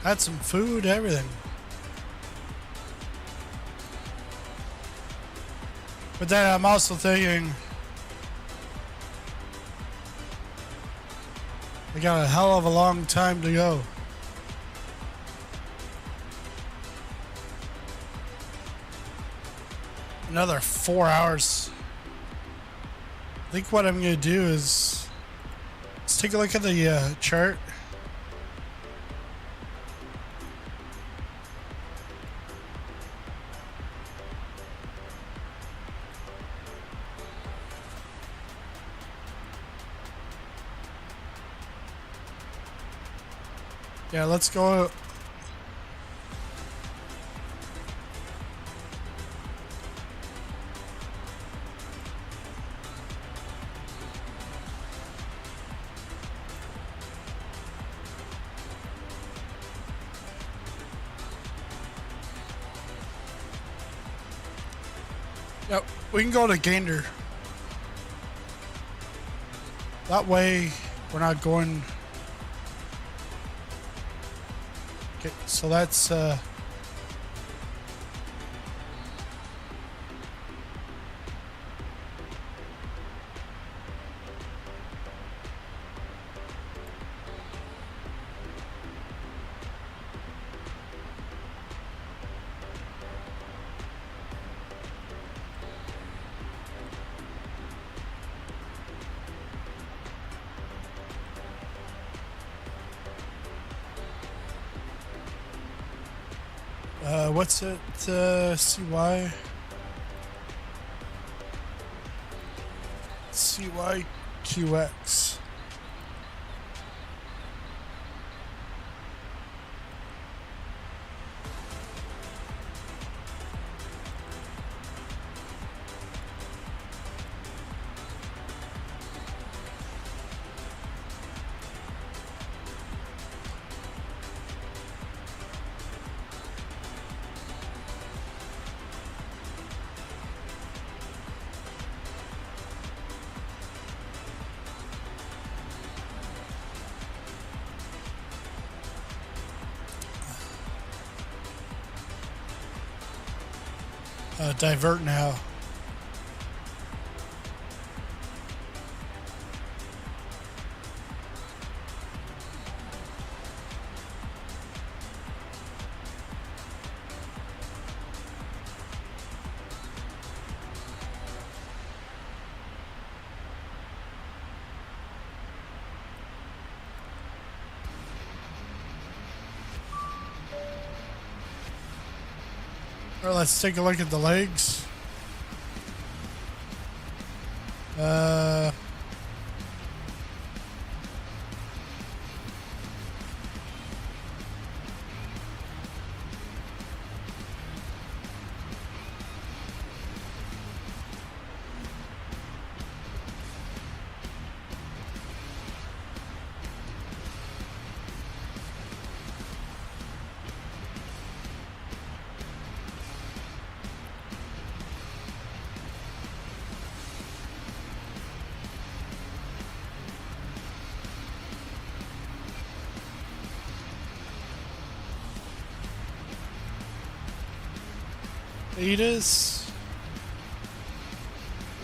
Had some food, everything. But then I'm also thinking, we got a hell of a long time to go. Another 4 hours. I think what I'm going to do is let's take a look at the chart. Yeah, let's go. Yep, we can go to Gander. That way, we're not going. Okay, so that's what's it? CY CYQX. Divert now. All right, let's take a look at the legs. ATIS?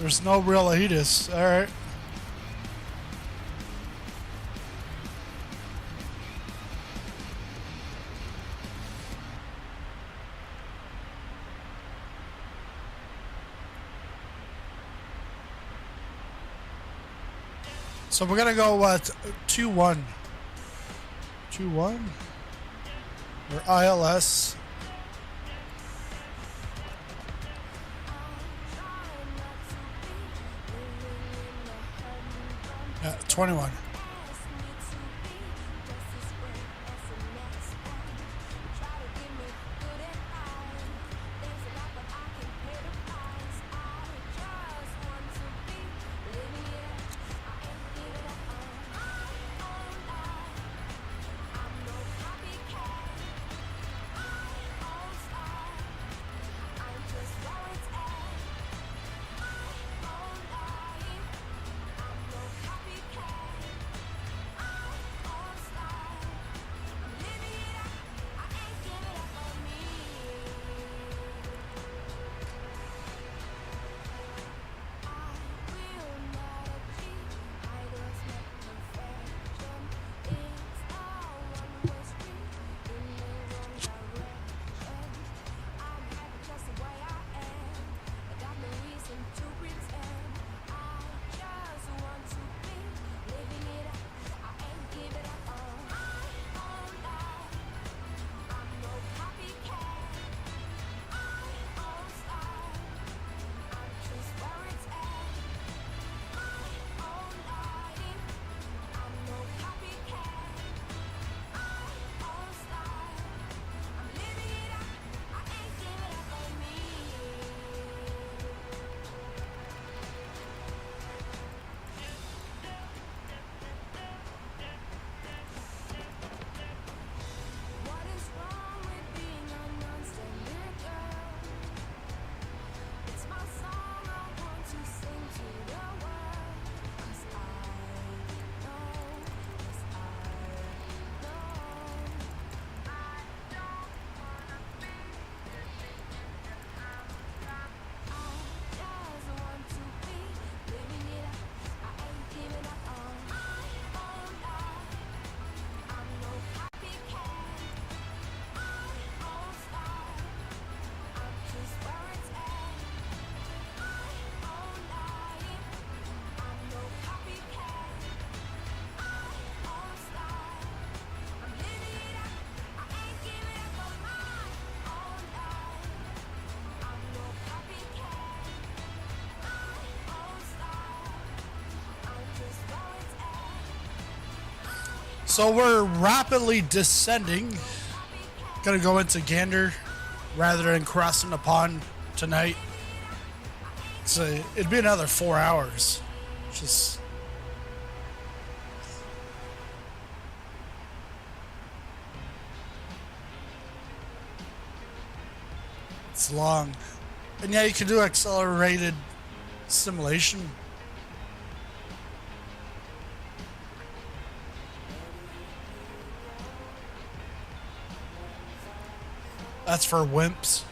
There's no real ATIS. Alright. So we're gonna go what? 2-1. 2-1? Or ILS. Yeah, 21. So we're rapidly descending. Gonna go into Gander rather than crossing the pond tonight. So it'd be another 4 hours. Just it's long. And yeah, you can do accelerated simulation. That's for wimps.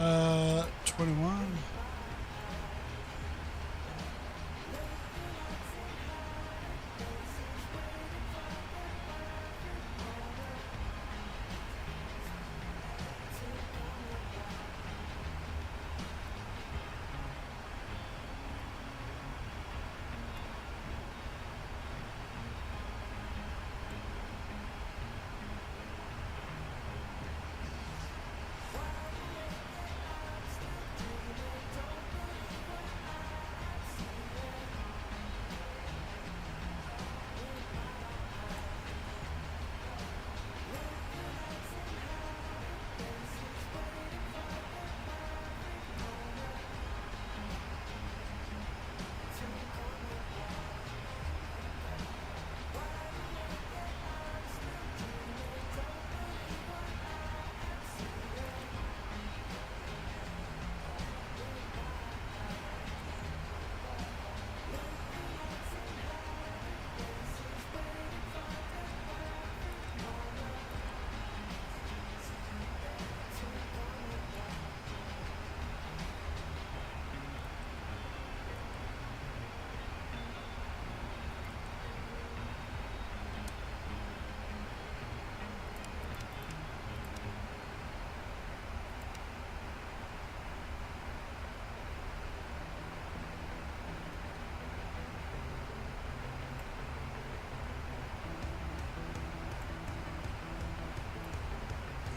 Uh, 21.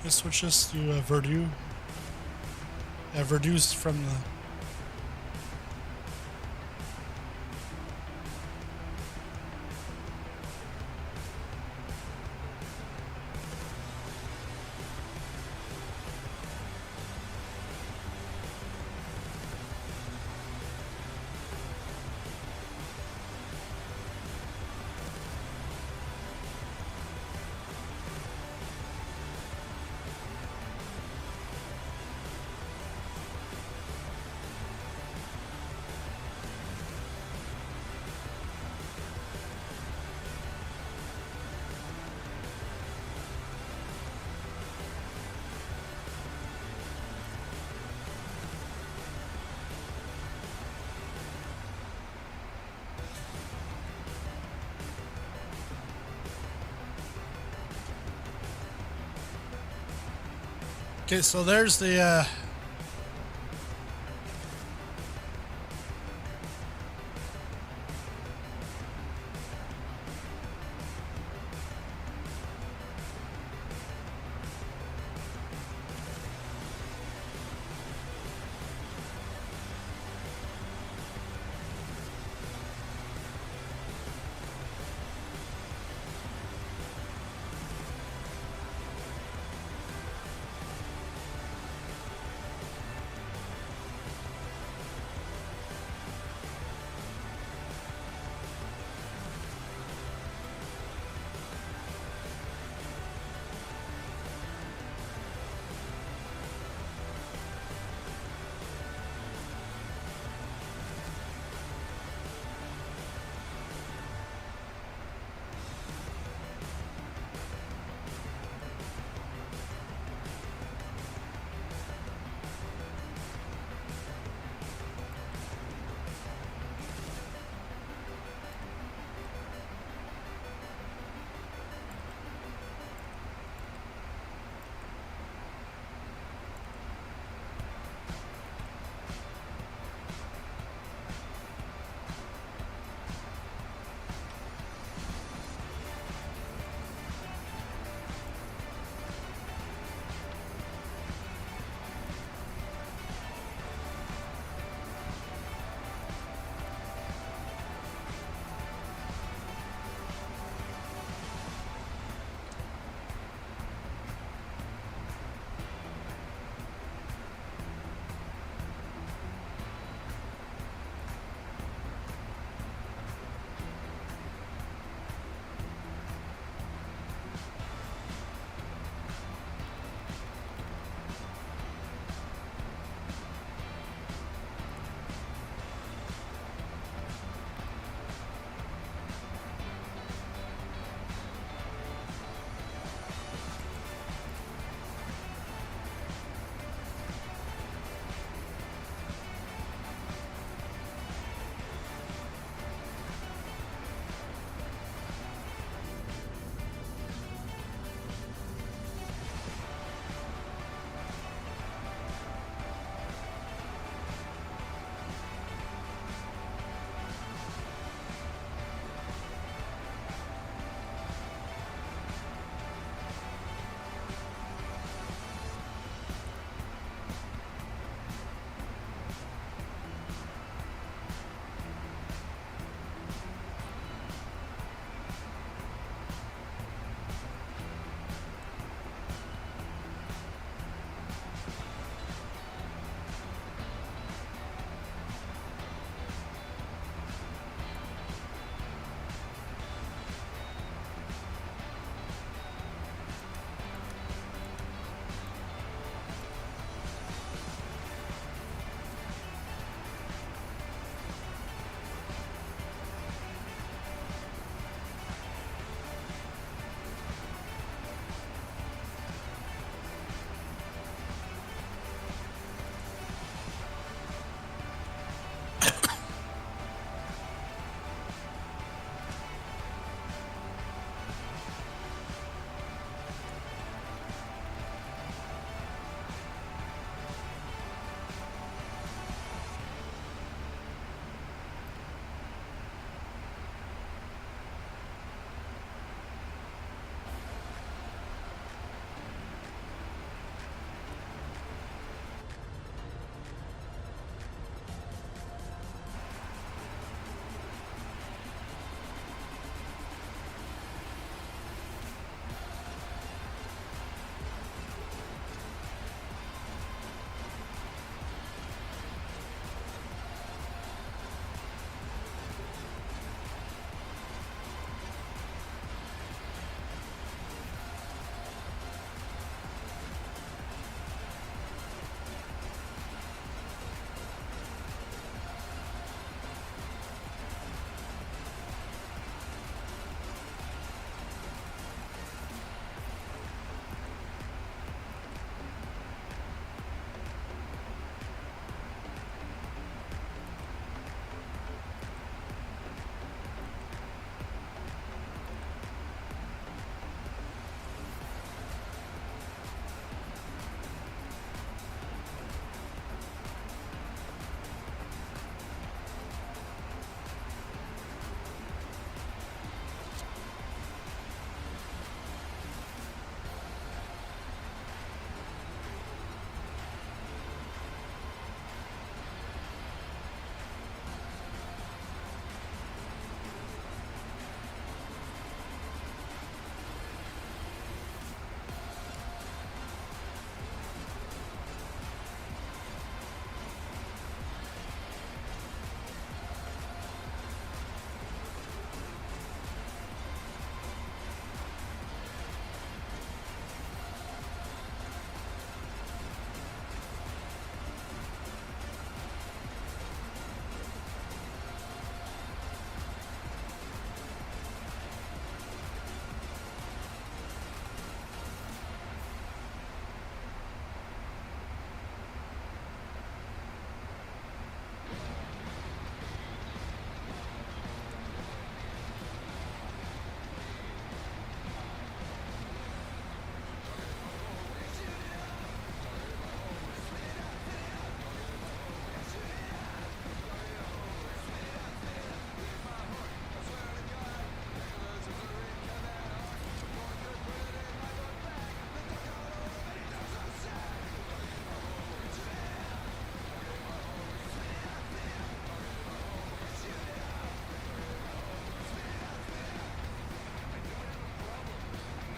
Let's switch this to Verdue. Yeah, Verdue's from the... Okay, so there's the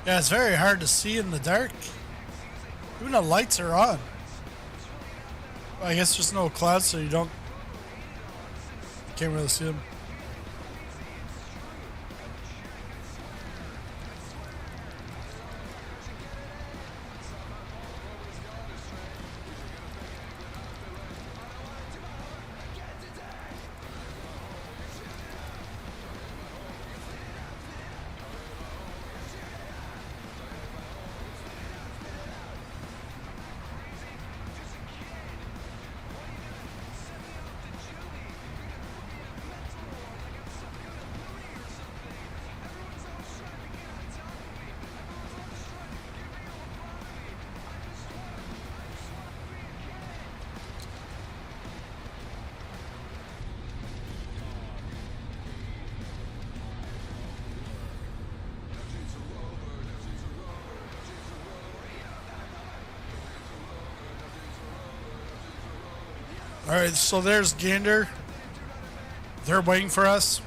Yeah, it's very hard to see in the dark. Even the lights are on. Well, I guess there's no clouds, so you can't really see them. Alright, so there's Gander. They're waiting for us.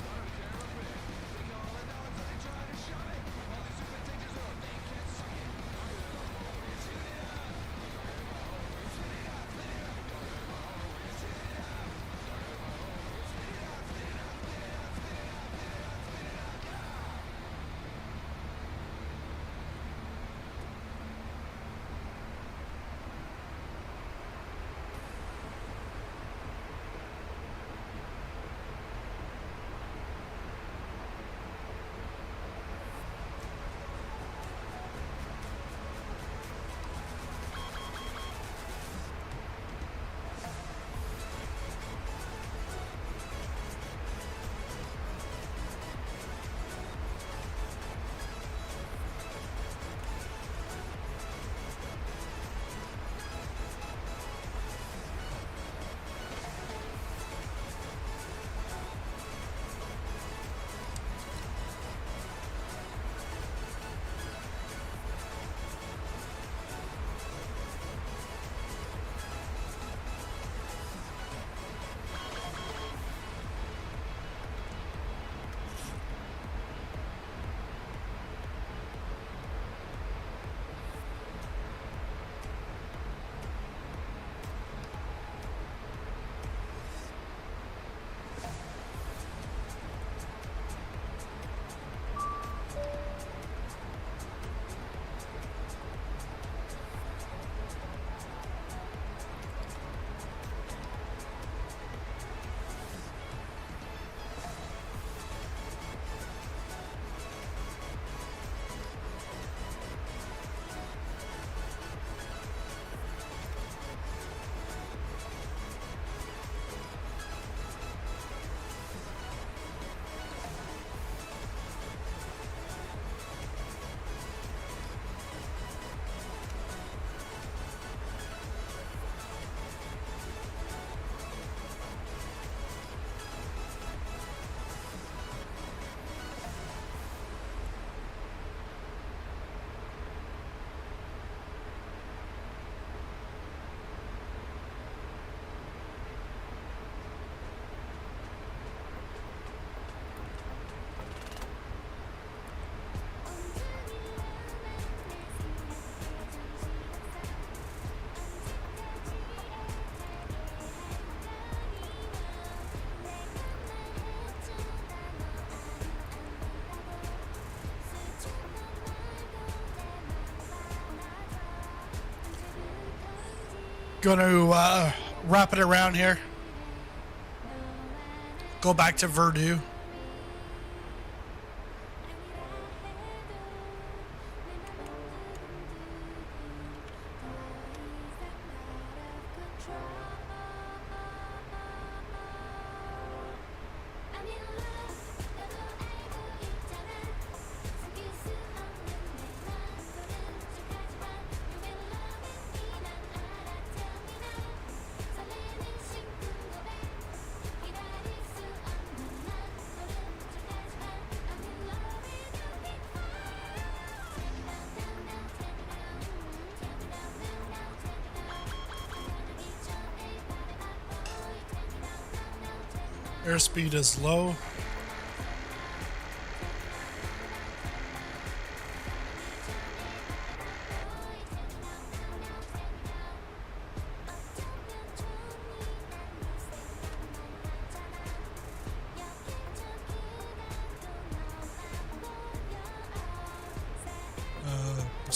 Gonna wrap it around here. Go back to Verdun. Airspeed is low.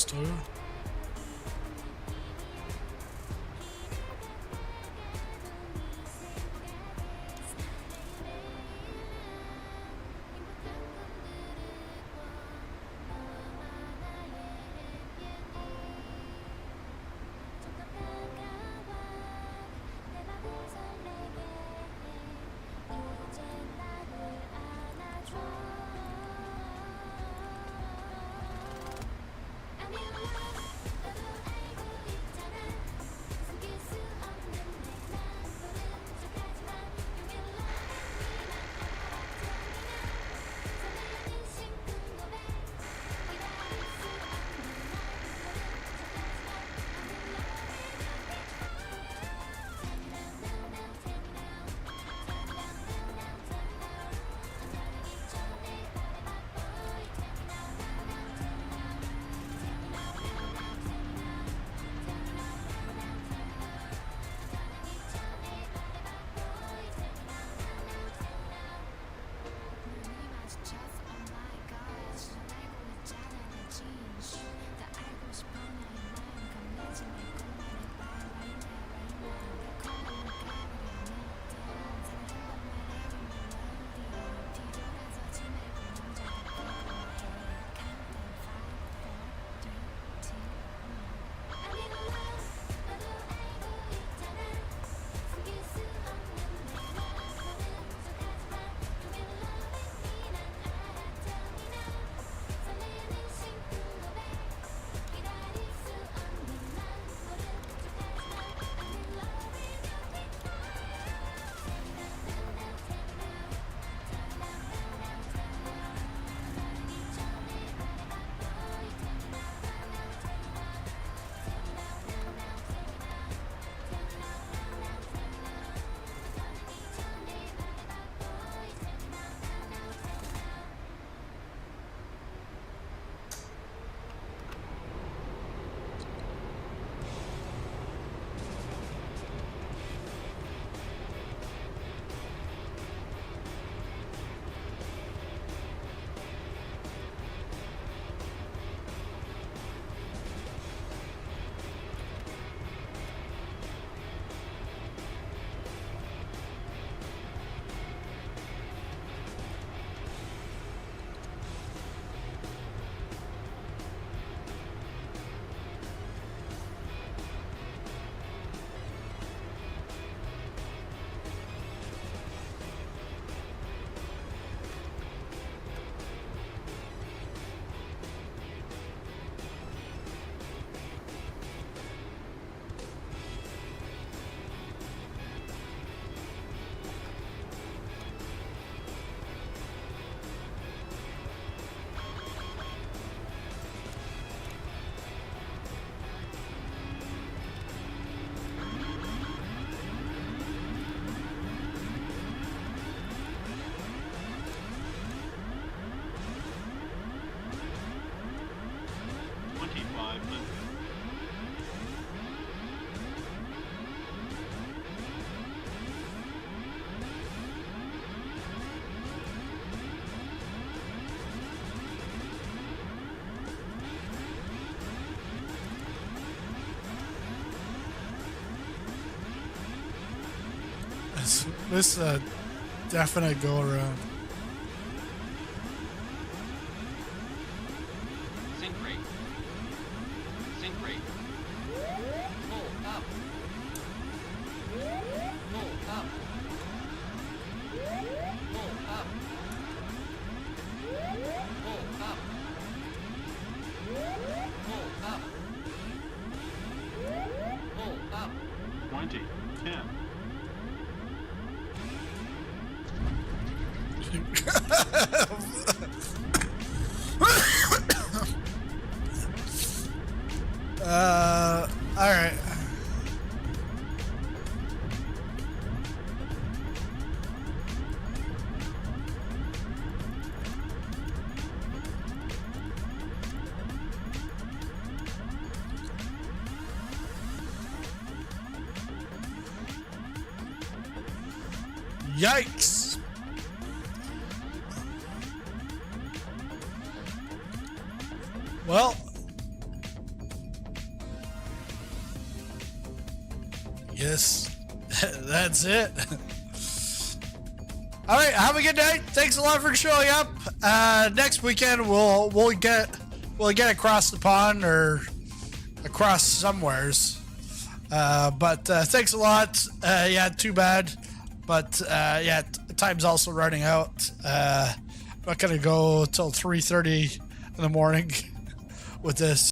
Thrustmaster. This definite go around. Sync rate. Sync rate. Pull up. Pull up. Pull up. Pull up. Pull up. Pull up. 20, 10. All right. Yikes. Well, guess that's it. All right, have a good night. Thanks a lot for showing up. Next weekend we'll get across the pond or across somewheres. But thanks a lot. Yeah, too bad. But yeah, time's also running out. I'm not gonna go till 3:30 in the morning with this.